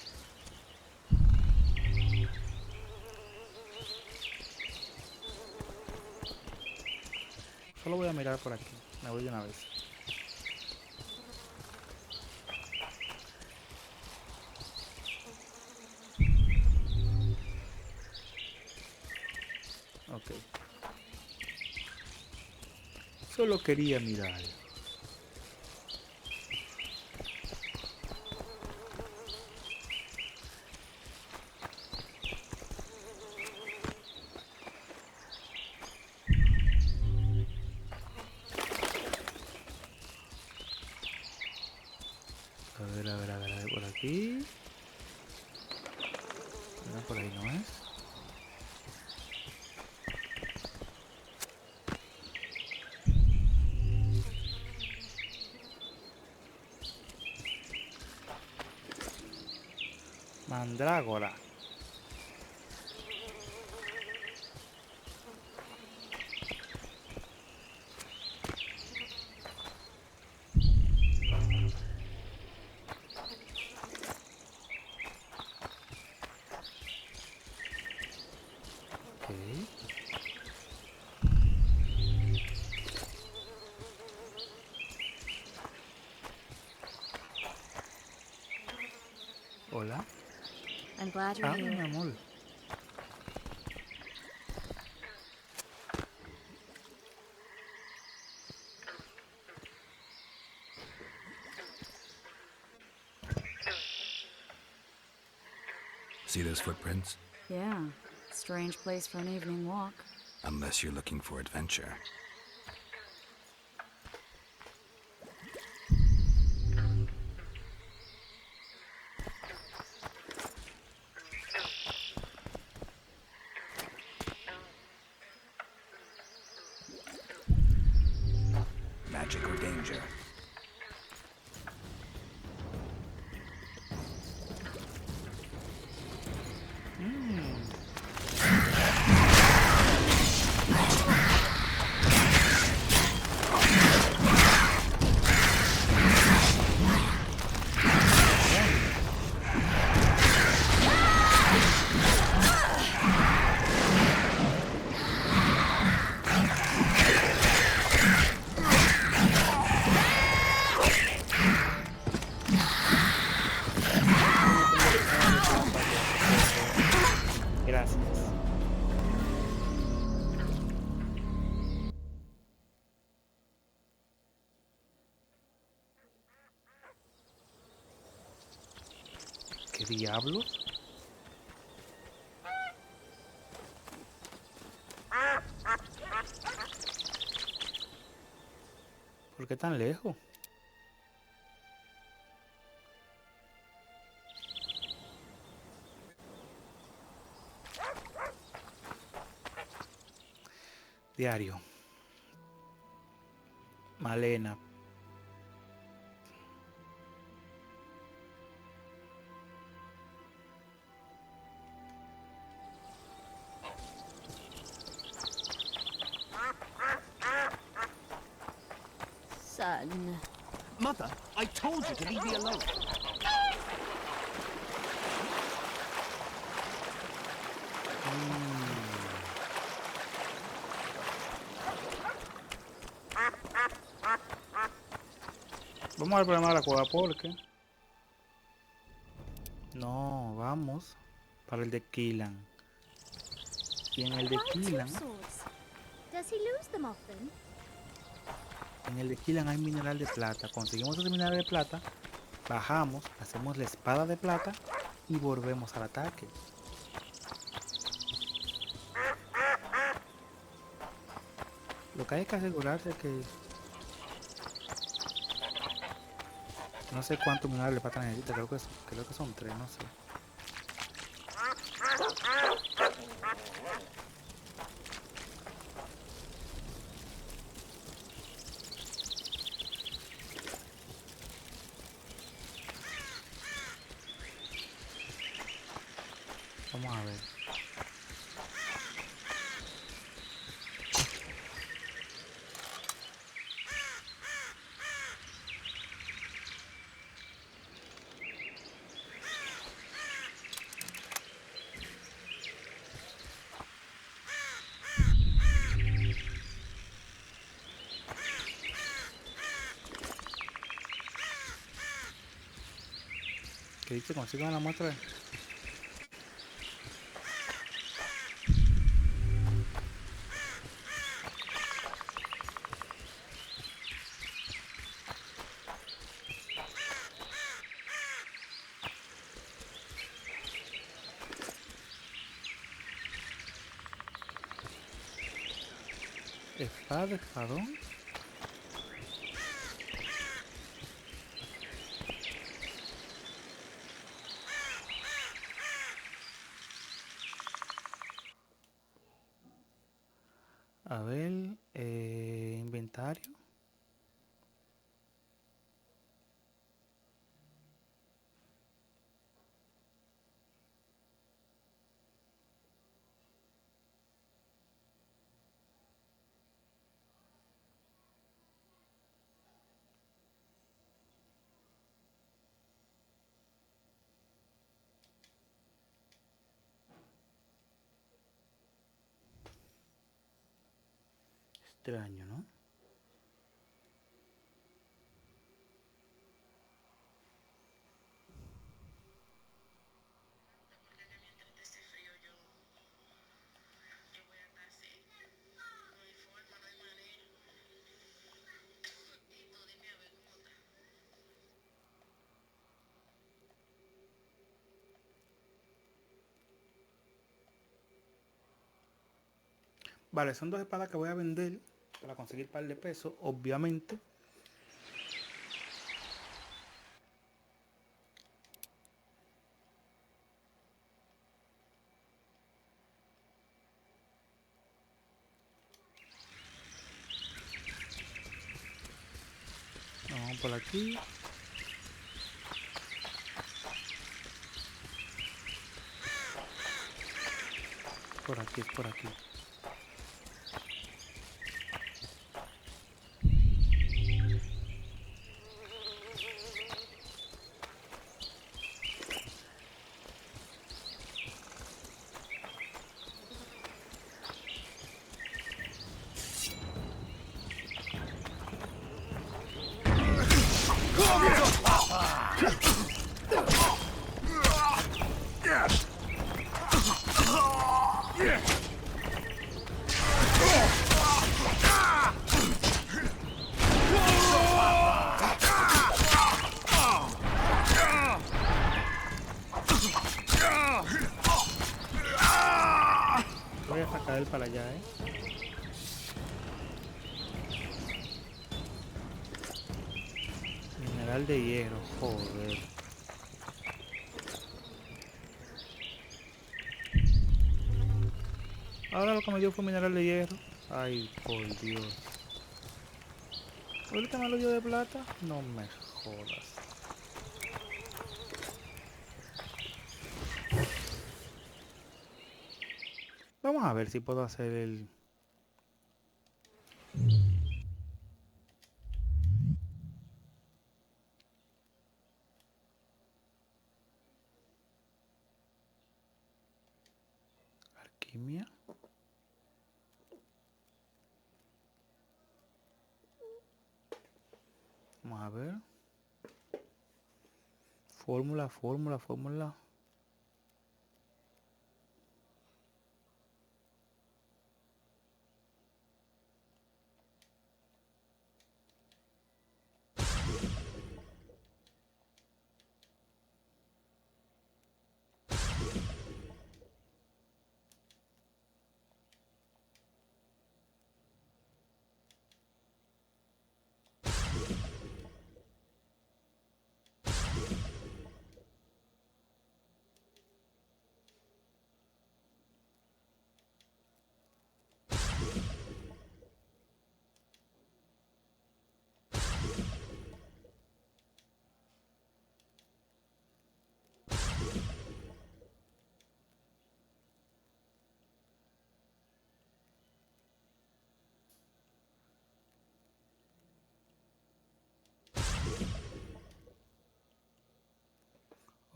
Solo voy a mirar por aquí. Me voy de una vez. Ok. Solo quería mirar. A ver, por aquí. No, por ahí no es. Mandrágora. Hola. I'm glad you're mi here. amor. See those footprints? Yeah, strange place for an evening walk. Unless you're looking for adventure. Magic or danger? Gracias. ¿Qué diablos? ¿Por qué tan lejos? Diario. Malena. Son. Mother, I told you to leave me alone. Vamos al problema de la cueva porque no vamos para el de Killan. Y en el de Killan, Does he lose them often? en el de Killan hay mineral de plata. Conseguimos ese mineral de plata, bajamos, hacemos la espada de plata y volvemos al ataque. Lo que hay que asegurarse es que no sé cuántos minerales de plata necesita, creo que son 3, no sé. Vamos a ver. ¿Qué dice? ¿Consigan la muestra? Espada, espadón. A ver, inventario. Extraño, ¿no? Vale, son 2 espadas que voy a vender para conseguir un par de pesos, obviamente. Vamos por aquí. Por aquí, por aquí. Voy a sacar él para allá, Mineral de hierro, joder. Ahora lo que me dio fue mineral de hierro. Ay, por Dios. ¿Ahorita me lo dio de plata? No me jodas. Vamos a ver si puedo hacer el... Alquimia. Vamos a ver. Fórmula.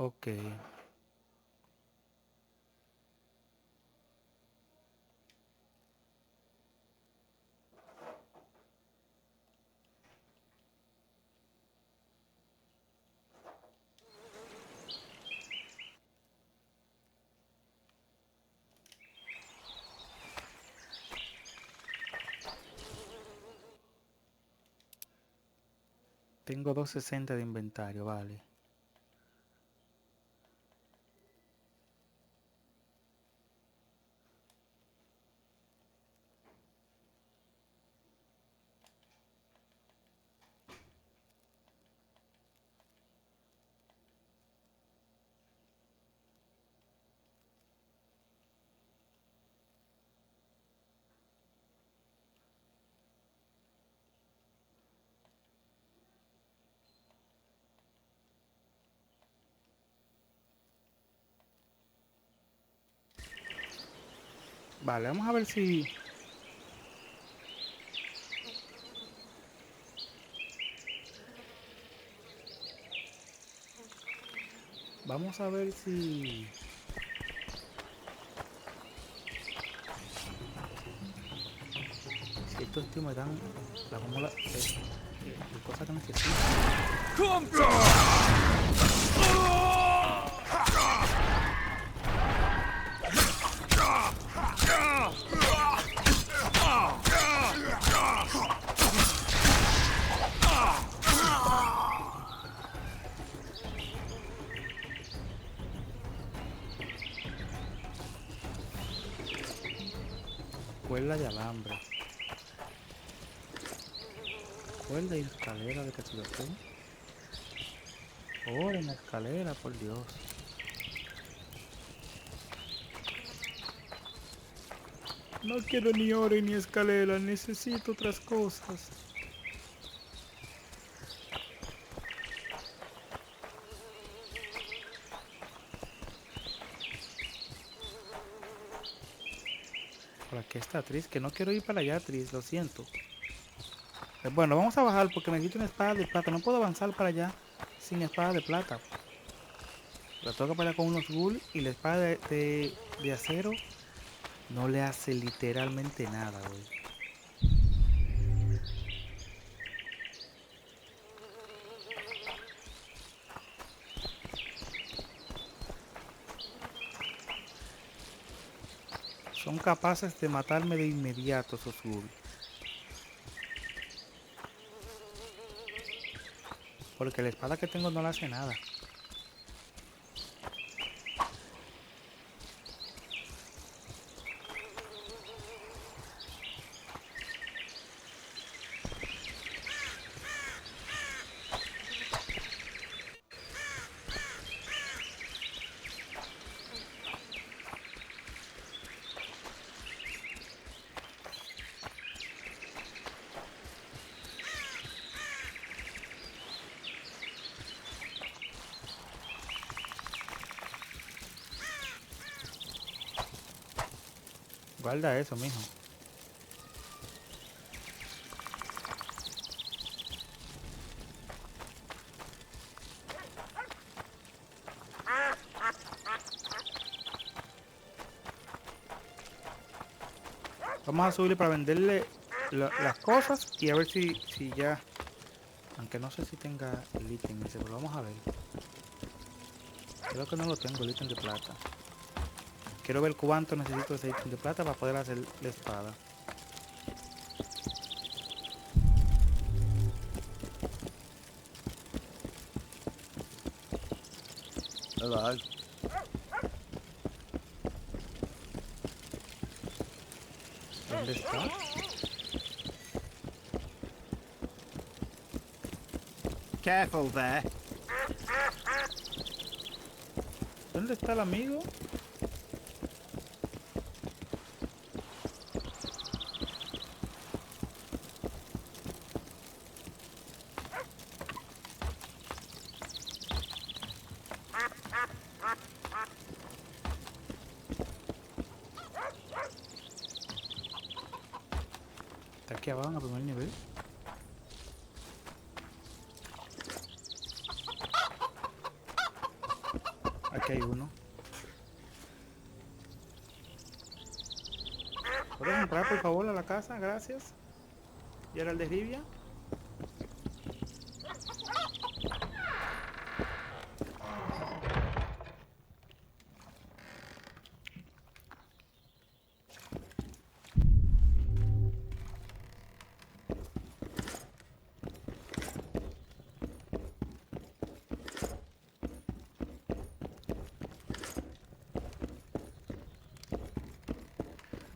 Ok. Tengo 260 de inventario, vale. Vale, vamos a ver si... Vamos a ver si... Si estos tíos me dan la fórmula de cosas que necesito. Cuerda y alambre. Cuerda y escalera de castigación. Oh, en la escalera, por Dios. No quiero ni oro ni escalera, necesito otras cosas. Por aquí está Tris, que no quiero ir para allá, Tris, lo siento. Bueno, vamos a bajar porque necesito una espada de plata. No puedo avanzar para allá sin espada de plata. La toca para allá con unos ghouls y la espada de acero no le hace literalmente nada, güey. Son capaces de matarme de inmediato esos ghouls. Porque la espada que tengo no le hace nada. Guarda eso, mijo. Vamos a subirle para venderle las cosas y a ver si ya... Aunque no sé si tenga el ítem ese, pero vamos a ver. Creo que no lo tengo, el ítem de plata. Quiero ver cuánto necesito ese ítem de plata para poder hacer la espada. Hello. ¿Dónde está? Careful there. ¿Dónde está el amigo? Está aquí abajo en el primer nivel. Aquí hay uno. ¿Puedes entrar por favor a la casa? Gracias. Geralt de Rivia.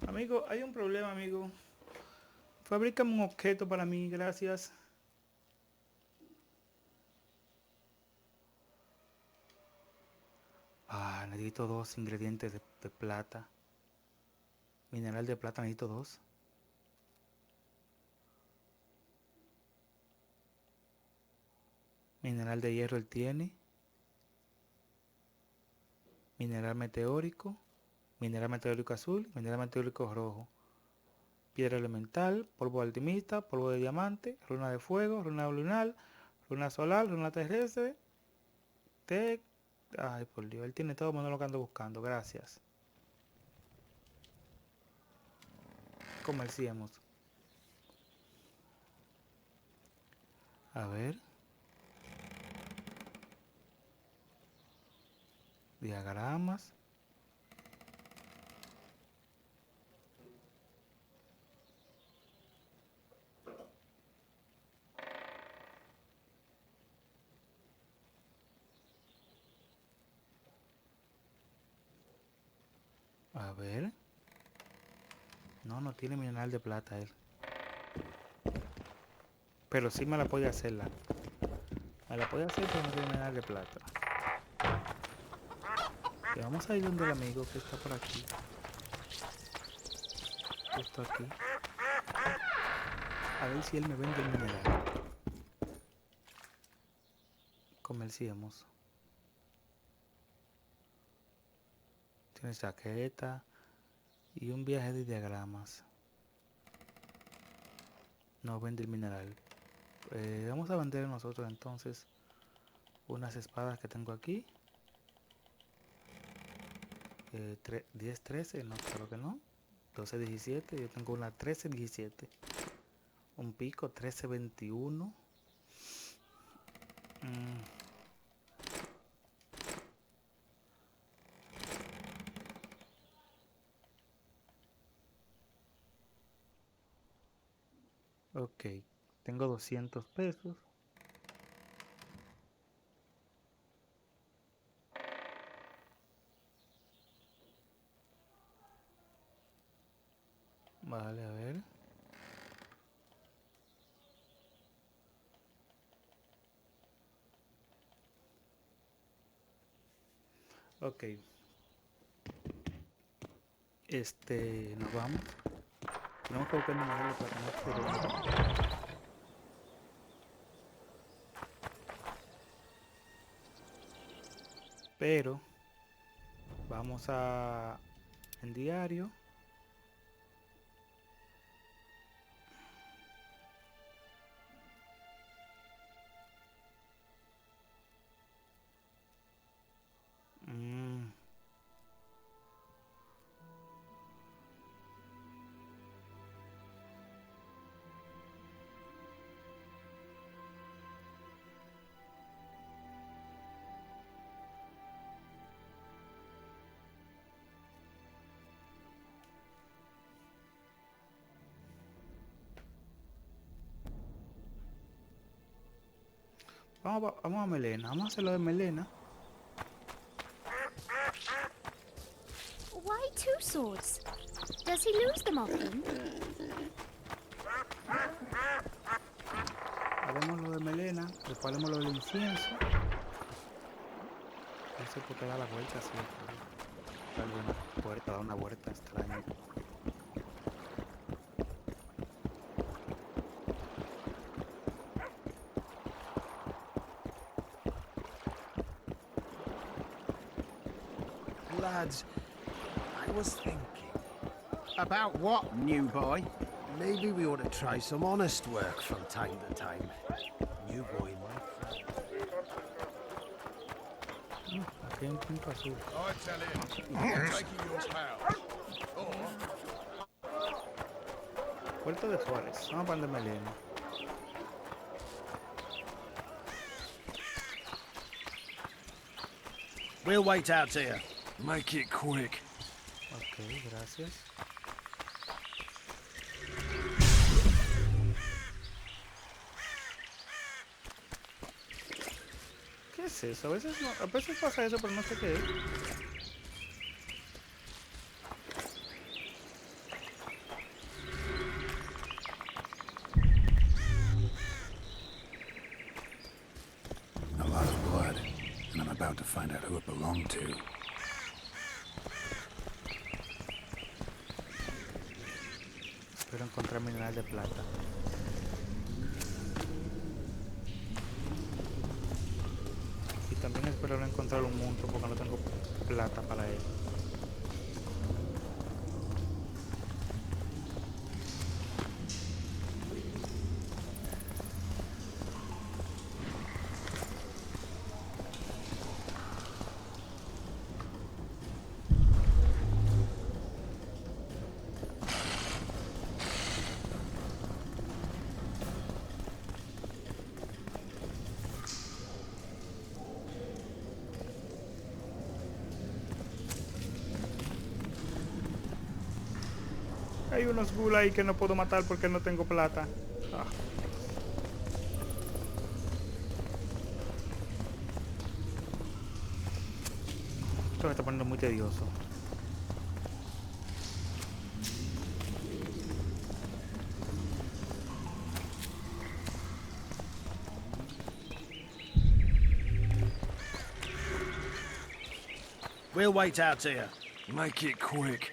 Amigo, hay un problema, amigo. Fabrícame un objeto para mí, gracias. Ah, necesito 2 ingredientes de plata. Mineral de plata, necesito 2. Mineral de hierro él tiene. Mineral meteórico. Mineral meteórico azul. Mineral meteórico rojo. Piedra elemental. Polvo alquimista. Polvo de diamante. Runa de fuego. Runa lunar. Runa solar. Runa terrestre. Ay, por Dios. Él tiene todo menos lo que ando buscando. Gracias. Comerciemos. A ver. Diagramas. A ver. No tiene mineral de plata él. Pero sí me la puede hacerla. Me la puede hacer, pero no tiene mineral de plata. Y vamos a ir donde el amigo que está por aquí. Justo aquí. A ver si él me vende el mineral. Comerciemos. Tiene chaqueta. Y un viaje de diagramas. No vende el mineral. Vamos a vender nosotros entonces unas espadas que tengo aquí. 10, 13, no, claro que no. 12, 17, yo tengo una 13, 17. Un pico, 13, 21. Ok, tengo 200 pesos. Vale, a ver. Ok. Nos vamos. Tenemos que buscar el mineral para tener. Pero vamos a en diario Vamos a melena. Vamos a hacerlo de melena. Why 2 swords? Does he lose them often? Haremos lo de melena, después haremos lo del incienso. No sé por qué da la vuelta así. Da una vuelta extraña. Lads, I was thinking. About what, new boy? Maybe we ought to try some honest work from time to time. New boy, my friend. Aquí hay un punto azul. I tell him, I'm taking your pouch. Puerto de Juárez. Vamos a poner melena. We'll wait out here. Make it quick. Ok, gracias. ¿Qué es eso? A veces pasa eso, pero no sé qué es. A lot of blood, and I'm about to find out who it belonged to. Espero encontrar mineral de plata. Y también espero no encontrar un monstruo porque no tengo plata para él. Hay unos ghouls ahí que no puedo matar porque no tengo plata. Ah. Esto me está poniendo muy tedioso. We'll wait out here. Make it quick.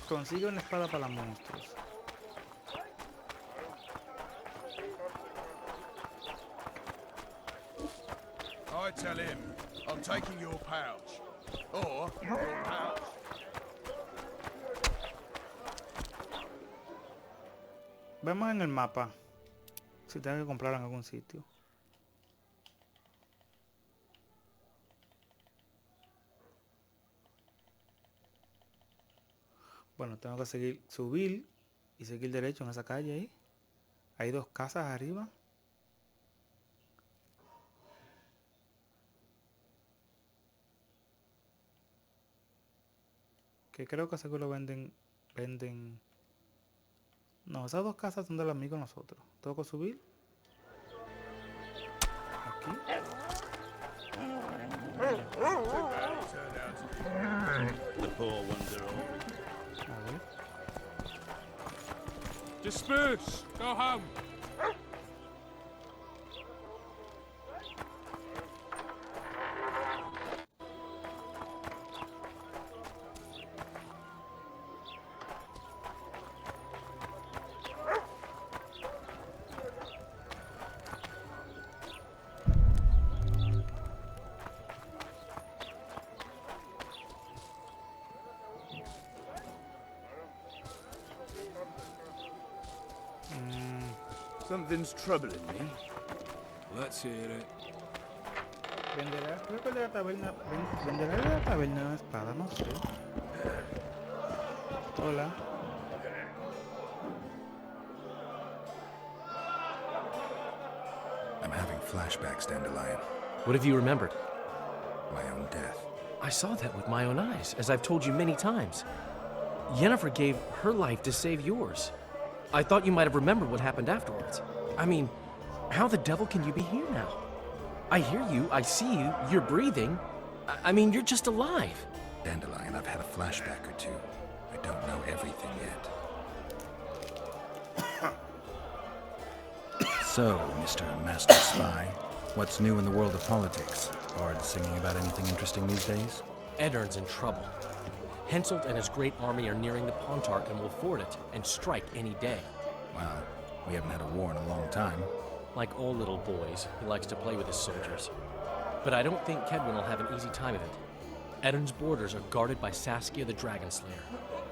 Consigue una espada para monstruos. I tell him, I'm taking your pouch. Or your pouch. Vemos en el mapa si tengo que comprar en algún sitio. Bueno, tengo que subir y seguir derecho en esa calle ahí. Hay 2 casas arriba. Que creo que seguro venden... No, esas 2 casas son del amigo de nosotros. Tengo que subir. Aquí. The poor ones are all. A ver. Disperse! Go home! Something's troubling me. Let's hear it. Venderá, creo que de la taberna. Venderá de la taberna una espada, no sé. Hola. I'm having flashbacks, Dandelion. What have you remembered? My own death. I saw that with my own eyes, as I've told you many times. Yennefer gave her life to save yours. I thought you might have remembered what happened afterwards. I mean, how the devil can you be here now? I hear you, I see you, you're breathing. I mean, you're just alive. Dandelion, I've had a flashback or two. I don't know everything yet. So, Mr. Master Spy, what's new in the world of politics? Bard singing about anything interesting these days? Eddern's in trouble. Henselt and his great army are nearing the Pontark and will ford it and strike any day. Well, we haven't had a war in a long time. Like all little boys, he likes to play with his soldiers. But I don't think Kedwin will have an easy time of it. Eddern's borders are guarded by Saskia the Dragon Slayer.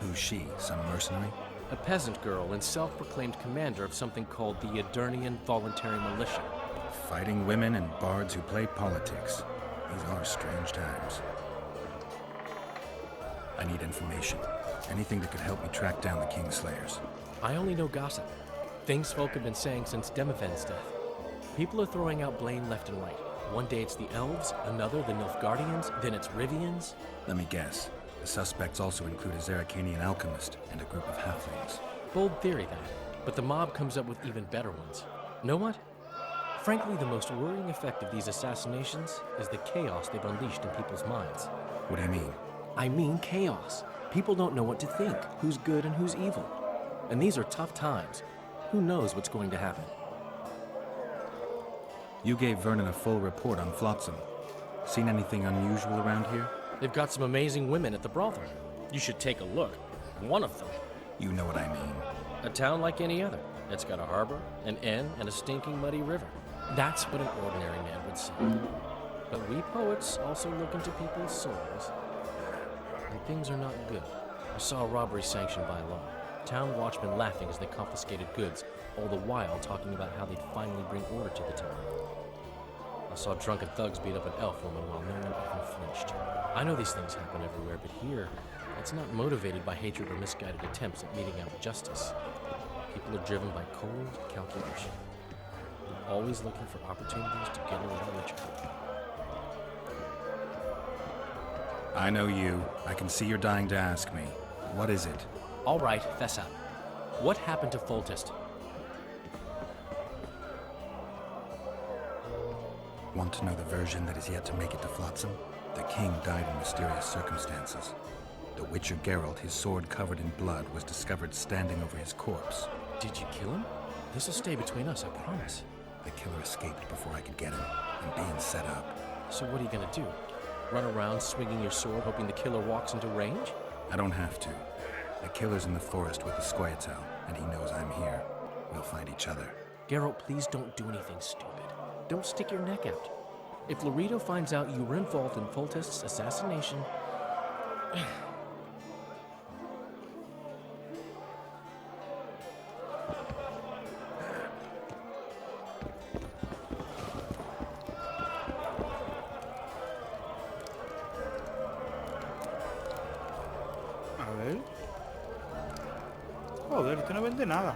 Who's she? Some mercenary? A peasant girl and self-proclaimed commander of something called the Edirnian Voluntary Militia. Fighting women and bards who play politics. These are strange times. I need information. Anything that could help me track down the Kingslayers. I only know gossip. Things folk have been saying since Demiven's death. People are throwing out blame left and right. One day it's the elves, another the Nilfgaardians, then it's Rivians. Let me guess. The suspects also include a Zerrikanian alchemist and a group of halflings. Bold theory, that. But the mob comes up with even better ones. Know what? Frankly, the most worrying effect of these assassinations is the chaos they've unleashed in people's minds. What do you mean? I mean chaos. People don't know what to think, who's good and who's evil. And these are tough times. Who knows what's going to happen? You gave Vernon a full report on Flotsam. Seen anything unusual around here? They've got some amazing women at the brothel. You should take a look. One of them. You know what I mean. A town like any other. It's got a harbor, an inn, and a stinking muddy river. That's what an ordinary man would say. But we poets also look into people's souls. And things are not good. I saw a robbery sanctioned by law. Town watchmen laughing as they confiscated goods, all the while talking about how they'd finally bring order to the town. I saw drunken thugs beat up an elf woman while no one even flinched. I know these things happen everywhere, but here, it's not motivated by hatred or misguided attempts at meting out justice. People are driven by cold calculation. They're always looking for opportunities to get a little richer. I know you. I can see you're dying to ask me. What is it? All right, fess up. What happened to Foltest? Want to know the version that is yet to make it to Flotsam? The king died in mysterious circumstances. The Witcher Geralt, his sword covered in blood, was discovered standing over his corpse. Did you kill him? This'll stay between us, I promise. The killer escaped before I could get him, and being set up. So what are you gonna do? Run around swinging your sword, hoping the killer walks into range? I don't have to. The killer's in the forest with the Scoia'tael, and he knows I'm here. We'll find each other. Geralt, please don't do anything stupid. Don't stick your neck out. If Loreto finds out you were involved in Foltest's assassination... A ver. Joder, este no vende nada.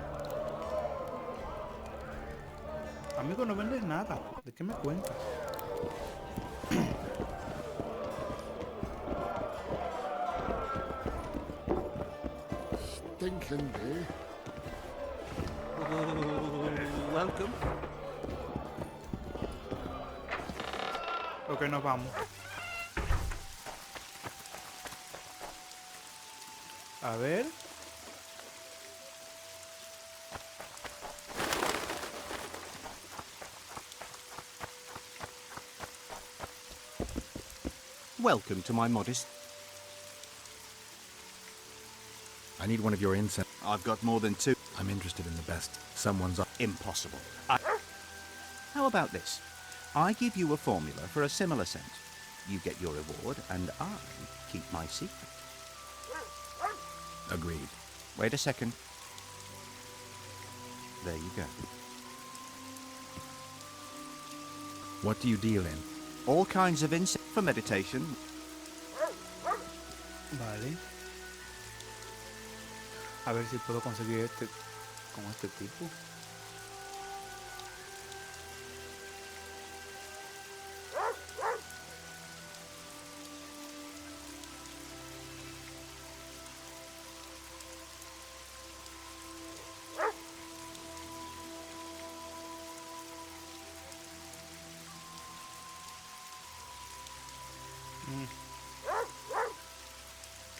Amigo, no vendes nada. ¿De qué me cuentas? Stinking day. Welcome. Ok, nos vamos. A ver. Welcome to my modest... I need one of your incense. I've got more than two. I'm interested in the best. Someone's... Impossible. How about this? I give you a formula for a similar scent. You get your reward, and I keep my secret. Agreed. Wait a second. There you go. What do you deal in? All kinds of incense for meditation. Vale. A ver si puedo conseguir este con este tipo.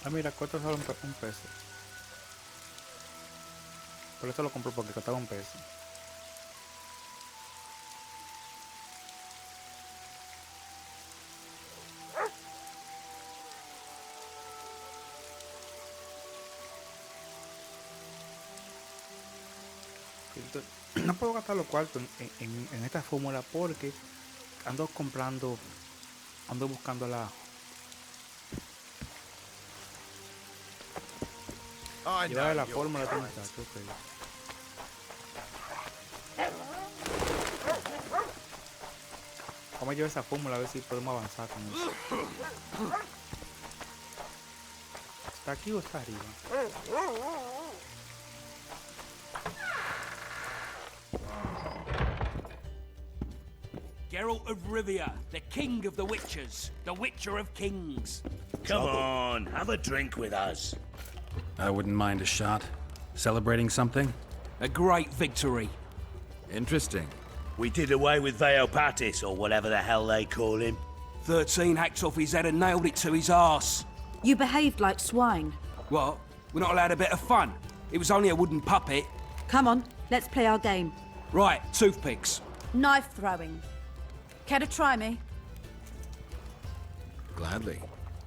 Ah, mira, cuesta solo un peso. Por eso lo compro, porque costaba un peso. No puedo gastar los cuartos en esta fórmula porque ando buscando la llevar la fórmula de muchacho. Vamos a llevar esa fórmula a ver si podemos avanzar con eso. ¿Está aquí o está arriba? Geralt of Rivia, the king of the witchers, the witcher of kings. Come on, have a drink with us. I wouldn't mind a shot. Celebrating something? A great victory. Interesting. We did away with Veopatis, or whatever the hell they call him. 13 hacks off his head and nailed it to his arse. You behaved like swine. What? We're not allowed a bit of fun? It was only a wooden puppet. Come on, let's play our game. Right, toothpicks. Knife throwing. Care to try me? Gladly.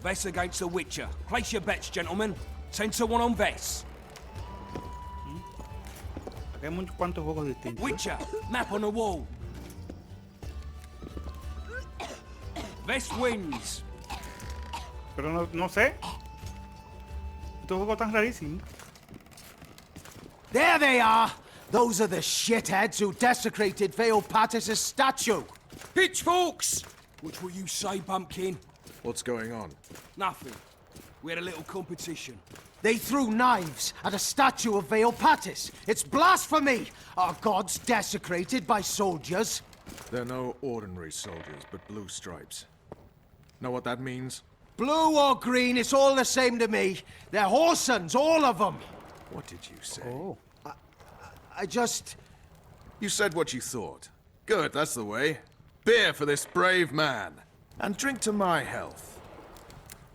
Vess against the Witcher. Place your bets, gentlemen. 10 to 1 on Vess. Hay muchos cuantos juegos distintos. Witcher, map on the wall. Vess wins. Pero no sé. Estos juegos tan rarísimos. There they are! Those are the shitheads who desecrated Veopatis' statue. Pitchforks! What will you say, Bumpkin? What's going on? Nothing. We had a little competition. They threw knives at a statue of Veopatis. It's blasphemy! Our gods desecrated by soldiers. They're no ordinary soldiers, but blue stripes. Know what that means? Blue or green, it's all the same to me. They're whoresons, all of them. What did you say? Oh. I just... You said what you thought. Good, that's the way. Beer for this brave man. And drink to my health.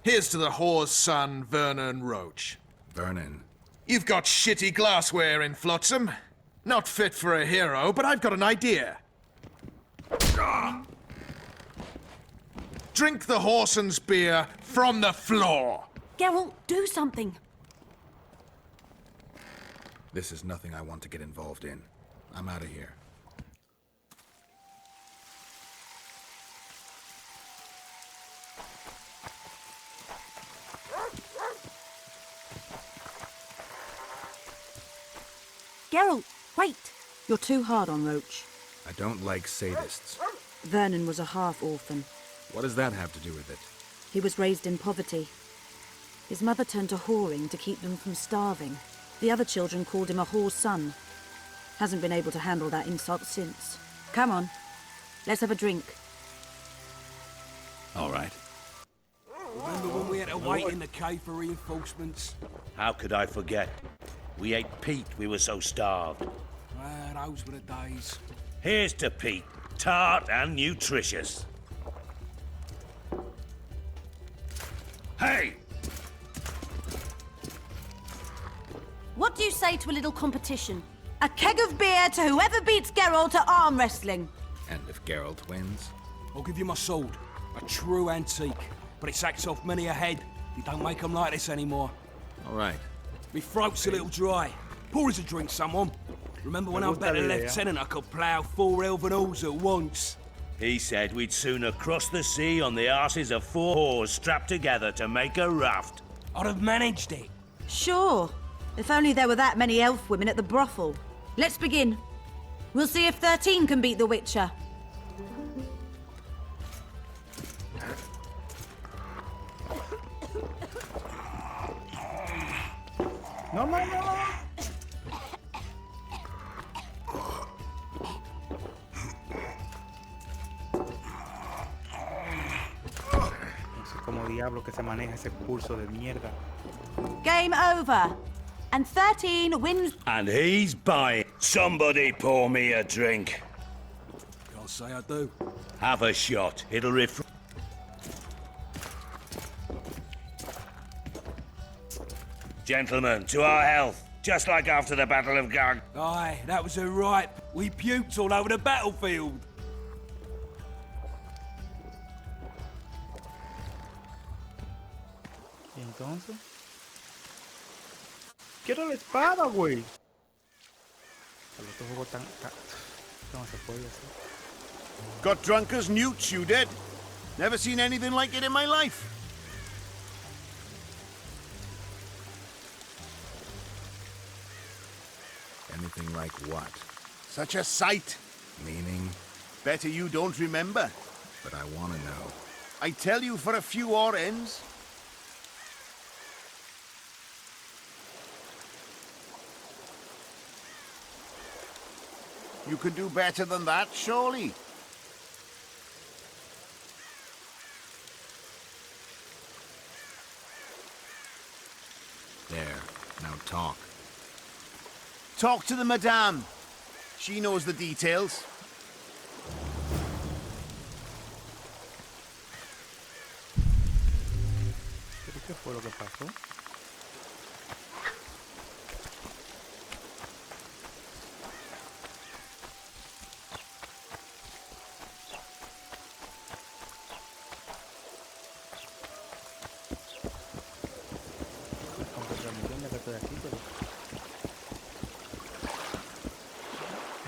Here's to the whore's son, Vernon Roach. Vernon. You've got shitty glassware in Flotsam. Not fit for a hero, but I've got an idea. Drink the whoreson's beer from the floor. Geralt, do something. This is nothing I want to get involved in. I'm out of here. Geralt, wait. You're too hard on Roach. I don't like sadists. Vernon was a half-orphan. What does that have to do with it? He was raised in poverty. His mother turned to whoring to keep them from starving. The other children called him a whore's son. Hasn't been able to handle that insult since. Come on, let's have a drink. All right. Remember when we had to wait in the cave for reinforcements? How could I forget? We ate Pete, we were so starved. Well, those were the days. Here's to Pete, tart and nutritious. Hey! What do you say to a little competition? A keg of beer to whoever beats Geralt at arm wrestling. And if Geralt wins? I'll give you my sword. A true antique. But it sacks off many a head. You don't make them like this anymore. All right. Me throat's a little dry. Pour us a drink, someone. Remember when I was better lieutenant, I could plough 4 elven halls at once? He said we'd sooner cross the sea on the arses of 4 whores strapped together to make a raft. I'd have managed it. Sure. If only there were that many elf women at the brothel. Let's begin. We'll see if 13 can beat the Witcher. No. No sé cómo diablo que se maneja ese curso de mierda. Game over. And 13 wins. And he's buying. Somebody pour me a drink. Can't say I do. Have a shot. It'll refresh. Gentlemen, to our health. Just like after the Battle of Garg. Aye, that was a right. We puked all over the battlefield. Y entonces... ¡Quiero la espada, güey! El otro juego tan... No se puede hacer. Got drunk as newts, you did. Never seen anything like it in my life. Anything like what? Such a sight. Meaning? Better you don't remember. But I want to know. I tell you for a few odd ends. You could do better than that, surely. There. Now talk. Talk to the madame. She knows the details. ¿Pero qué fue lo que pasó?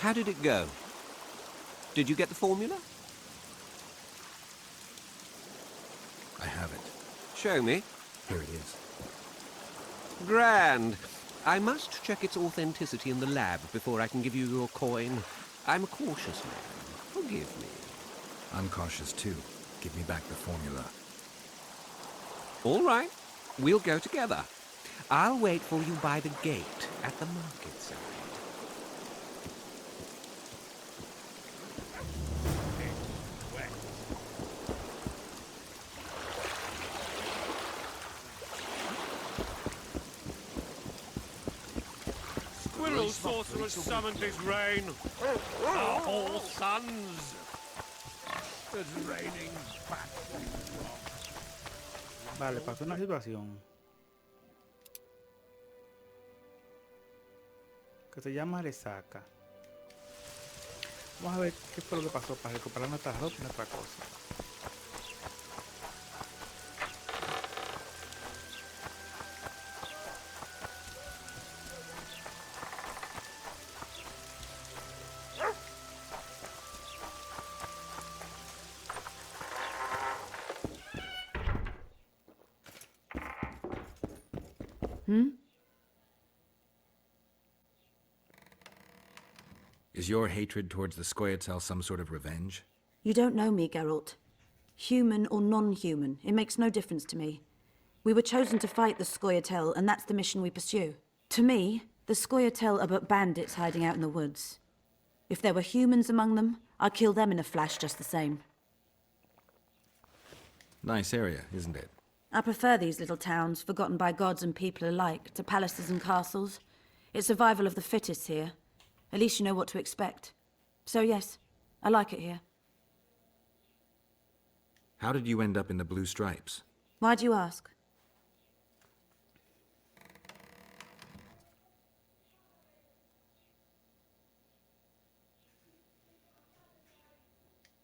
How did it go? Did you get the formula? I have it. Show me. Here it is. Grand. I must check its authenticity in the lab before I can give you your coin. I'm a cautious man. Forgive me. I'm cautious too. Give me back the formula. All right. We'll go together. I'll wait for you by the gate at the market side. Squirrel sorcerers summoned his rain. Our whole sons. It's raining bats. Vale, pasó una situación que se llama resaca. Vamos a ver qué fue lo que pasó para recuperar nuestra ropa y nuestra cosa. Is your hatred towards the Scoia'tael some sort of revenge? You don't know me, Geralt. Human or non-human, it makes no difference to me. We were chosen to fight the Scoia'tael, and that's the mission we pursue. To me, the Scoia'tael are but bandits hiding out in the woods. If there were humans among them, I'd kill them in a flash just the same. Nice area, isn't it? I prefer these little towns, forgotten by gods and people alike, to palaces and castles. It's survival of the fittest here. At least you know what to expect. So yes, I like it here. How did you end up in the Blue Stripes? Why do you ask?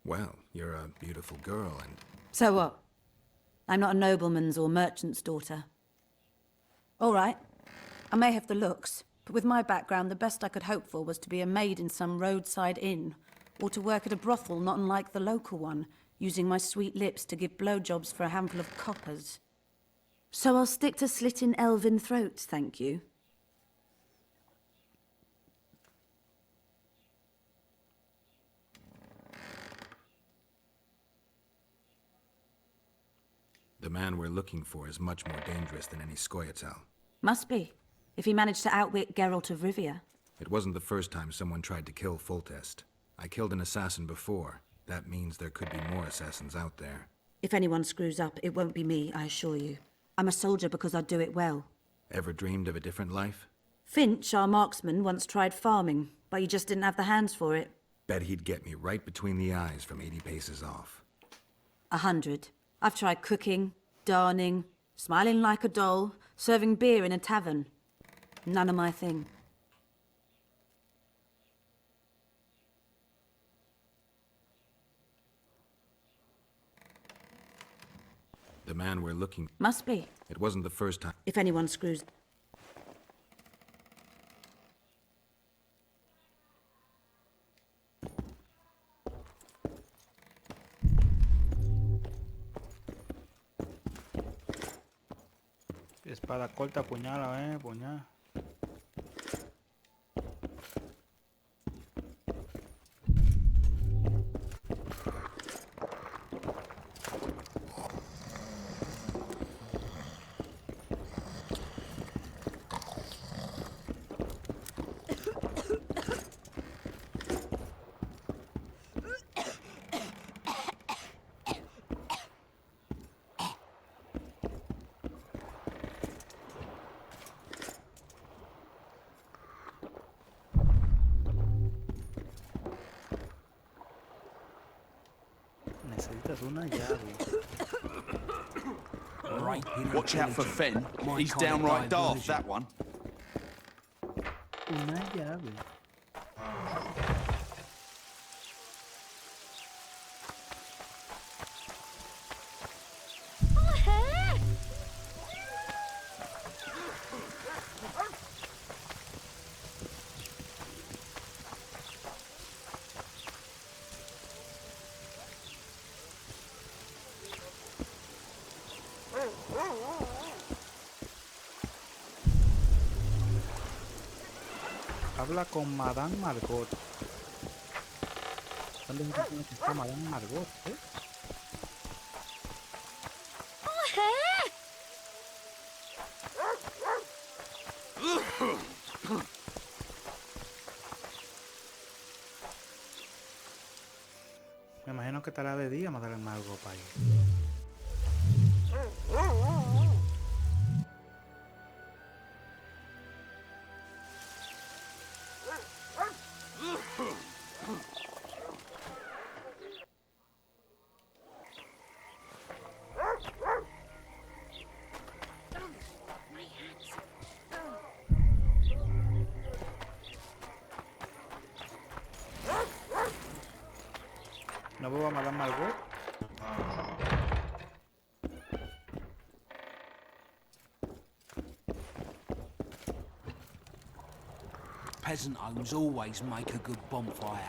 Well, you're a beautiful girl and... So what? I'm not a nobleman's or merchant's daughter. All right, I may have the looks, but with my background, the best I could hope for was to be a maid in some roadside inn, or to work at a brothel not unlike the local one, using my sweet lips to give blowjobs for a handful of coppers. So I'll stick to slitting elven throats, thank you. The man we're looking for is much more dangerous than any Scoia'tael. Must be, if he managed to outwit Geralt of Rivia. It wasn't the first time someone tried to kill Foltest. I killed an assassin before. That means there could be more assassins out there. If anyone screws up, it won't be me, I assure you. I'm a soldier because I do it well. Ever dreamed of a different life? Finch, our marksman, once tried farming, but he just didn't have the hands for it. Bet he'd get me right between the eyes from 80 paces off. 100. I've tried cooking, darning, smiling like a doll, Serving beer in a tavern. None of my thing. The man we're looking... Must be. It wasn't the first time. If anyone screws... Espada corta, puñal, puñal. Necesitas una llave. Watch out for Fenn. He's downright daft, that one. Una llave. Habla con Madame Margot. ¿Dónde tiene que estar Madame Margot, Me imagino que estará de día Madame Margot para ahí. ¿No veo a Madame Margot? Peasant homes always make a good bonfire.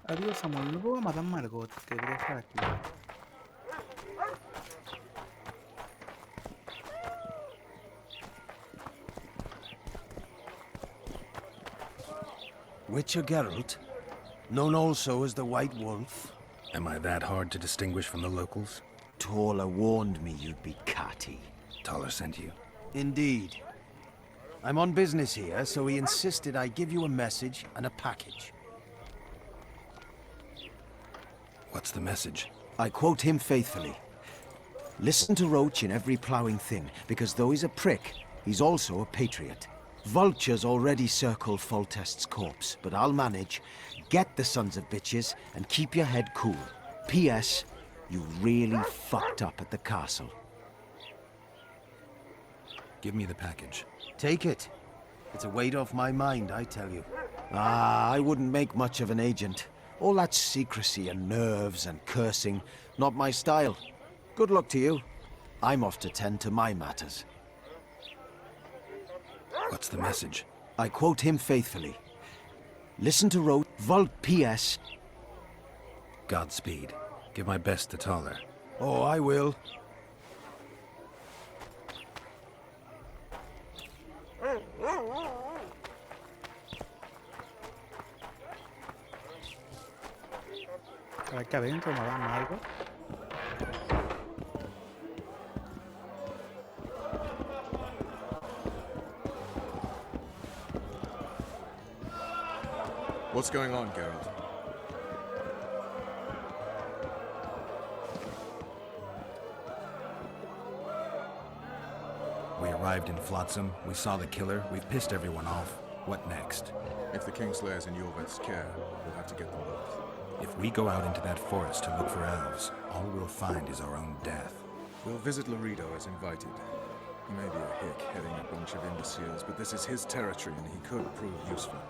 Adiós, amor. No veo a Madame Margot, que debería estar aquí. Witcher Geralt, known also as the White Wolf. Am I that hard to distinguish from the locals? Taller warned me you'd be catty. Taller sent you? Indeed. I'm on business here, so he insisted I give you a message and a package. What's the message? I quote him faithfully. Listen to Roach in every ploughing thing, because though he's a prick, he's also a patriot. Vultures already circle Foltest's corpse, but I'll manage. Get the sons of bitches and keep your head cool. P.S. You really fucked up at the castle. Give me the package. Take it. It's a weight off my mind, I tell you. I wouldn't make much of an agent. All that secrecy and nerves and cursing, not my style. Good luck to you. I'm off to tend to my matters. What's the message? I quote him faithfully. Listen to Roach, Volt P.S. Godspeed. Give my best to Taller. Oh, I will. Aquí adentro, Madame Margot. What's going on, Geralt? We arrived in Flotsam, we saw the killer, we've pissed everyone off. What next? If the Kingslayer's in Jorvet's care, we'll have to get them both. If we go out into that forest to look for elves, all we'll find is our own death. We'll visit Laredo as invited. He may be a hick heading a bunch of imbeciles, but this is his territory and he could prove useful.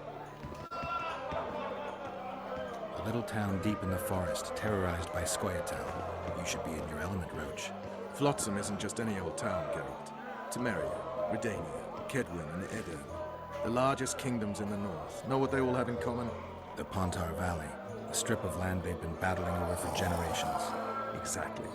A little town deep in the forest, terrorized by Scoia'tael. You should be in your element, Roach. Flotsam isn't just any old town, Geralt. Temeria, Redania, Kedwin, and Edirn. The largest kingdoms in the north. Know what they all have in common? The Pontar Valley. A strip of land they've been battling over for generations. Exactly.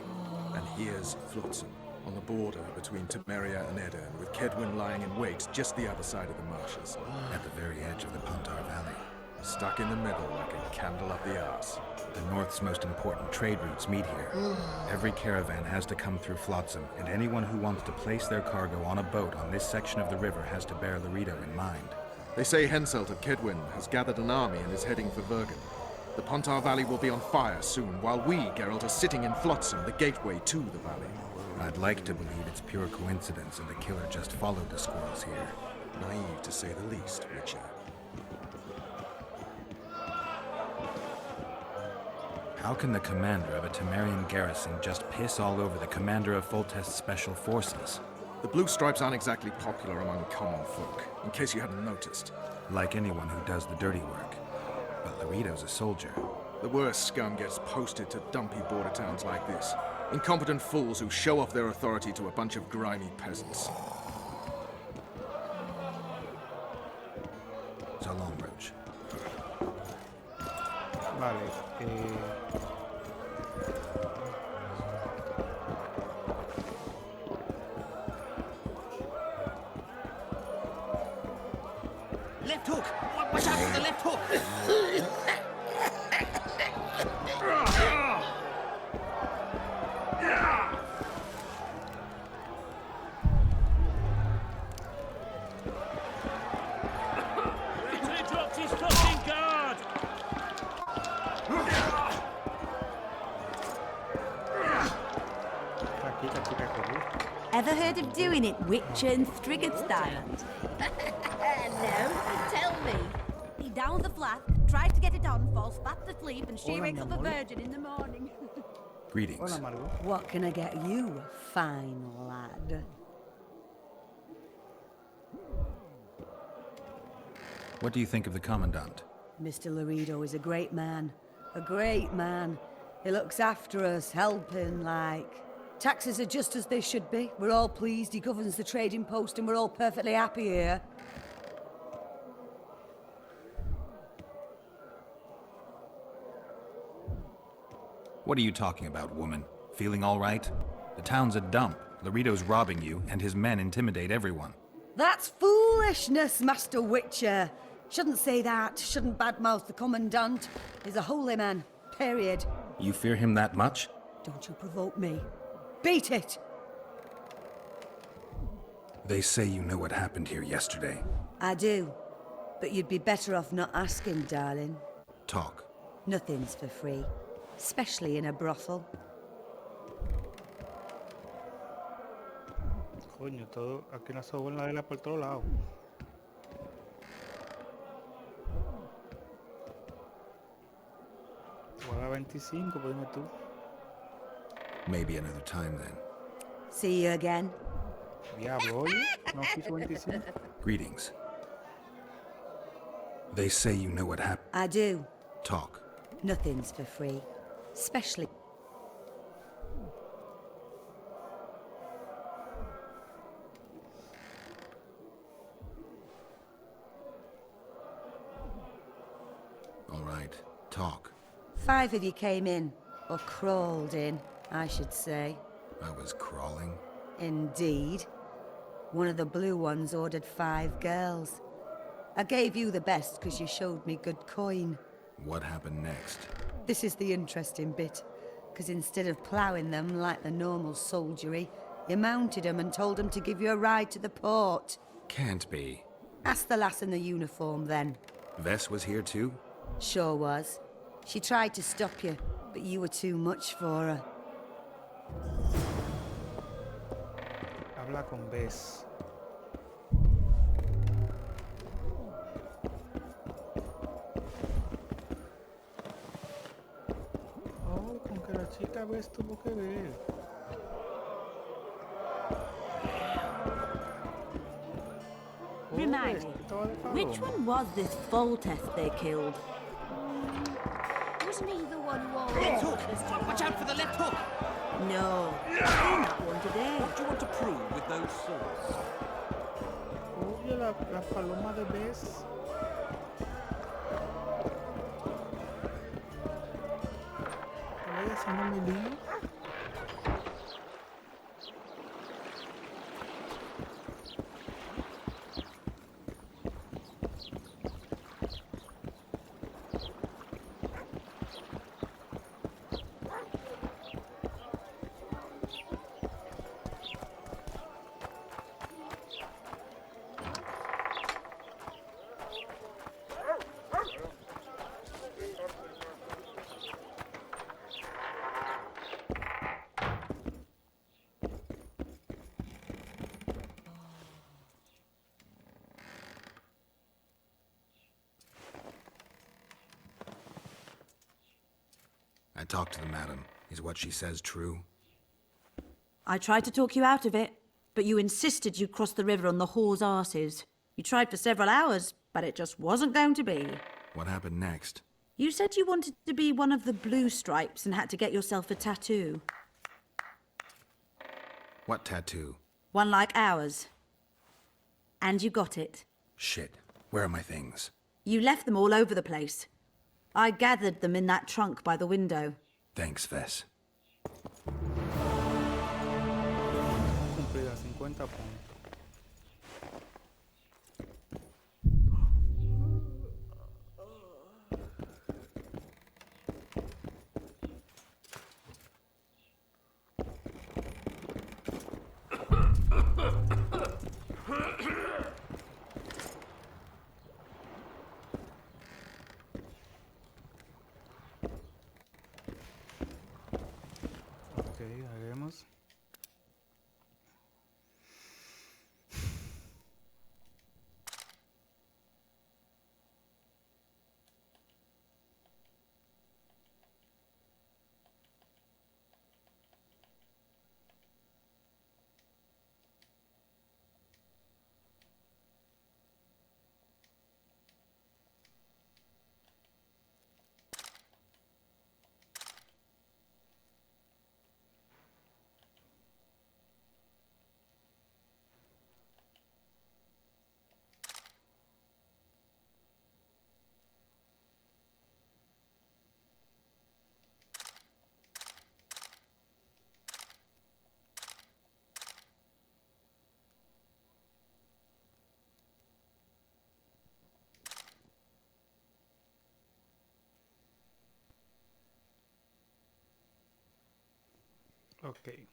And here's Flotsam, on the border between Temeria and Edirn, with Kedwin lying in wait just the other side of the marshes. At the very edge of the Pontar Valley. Stuck in the middle like a candle up the arse. The North's most important trade routes meet here. Every caravan has to come through Flotsam, and anyone who wants to place their cargo on a boat on this section of the river has to bear Laredo in mind. They say Henselt of Kedwin has gathered an army and is heading for Vergen. The Pontar Valley will be on fire soon, while we, Geralt, are sitting in Flotsam, the gateway to the valley. I'd like to believe it's pure coincidence and the killer just followed the squirrels here. Naive, to say the least, Witcher. How can the commander of a Temerian garrison just piss all over the commander of Foltest's special forces? The Blue Stripes aren't exactly popular among common folk, in case you hadn't noticed. Like anyone who does the dirty work. But Laredo's a soldier. The worst scum gets posted to dumpy border towns like this. Incompetent fools who show off their authority to a bunch of grimy peasants. So long, Roach. Vale, Left hook! Watch out for the left hook! He dropped his fucking guard! Ever heard of doing it Witcher and Strigged style? No, tell me. He downed the flask, tried to get it on, falls fast asleep, and she wakes up a virgin in the morning. Greetings. What can I get you, fine lad? What do you think of the Commandant? Mr. Laredo is a great man. A great man. He looks after us, helping, like. Taxes are just as they should be. We're all pleased. He governs the trading post, and we're all perfectly happy here. What are you talking about, woman? Feeling all right? The town's a dump. Laredo's robbing you, and his men intimidate everyone. That's foolishness, Master Witcher. Shouldn't say that. Shouldn't badmouth the Commandant. He's a holy man. Period. You fear him that much? Don't you provoke me. Beat it! They say you know what happened here yesterday. I do. But you'd be better off not asking, darling. Talk. Nothing's for free. Especially in a brothel. Coño, todo aquí la sobo en la vela por todos lados. Juega 25, pues dime tú. Maybe another time then. See you again. Diablo, oye, no quiso 25. Greetings. They say you know what happened. I do. Talk. Nothing's for free. Especially... All right. Talk. 5 of you came in. Or crawled in, I should say. I was crawling. Indeed. One of the blue ones ordered 5 girls. I gave you the best because you showed me good coin. What happened next? This is the interesting bit. Because instead of ploughing them like the normal soldiery, you mounted them and told them to give you a ride to the port. Can't be. Ask the lass in the uniform then. Vess was here too? Sure was. She tried to stop you, but you were too much for her. Habla con Bess. Oh, con que la chica Bess tuvo que ver. Remind me, which one was this Volteth they killed? Wasn't he the one who always... Left hook! Watch out for the left hook! No, not one today. What do you want to prove with those swords? Oye, la paloma de Bess. Oye, haciendo mi lío. I talked to the madam. Is what she says true? I tried to talk you out of it, but you insisted you cross the river on the whore's arses. You tried for several hours, but it just wasn't going to be. What happened next? You said you wanted to be one of the blue stripes and had to get yourself a tattoo. What tattoo? One like ours. And you got it. Shit. Where are my things? You left them all over the place. I gathered them in that trunk by the window. Thanks, Vess. Cumplida, 50 puntos. Haremos. Ok.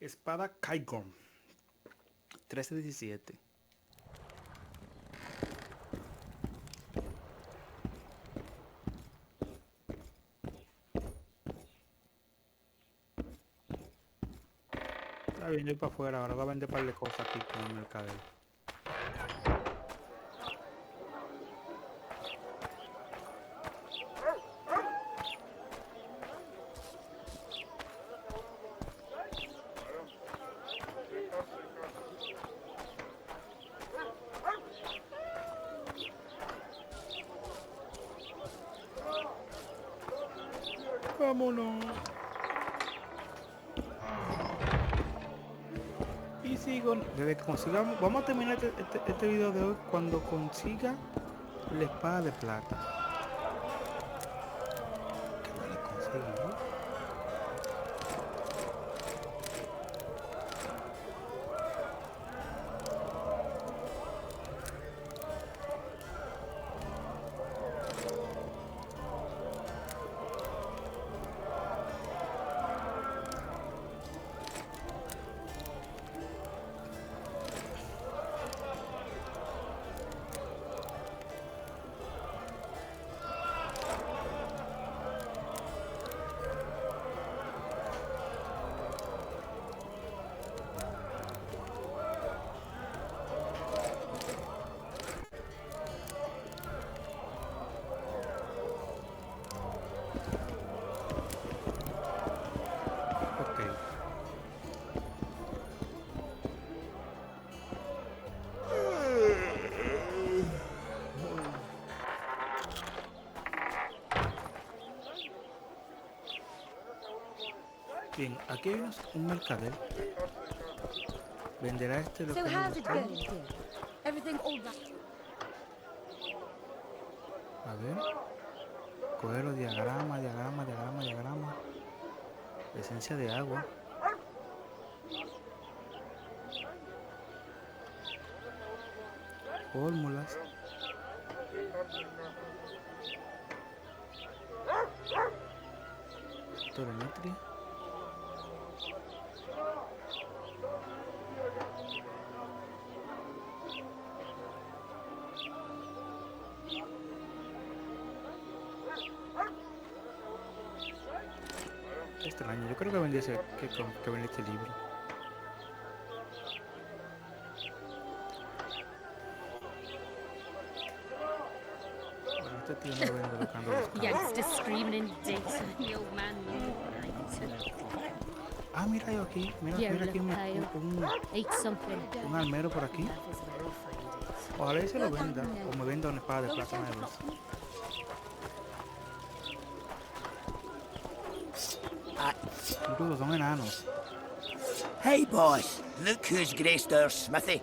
Espada kayran. 13-17. Está bien, yo para afuera. Ahora voy a vender un par de cosas aquí con el mercadeo. Vámonos. Y sigo. Desde que consiga. Vamos a terminar este video de hoy cuando consiga La espada de plata. Que no la he conseguido. Bien, aquí hay un mercader. Venderá lo So que how's ando it buscando. going, dear? Everything all right? A ver. Coger los diagramas. Esencia de agua. Fórmulas. Telemetría. Qué extraño, yo creo que vendí que vendí este libro. Bueno, este tío no vende lo que ando buscando. Youngster screaming in dates and the old man night. Ah, mira yo aquí, mira aquí un almero por aquí. Ojalá y se lo venda, o me venda una espada de plata una vez. Incluso son enanos. Hey boys, look who's graced our smithy.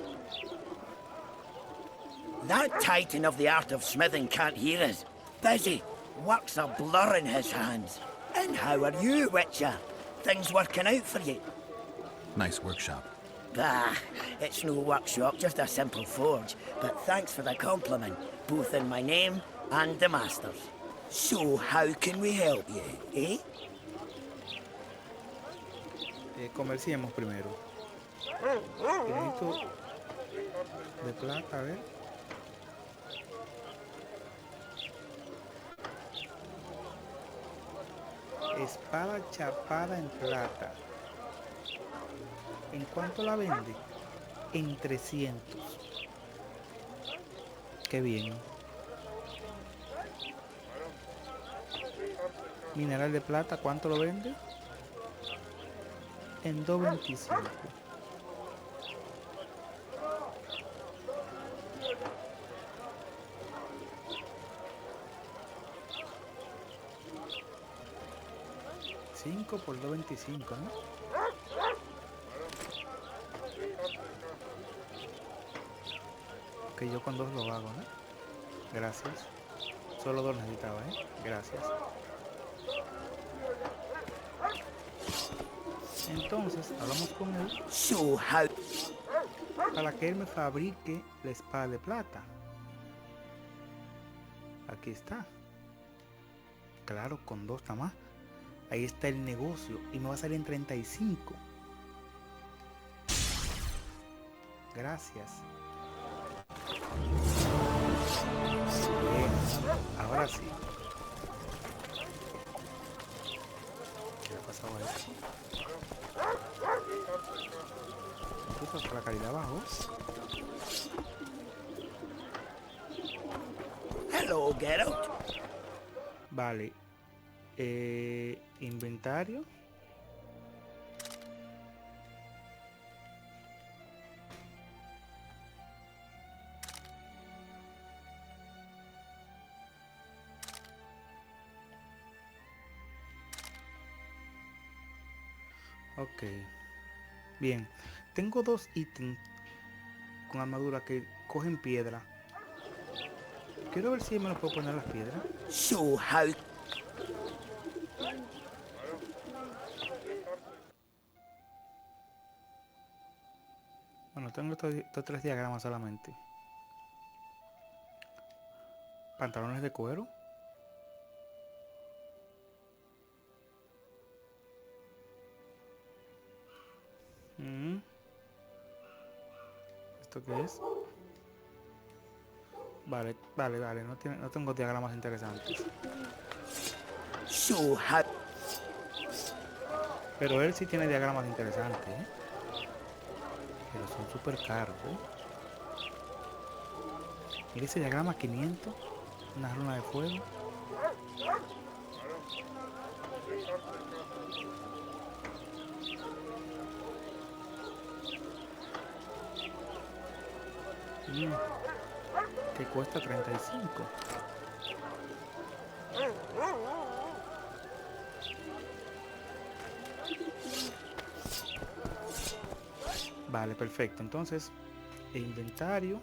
That titan of the art of smithing can't hear us. Busy, work's a blur in his hands. And how are you, Witcher? Things working out for you? Nice workshop. Bah, it's no workshop, just a simple forge. But thanks for the compliment, both in my name and the master's. So how can we help you, eh? Comerciemos primero. Necesito de plata, a ver. Espada chapada en plata. ¿En cuánto la vende? En 300. Qué bien. Mineral de plata, ¿cuánto lo vende? En 2.25. $5 por 2.25, ¿no? Que yo con 2 lo hago, ¿no? Gracias. Solo 2 necesitaba, ¿eh? Gracias. Entonces, hablamos con él para que él me fabrique la espada de plata. Aquí está. Claro, con 2 está más. Ahí está el negocio y me va a salir en 35. Gracias. Bien, ahora sí. ¿Qué le ha pasado a esto? Incluso la calidad bajó. Hello, Geralt. Vale. Inventario. Ok. Bien. Tengo 2 ítems con armadura que cogen piedra. quiero ver si me lo puedo poner las piedras. So how... Bueno, tengo estos 3 diagramas solamente. Pantalones de cuero. ¿Esto qué es? Vale, no tengo diagramas interesantes. So how... Pero él sí tiene diagramas interesantes, ¿eh? Pero son súper caros, ¿eh? Mira ese diagrama, 500. Una runa de fuego. Que cuesta 35. Vale, perfecto. Entonces, el inventario.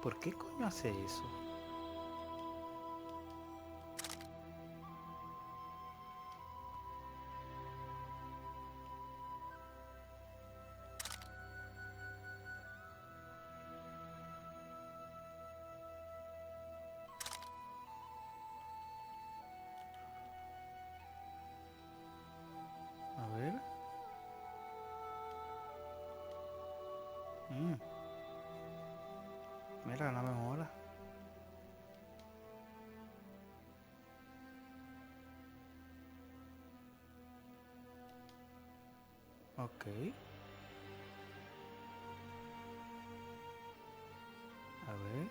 ¿Por qué coño hace eso? A ver. Mira, no me mola. Ok. A ver.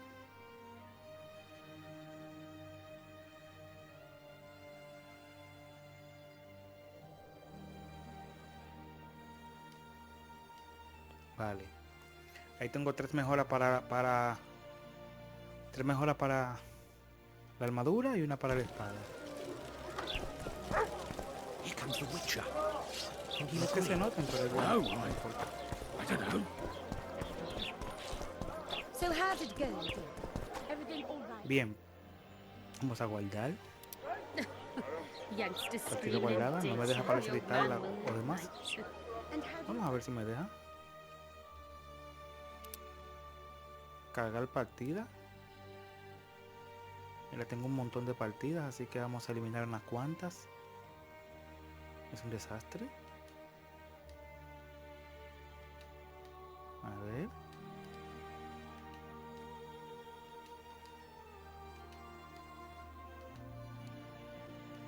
Vale. Ahí tengo 3 mejoras para 3 mejoras para la armadura y una para la espada. Here comes the Witcher. No es que se noten, pero igual. No, I don't know. So how did it go? Everything all right? Bien. Vamos a guardar. Youngsters Partida guardada. No me deja para solicitar o demás. Vamos a ver si me deja. Cargar partida. Mira, tengo un montón de partidas, así que vamos a eliminar unas cuantas. Es un desastre. A ver.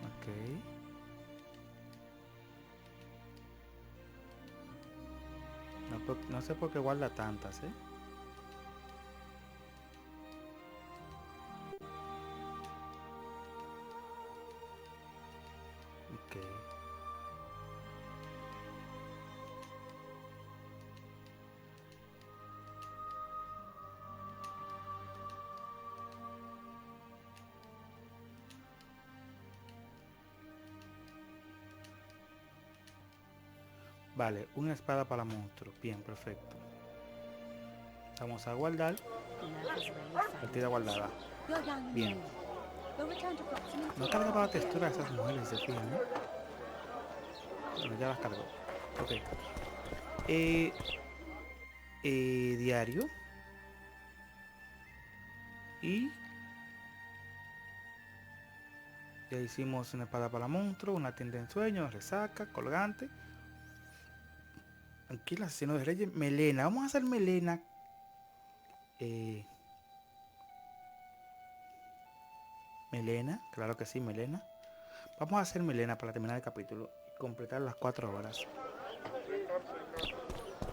Ok. No sé por qué guarda tantas, ¿eh? Ok. Vale, una espada para monstruo. Bien, perfecto. Vamos a guardar. Partida guardada. Bien. No cargaba la textura de esas mujeres, se fijan, ¿no? Bueno, ya las cargo. Ok. Diario. Y ya hicimos una espada para monstruo, una tienda de ensueño, resaca, colgante. Aquí el asesino de reyes, melena. Vamos a hacer melena. Melena, claro que sí, melena. Vamos a hacer melena para terminar el capítulo y completar las 4 horas.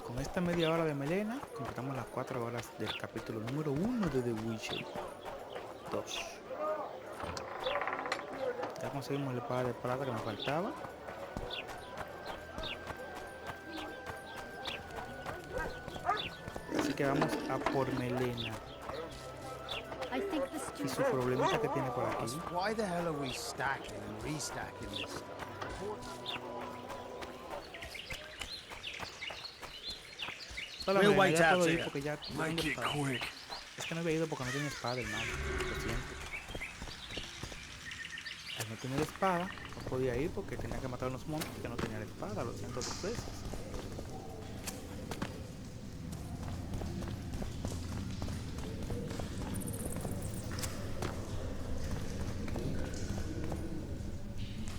Con esta media hora de melena, completamos las 4 horas del capítulo número 1 de The Witcher 2. Ya conseguimos la espada de plata que nos faltaba. Así que vamos a por melena. Y su problemita que tiene por aquí. Why the hell are we stacking and restacking this? Solamente, We'll wait ya out puedo ir here. porque ya tengo Make it espada. quick. Es que no había ido porque no tenía espada, hermano. Lo siento. Al no tener espada, no podía ir porque tenía que matar a unos monstruos que no tenían espada. Lo siento 2 veces.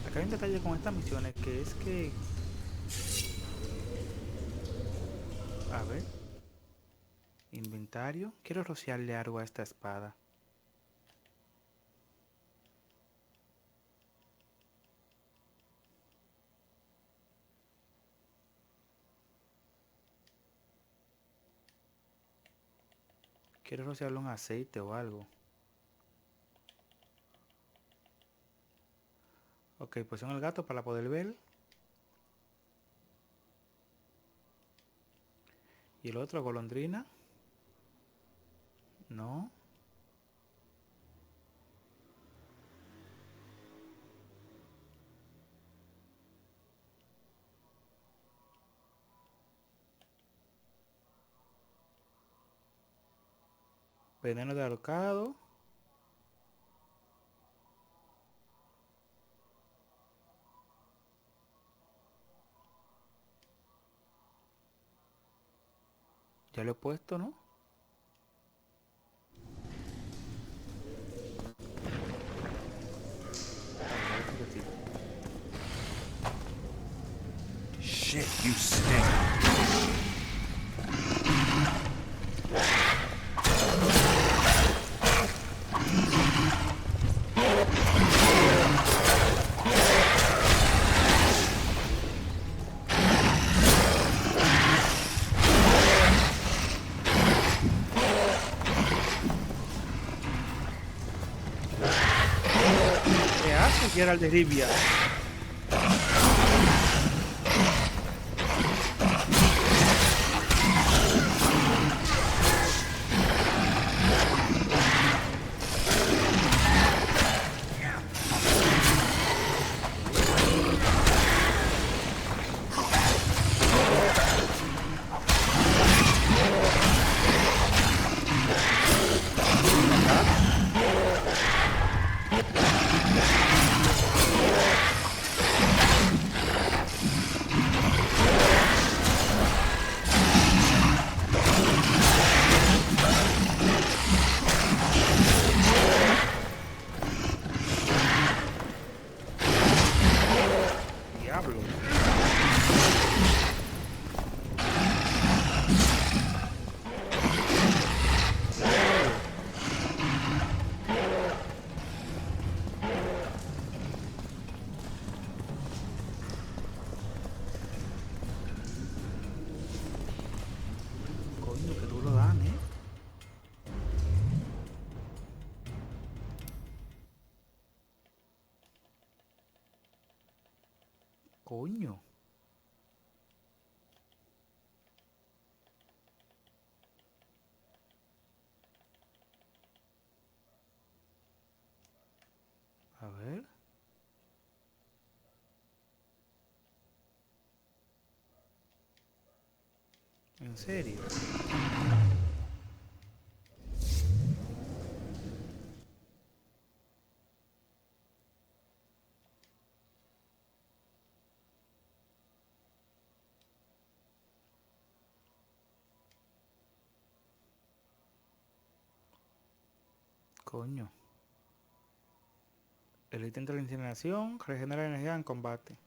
Acá hay un detalle con estas misiones que es que... A ver. Inventario. Quiero rociarle algo a esta espada. Quiero rociarlo en aceite o algo. Ok, pues son el gato para poder ver. Y el otro, golondrina. No. Veneno de ahorcado. Ya lo he puesto, ¿no? Shit, you stink. ¿Qué hace Geralt de Rivia? Coño. A ver. ¿En serio? Coño. El ítem de la incineración regenera energía en combate.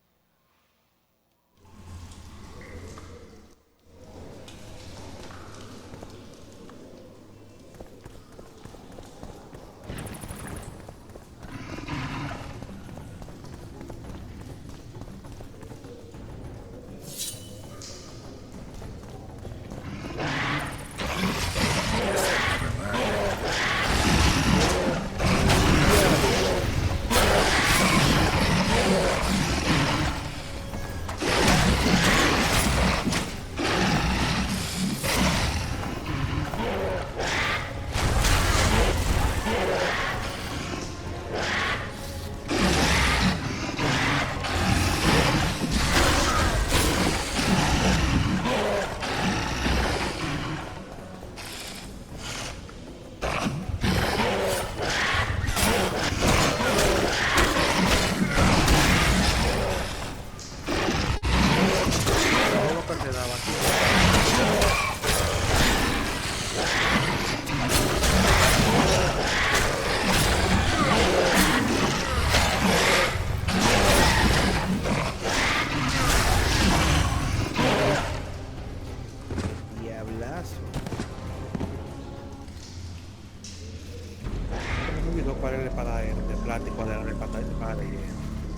cuadrar el pantalla para relleno.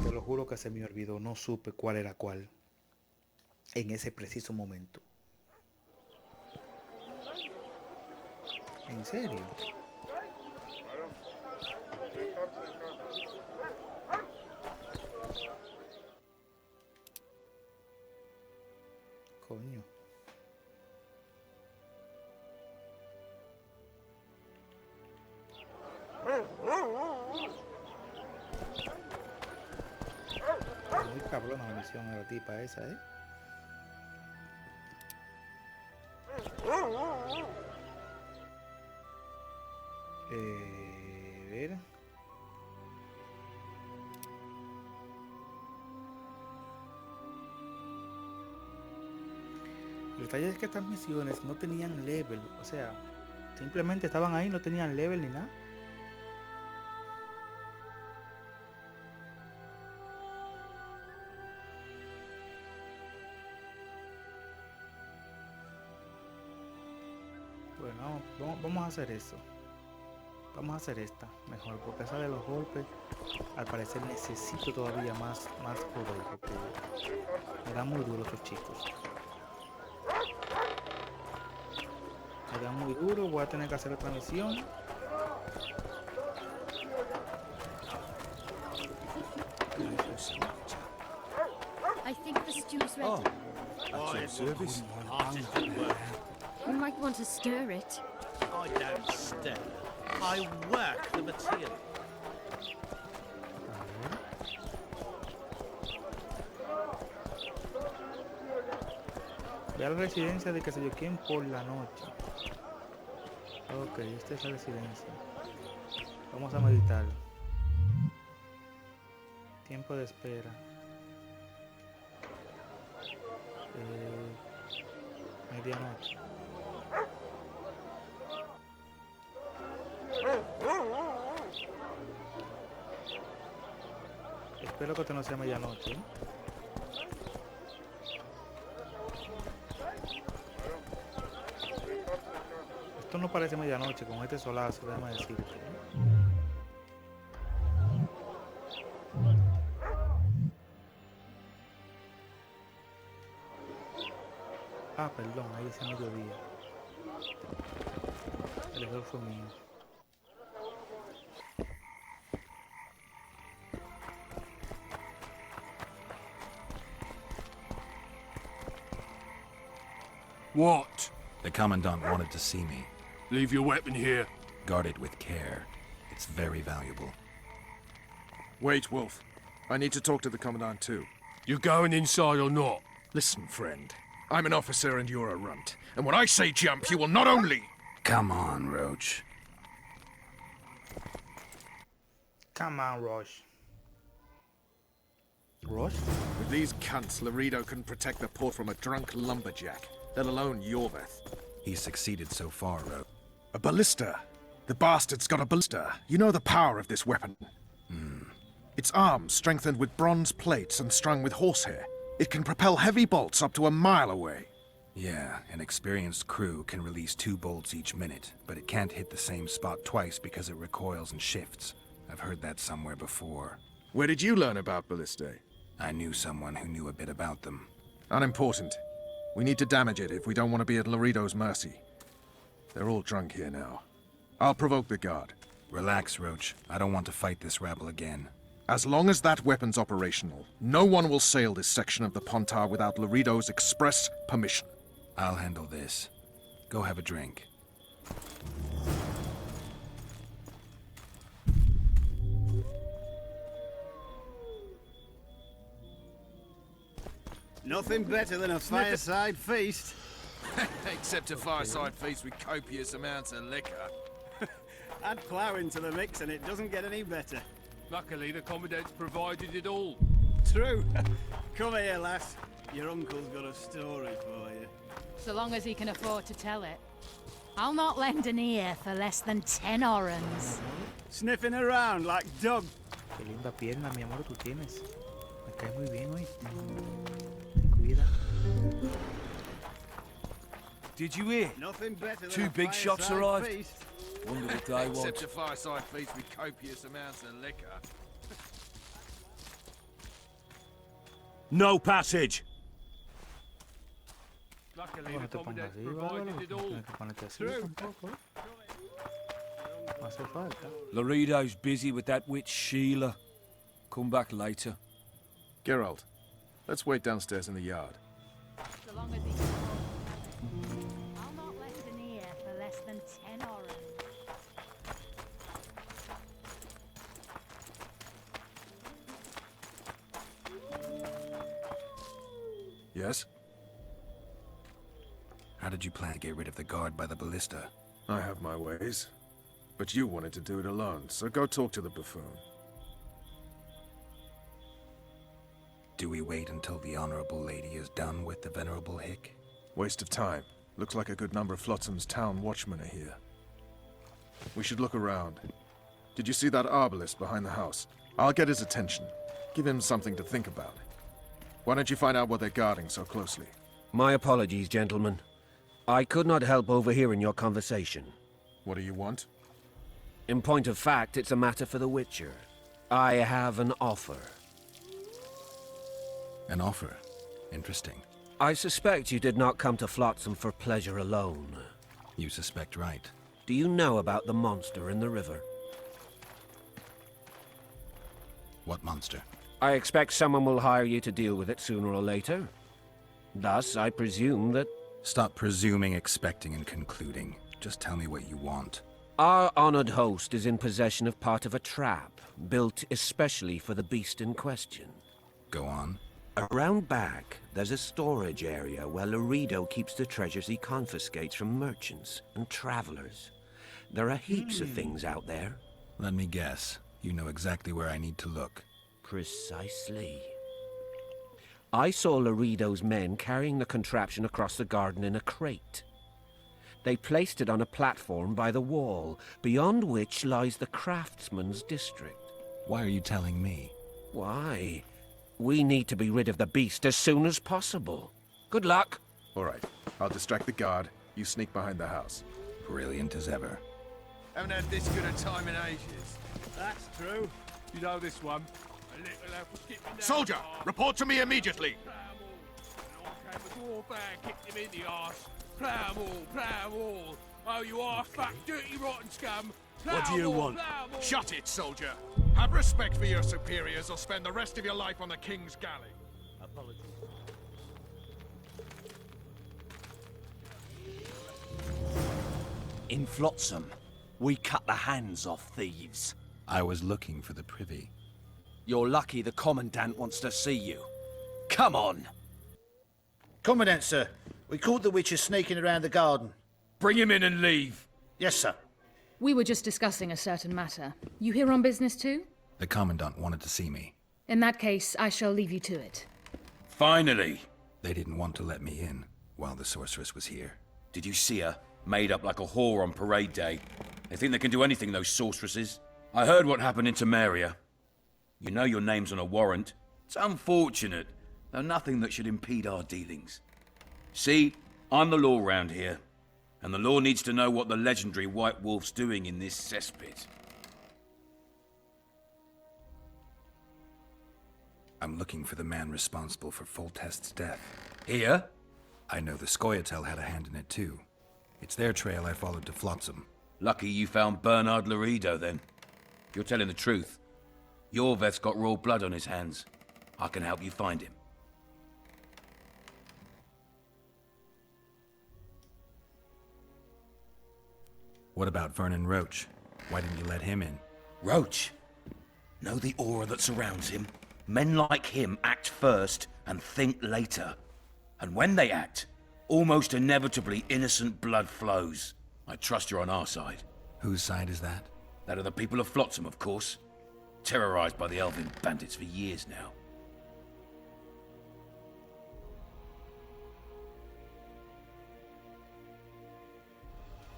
Te lo juro que se me olvidó, no supe cuál era cuál en ese preciso momento. ¿En serio? Coño. Muy cabrona la misión de la tipa esa, ¿eh? Ver. El detalle es que estas misiones no tenían level, o sea, simplemente estaban ahí, no tenían level ni nada. Bueno, vamos a hacer eso. Vamos a hacer esta mejor, porque esa de los golpes al parecer necesito todavía más poder, porque me dan muy duro estos chicos. Me dan muy duro, voy a tener que hacer otra misión. I think the stew's ready. At your service. You might want to stir it. I don't stir. I work the material. Ve a la residencia de que se yo quién por la noche. Ok, esta es la residencia. Vamos a meditar. Tiempo de espera. Medianoche. Espero que esto no sea medianoche, ¿eh? Esto no parece medianoche con este solazo, déjame decirte, ¿eh? Ah, perdón, ahí es mediodía. El error fue mío. What? The Commandant wanted to see me. Leave your weapon here. Guard it with care. It's very valuable. Wait, Wolf. I need to talk to the Commandant too. You going inside or not? Listen, friend. I'm an officer and you're a runt. And when I say jump, you will not only... Come on, Roach. Come on, Roach. Roach? With these cunts, Laredo can protect the port from a drunk lumberjack, let alone Yorveth. He's succeeded so far, Roach. A ballista. The bastard's got a ballista. You know the power of this weapon. Its arms strengthened with bronze plates and strung with horsehair. It can propel heavy bolts up to a mile away. Yeah, an experienced crew can release 2 bolts each minute, but it can't hit the same spot twice because it recoils and shifts. I've heard that somewhere before. Where did you learn about ballistae? I knew someone who knew a bit about them. Unimportant. We need to damage it if we don't want to be at Laredo's mercy. They're all drunk here now. I'll provoke the guard. Relax, Roach. I don't want to fight this rabble again. As long as that weapon's operational, no one will sail this section of the Pontar without Laredo's express permission. I'll handle this. Go have a drink. Nothing better than a fireside feast. Except a fireside feast with copious amounts of liquor. Add plough into the mix and it doesn't get any better. Luckily, the Commandant's provided it all. True. Come here, lass. Your uncle's got a story for you. So long as he can afford to tell it. I'll not lend an ear for less than 10 orans. Sniffing around like dog. Qué linda pierna, mi amor, tú tienes. Me cae muy bien hoy. Cuida. Did you hear? Nothing better than 2 a big shots fireside arrived. feast. Wonder what they want. Except a fireside feast with copious amounts of liquor. No passage! Luckily, No the te pongas commandant así, provided bárbaro. it No all. tienes que ponerte así tampoco, No hace falta. Laredo's busy with that witch Sheila. Come back later. Geralt, let's wait downstairs in the yard. So long as he I'll not lend an ear for less than 10 oran. Yes? How did you plan to get rid of the guard by the ballista? I have my ways. But you wanted to do it alone, so go talk to the buffoon. Do we wait until the honorable lady is done with the venerable hick? Waste of time. Looks like a good number of Flotsam's town watchmen are here. We should look around. Did you see that arbalist behind the house? I'll get his attention. Give him something to think about. Why don't you find out what they're guarding so closely? My apologies, gentlemen. I could not help overhearing your conversation. What do you want? In point of fact, it's a matter for the Witcher. I have an offer. An offer? Interesting. I suspect you did not come to Flotsam for pleasure alone. You suspect right. Do you know about the monster in the river? What monster? I expect someone will hire you to deal with it sooner or later. Thus, I presume that... Stop presuming, expecting, and concluding. Just tell me what you want. Our honored host is in possession of part of a trap, built especially for the beast in question. Go on. Around back, there's a storage area where Laredo keeps the treasures he confiscates from merchants and travelers. There are heaps of things out there. Let me guess. You know exactly where I need to look. Precisely. I saw Laredo's men carrying the contraption across the garden in a crate. They placed it on a platform by the wall, beyond which lies the craftsman's district. Why are you telling me? Why? We need to be rid of the beast as soon as possible. Good luck. All right. I'll distract the guard. You sneak behind the house. Brilliant as ever. Haven't had this good a time in ages. That's true. You know this one. A little elf was skipping down Soldier, the path. report to me immediately. Along came a dwarf and kicked him in the arse. Plough 'em all, plough 'em all. Oh, you arse-back, dirty, rotten scum. What do you want? Shut it, soldier. Have respect for your superiors or spend the rest of your life on the King's galley. Apologies. In Flotsam, we cut the hands off thieves. I was looking for the privy. You're lucky the Commandant wants to see you. Come on! Commandant, sir. We caught the witcher sneaking around the garden. Bring him in and leave. Yes, sir. We were just discussing a certain matter. You here on business too? The Commandant wanted to see me. In that case, I shall leave you to it. Finally! They didn't want to let me in while the sorceress was here. Did you see her? Made up like a whore on parade day. They think they can do anything, those sorceresses. I heard what happened in Temeria. You know your name's on a warrant. It's unfortunate, though nothing that should impede our dealings. See, I'm the law round here, and the law needs to know what the legendary White Wolf's doing in this cesspit. I'm looking for the man responsible for Foltest's death. Here? I know the Scoia'tael had a hand in it too. It's their trail I followed to Flotsam. Lucky you found Bernard Laredo, then. You're telling the truth. Yorveth's got raw blood on his hands. I can help you find him. What about Vernon Roach? Why didn't you let him in? Roach? Know the aura that surrounds him? Men like him act first and think later. And when they act, almost inevitably innocent blood flows. I trust you're on our side. Whose side is that? That of the people of Flotsam, of course. Terrorized by the elven bandits for years now.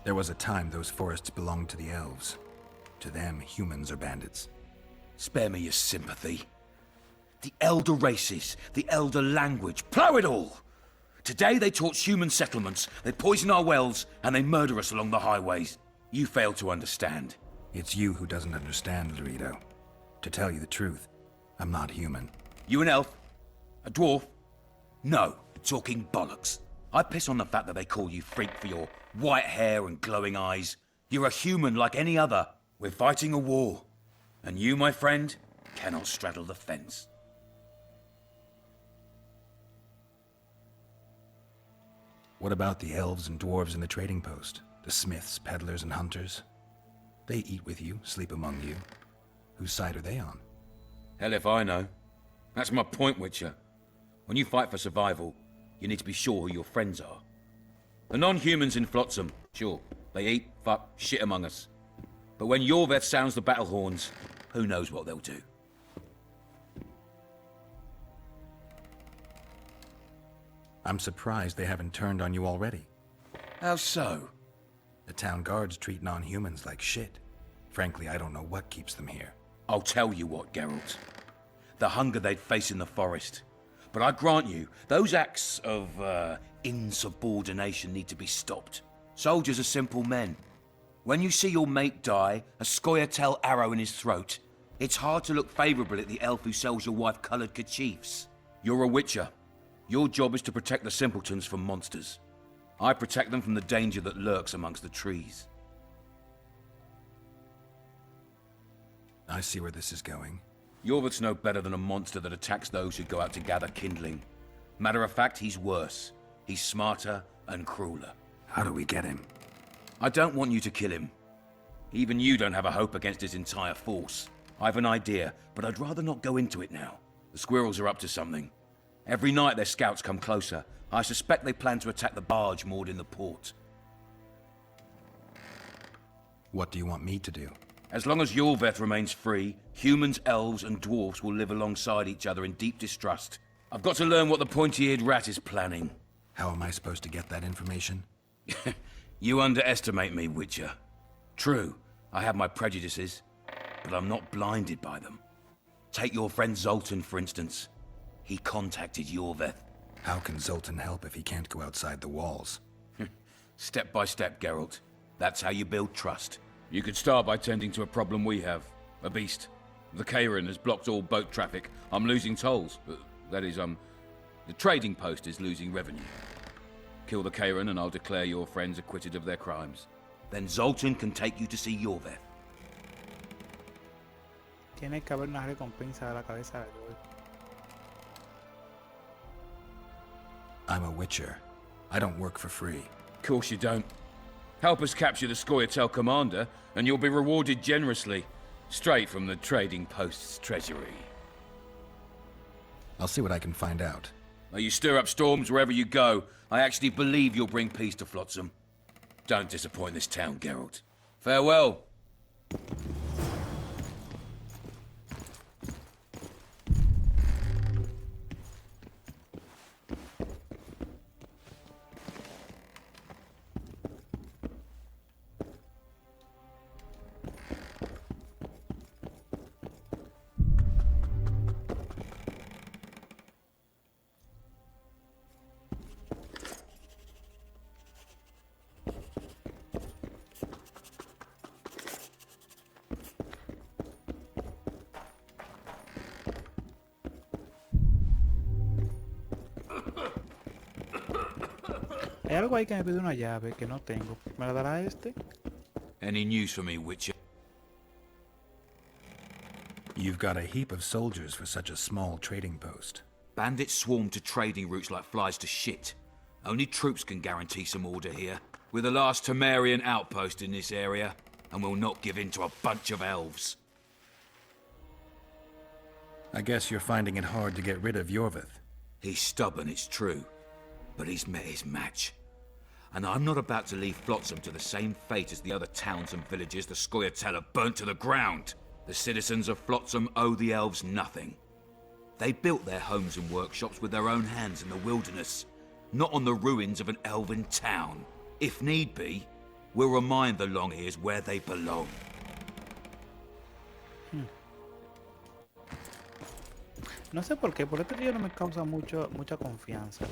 There was a time those forests belonged to the elves. To them, humans are bandits. Spare me your sympathy. The elder races, the elder language, plough it all! Today they torch human settlements, they poison our wells, and they murder us along the highways. You fail to understand. It's you who doesn't understand, Laredo. To tell you the truth, I'm not human. You an elf? A dwarf? No, talking bollocks. I piss on the fact that they call you freak for your white hair and glowing eyes. You're a human like any other. We're fighting a war. And you, my friend, cannot straddle the fence. What about the elves and dwarves in the trading post? The smiths, peddlers, and hunters? They eat with you, sleep among you. Whose side are they on? Hell if I know. That's my point, Witcher. When you fight for survival, you need to be sure who your friends are. The non-humans in Flotsam, sure, they eat, fuck, shit among us. But when Yorveth sounds the battle horns, who knows what they'll do. I'm surprised they haven't turned on you already. How so? The town guards treat non-humans like shit. Frankly, I don't know what keeps them here. I'll tell you what, Geralt. The hunger they'd face in the forest. But I grant you, those acts of, insubordination need to be stopped. Soldiers are simple men. When you see your mate die, a scoia'tael arrow in his throat, it's hard to look favourably at the elf who sells your wife coloured kerchiefs. You're a witcher. Your job is to protect the simpletons from monsters. I protect them from the danger that lurks amongst the trees. I see where this is going. Yorveth's no better than a monster that attacks those who go out to gather kindling. Matter of fact, he's worse. He's smarter and crueler. How do we get him? I don't want you to kill him. Even you don't have a hope against his entire force. I've an idea, but I'd rather not go into it now. The squirrels are up to something. Every night their scouts come closer. I suspect they plan to attack the barge moored in the port. What do you want me to do? As long as Yorveth remains free, humans, elves, and dwarfs will live alongside each other in deep distrust. I've got to learn what the pointy-eared rat is planning. How am I supposed to get that information? You underestimate me, Witcher. True, I have my prejudices, but I'm not blinded by them. Take your friend Zoltan, for instance. He contacted Yorveth. How can Zoltan help if he can't go outside the walls? Step by step, Geralt. That's how you build trust. You could start by tending to a problem we have. A beast. The kayran has blocked all boat traffic. I'm losing tolls. That is, the trading post is losing revenue. Kill the kayran and I'll declare your friends acquitted of their crimes. Then Zoltan can take you to see Yorveth. Tiene que haber una recompensa de la cabeza de hoy. I'm a witcher. I don't work for free. Of course you don't. Help us capture the scoia'tael commander, and you'll be rewarded generously. Straight from the trading post's treasury. I'll see what I can find out. Now you stir up storms wherever you go. I actually believe you'll bring peace to Flotsam. Don't disappoint this town, Geralt. Farewell. Hay algo ahí que me pide una llave que no tengo. ¿Me la dará este? Any news for me, Witcher? You've got a heap of soldiers for such a small trading post. Bandits swarm to trading routes like flies to shit. Only troops can guarantee some order here. We're the last Temerian outpost in this area, and we'll not give in to a bunch of elves. I guess you're finding it hard to get rid of Yorveth. He's stubborn, it's true, but he's met his match. And I'm not about to leave Flotsam to the same fate as the other towns and villages the scoia'tael have burnt to the ground. The citizens of Flotsam owe the elves nothing. They built their homes and workshops with their own hands in the wilderness, not on the ruins of an elven town. If need be, we'll remind the Longears where they belong. No sé por qué, por este tío no me causa mucha confianza.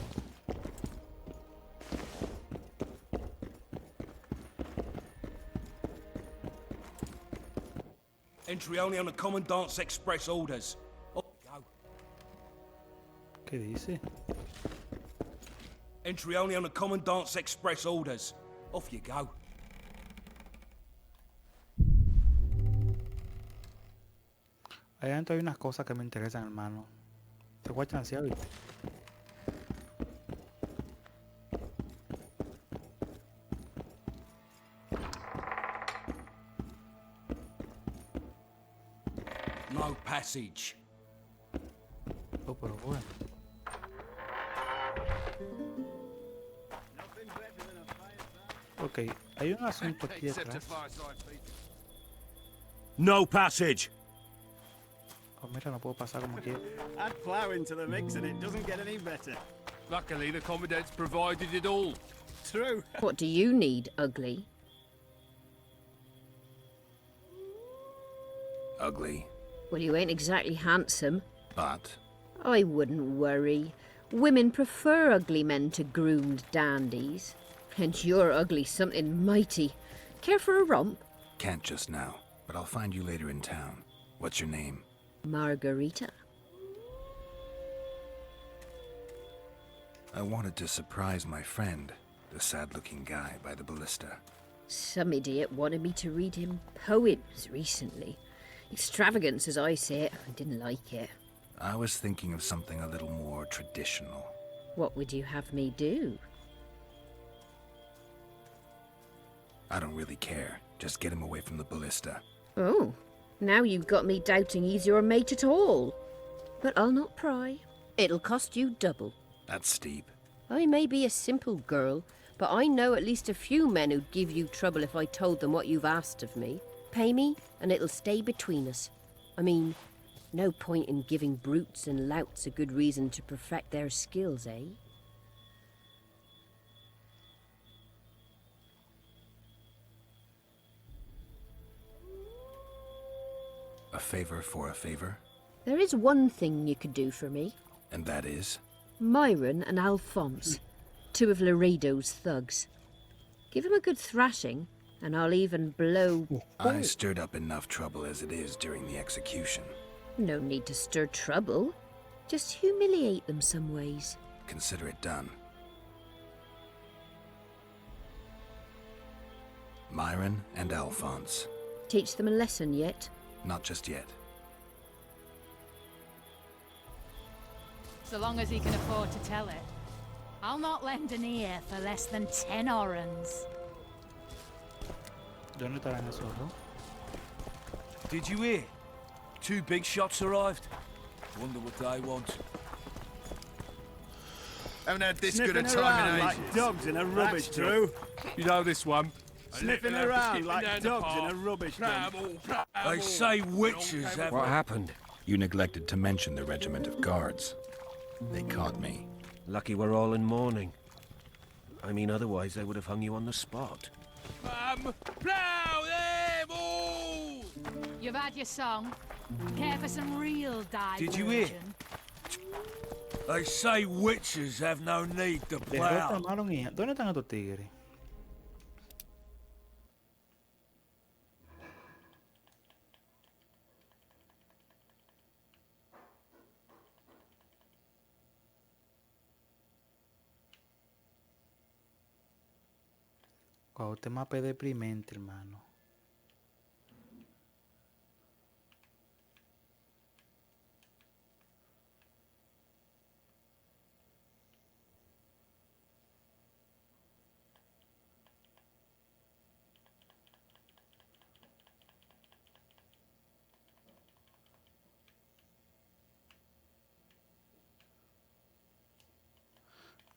Entry only on the Commandant's express orders. Off you go. ¿Qué dice? Entry only on the Commandant's express orders. Off you go. Ahí adentro hay unas cosas que me interesan, hermano. Te voy a chancear, ¿viste? No passage. Oh, pero bueno. Ok, hay un asunto aquí detrás. No passage. Oh, mira, no puedo pasar como quiero. Add plough into the mix and it doesn't get any better. Luckily, the Commandant's provided it all. True. What do you need, ugly? Ugly, Well, you ain't exactly handsome. but I wouldn't worry. Women prefer ugly men to groomed dandies. And you're ugly something mighty. Care for a romp? can't just now. But I'll find you later in town. What's your name? Margarita. I wanted to surprise my friend, the sad-looking guy by the ballista. Some idiot wanted me to read him poems recently. Extravagance, as I say it. I didn't like it. I was thinking of something a little more traditional. What would you have me do? I don't really care. Just get him away from the ballista. Oh, now you've got me doubting he's your mate at all. But I'll not pry. It'll cost you double. That's steep. I may be a simple girl, but I know at least a few men who'd give you trouble if I told them what you've asked of me. Pay me, and it'll stay between us. I mean, no point in giving brutes and louts a good reason to perfect their skills, eh? A favor for a favor? There is one thing you could do for me. And that is? Myron and Alphonse, two of Laredo's thugs. Give 'em a good thrashing, and I'll even blow... I stirred up enough trouble as it is during the execution. No need to stir trouble. Just humiliate them some ways. Consider it done. Myron and Alphonse. Teach them a lesson yet? Not just yet. So long as he can afford to tell it. I'll not lend an ear for less than 10 orans. ¿Dónde estarán esos dos? Did you hear? 2 big shots arrived. Wonder what they want. Haven't had this Sniffing good a time around in like ages. dogs in a rubbish dump. You know this one. Sniffing around like dogs in a rubbish dump. They say witches have... What happened? You neglected to mention the regiment of guards. They caught me. Lucky we're all in mourning. I mean, otherwise they would have hung you on the spot. Plough them all! You've had your song. Care for some real diversion? Did you hear? They say witches have no need to plough. Derrotaron y... ¿Dónde están estos tigres? Wow, este mapa es deprimente, hermano.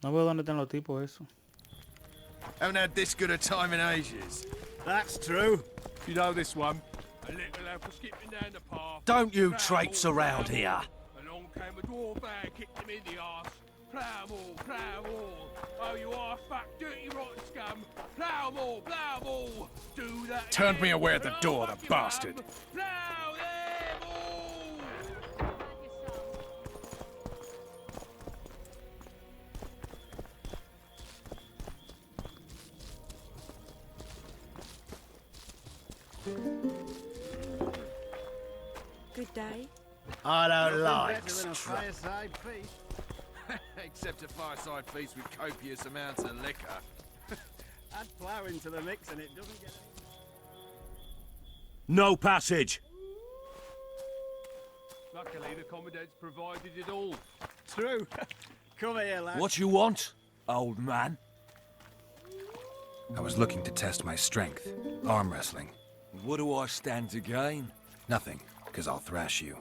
No veo dónde están los tipos eso. Haven't had this good a time in ages. That's true. You know this one. A little lad was skipping down the path. Don't you traipse around here. Along came a dwarf bag, kicked him in the arse. Plough 'em all, plough 'em all. Oh, you arse back, dirty rotten scum. Plough 'em all, plough 'em all. Do that. Turned me again, away at the and I'll door, the fuck you bastard. up. Plough them all. good day? I don't Nothing like better than a struck. fireside feast. Except a fireside feast with copious amounts of liquor. Add flour into the mix and it doesn't get No passage! Luckily, the commandant's provided it all. True. Come here, lad. What you want, old man? I was looking to test my strength. Arm wrestling. What do I stand to gain? Nothing, because I'll thrash you.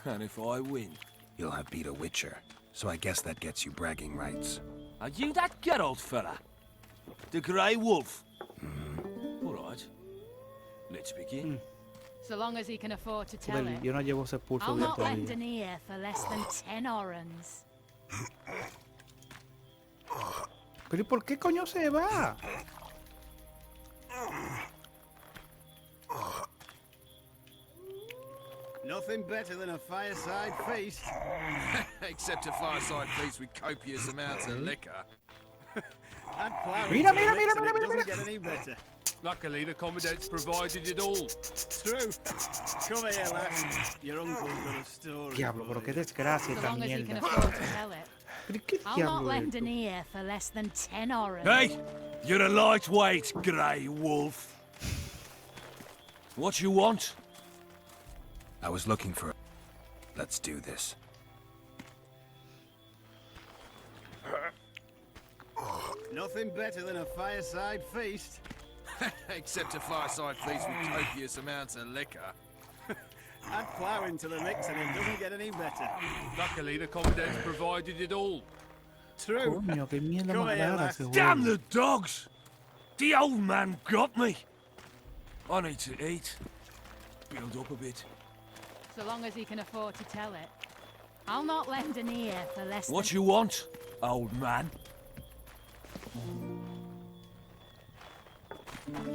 And if I win? You'll have beat a witcher. So I guess that gets you bragging rights. Are you that Geralt fella? The Grey Wolf? All right. Let's begin. So long as he can afford to tell Joder, it. yo no llevo ese pulso I'll bien not lend todavía. an ear for less than 10 orans. Pero ¿y por qué coño se va? Nothing better than a fireside feast. Except a fireside feast with copious amounts of liquor. Add flour Mira, into the mira, mix mira, and mira, it mira. doesn't get any better. Luckily, the commandant's provided it all. True. Come here, lad. Your uncle's got a story. Diablo, for pero qué you. desgracia So esta long as he can mierda. afford to tell it. Pero qué I'll not diablo lend es an esto? ear for less than 10 orans. Hey! You're a lightweight, Grey Wolf. What you want? I was looking for... Let's do this. Nothing better than a fireside feast. Except a fireside feast with copious amounts of liquor. Add flour into the mix and it doesn't get any better. Luckily, the commandant's provided it all. True. Coño, qué mierda Come más here, rara lad. ese juego. Damn the dogs! The old man got me. I need to eat. Build up a bit. So long as he can afford to tell it. I'll not lend an ear for less What than... you want, old man?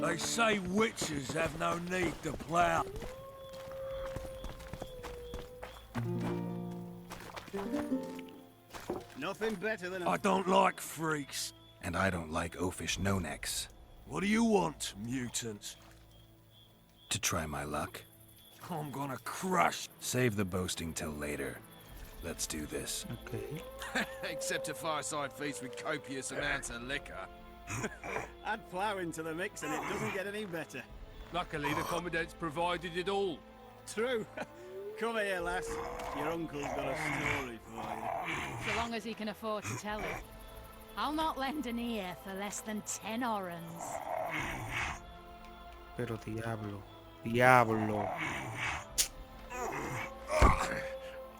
They say witches have no need to plough. Nothing better than a... I don't like freaks. And I don't like oafish no-necks. What do you want, mutant? To try my luck? I'm gonna crush. Save the boasting till later. Let's do this. Okay. Except a fireside feast with copious amounts of liquor. Add flour into the mix and it doesn't get any better. Luckily, the commandant's provided it all. True. Come here, lass. Your uncle's got a story for you. So long as he can afford to tell it. I'll not lend an ear for less than 10 orans. Pero diablo. Diablo.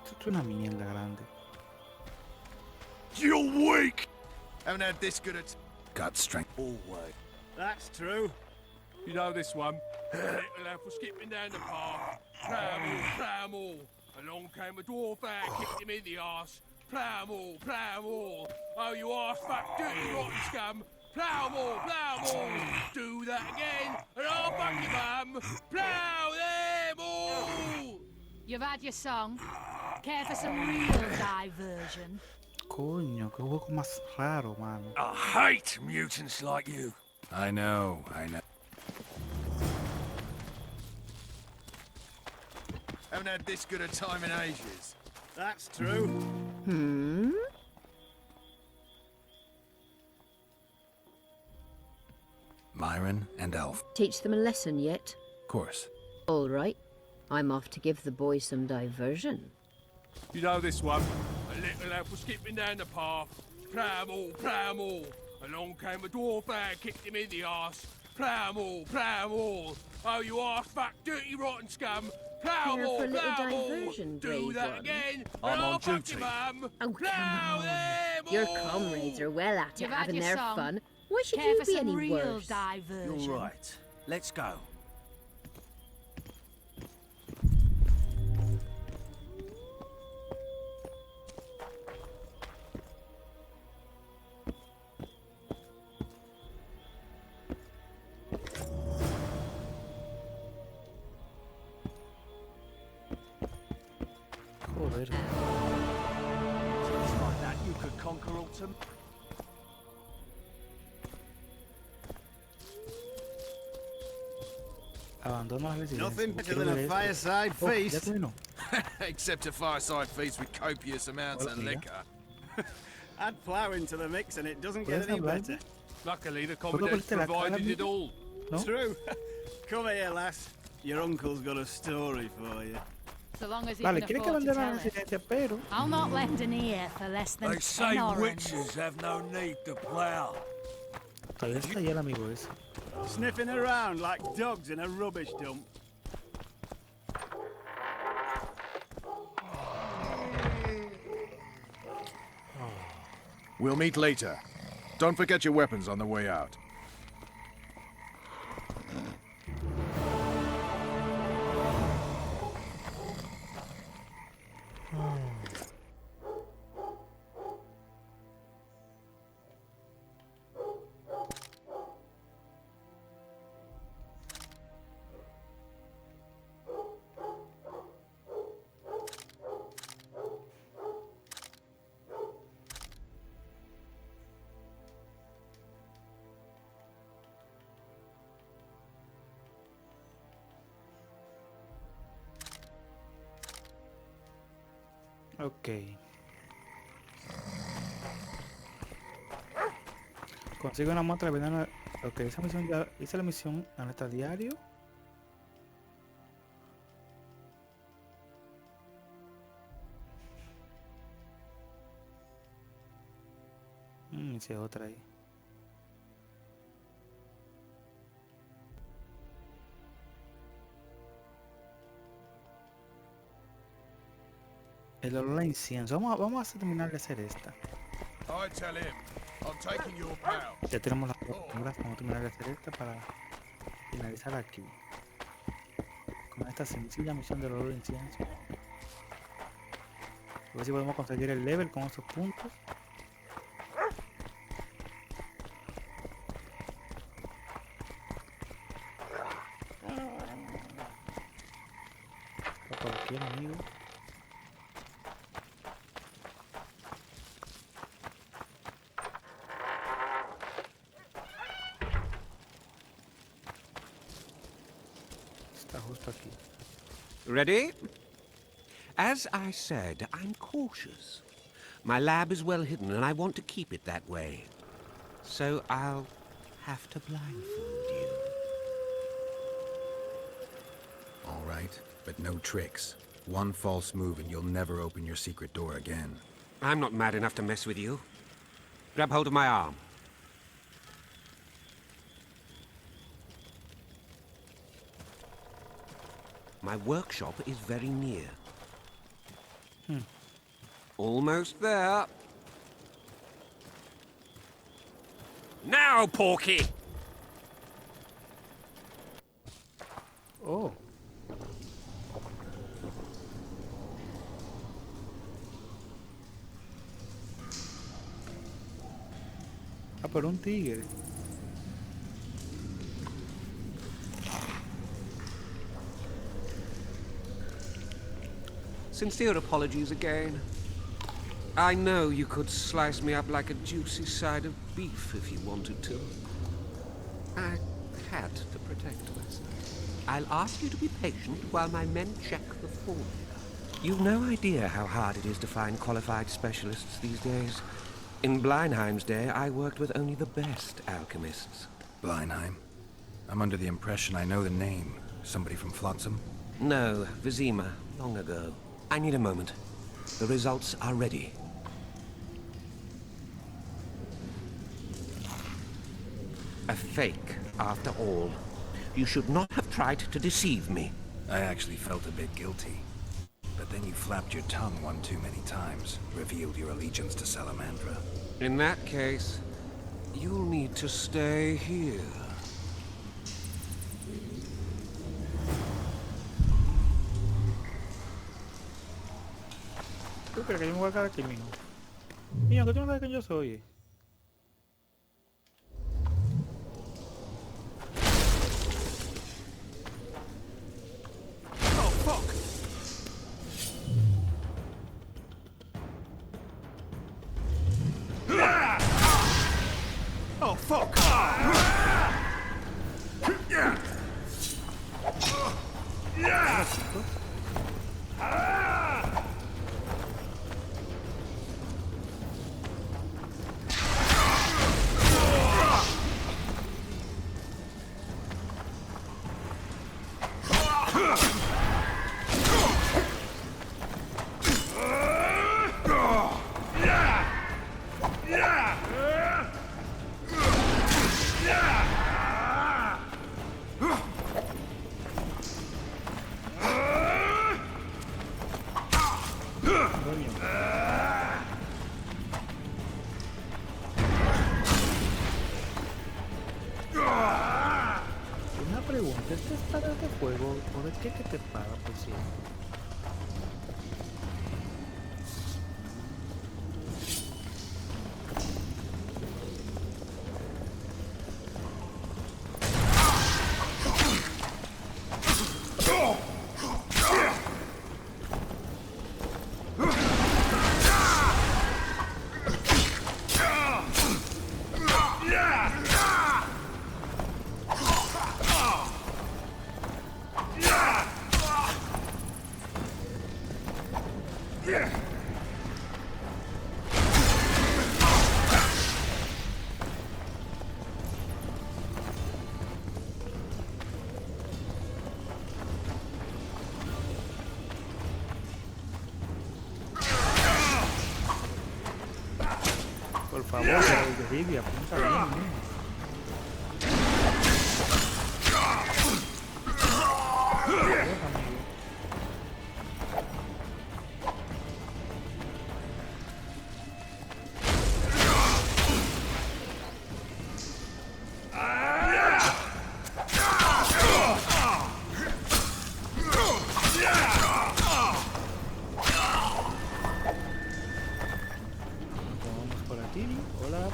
Esto es una mierda grande. You're weak! Haven't had this good at... Got strength. Always. That's true. You know this one. Little lad was skipping down the path. Plough all. Along came a dwarf and kicked him in the arse. Plough all. Oh, you arse-fuck, dirty rotten scum. Plough all. Do that again, and I'll fuck your bum. Plough them all. You've had your song. Care for some real diversion? Coño, qué juego más raro, mano. I hate mutants like you. I know. Haven't had this good a time in ages. That's true. Myron and Elf. Teach them a lesson yet? Of course. All right. I'm off to give the boys some diversion. You know this one. A little lad was skipping down the path. Plough all. Along came a dwarf and kicked him in the arse. Plough all. Oh, you arse-fuck, dirty rotten scum. Plough Care all. for a little diversion, Do brave that one? again. I'm and I'll on fuck duty. your bum. Oh, Plough come on. them Your all. comrades are well at it, You've had having your their song. fun. Why should Care you for be some any real worse? diversion? You're right. Let's go. Joder. Just like that, you could conquer autumn. Abandona la residencia. Nothing better Quiero than ver a esto. fireside Oh, ya feast. terminó. Except a fireside feast with copious amounts of liquor. Add flour into the mix and it doesn't get any better. Luckily, the Commandant's provided it all. No? True. Come here, lass. Your uncle's got a story for you. So long as he Vale, can quiere que afford to vender la tell it. residencia, pero... I'll not lend an ear for less than They 10 say orange. witches have no need to plough. Todavía está ahí el amigo ese. Sniffing around like dogs in a rubbish dump. We'll meet later. Don't forget your weapons on the way out. Ok. Consigo una muestra de veneno. Ok, esa misión ya hice la misión en este diario. Hice otra ahí. El olor a incienso. Vamos a terminar de hacer esta. I tell him, I'm taking your pal. Ya tenemos las horas. Vamos a terminar de hacer esta para finalizar aquí. Con esta sencilla misión del olor a incienso. A ver si podemos conseguir el level con esos puntos. Está por aquí el amigo. Justo aquí. Ready? As I said, I'm cautious. My lab is well hidden, and I want to keep it that way. So I'll have to blindfold you. All right, but no tricks. One false move and you'll never open your secret door again. I'm not mad enough to mess with you. Grab hold of my arm. My workshop is very near. Almost there. Now, Porky! Oh. Ah, pero un tigre. Sincere apologies again. I know you could slice me up like a juicy side of beef if you wanted to. I had to protect myself. I'll ask you to be patient while my men check the formula. You've no idea how hard it is to find qualified specialists these days. In Bleinheim's day, I worked with only the best alchemists. Bleinheim? I'm under the impression I know the name. Somebody from Flotsam? No, Vizima, long ago. I need a moment. The results are ready. A fake, after all. You should not have tried to deceive me. I actually felt a bit guilty. But then you flapped your tongue one too many times, revealed your allegiance to Salamandra. In that case, you'll need to stay here. ¿Tú crees que yo me voy a quedar aquí, mijo? Niño, que tú no sabes quién yo soy. Oh, fuck! Oh, fuck! coño. Una pregunta, ¿esta espada de fuego o de qué que te paga por cierto? Por favor, Geralt de Rivia, apunta bien,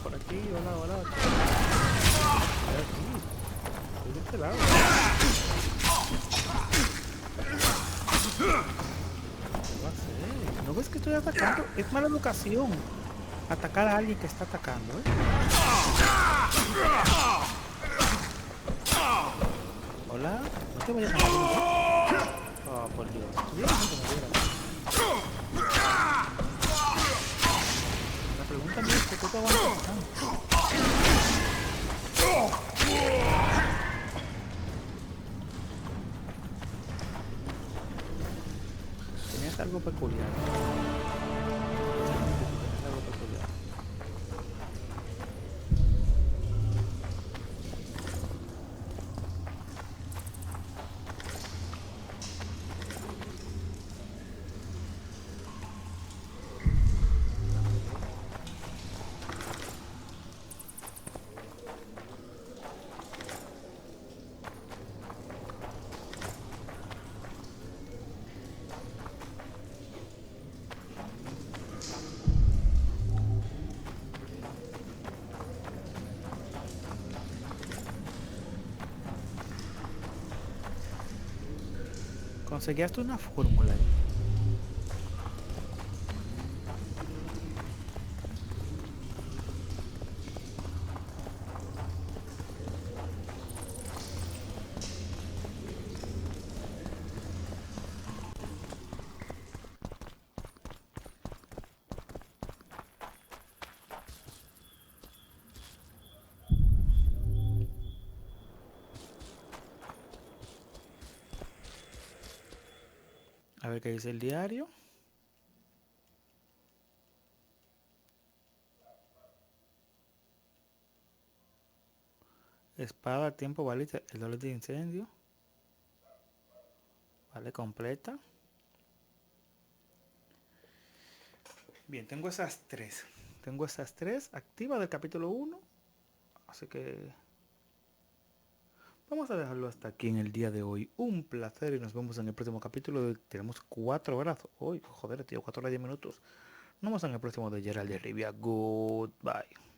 por aquí, hola. Estoy de este lado. ¿Qué va a hacer? ¿No ves que estoy atacando? Es mala educación atacar a alguien que está atacando, ¿eh? Hola, no te vayas a morir, ¿eh? Oh, por Dios. Estuviera que me muera. La pregunta mía es que tú te vas a matar. Tenías algo peculiar. Tenías algo peculiar. Conseguiste una fórmula. A ver qué dice el diario. Espada, tiempo, balista, el olor de incendio. Vale, completa. Bien, tengo esas tres. Tengo esas tres activas del capítulo 1. Así que vamos a dejarlo hasta aquí en el día de hoy. Un placer y nos vemos en el próximo capítulo. Tenemos 4 horas. Uy, joder, tío, 4 horas 10 minutos. Nos vemos en el próximo de Geralt de Rivia. Goodbye.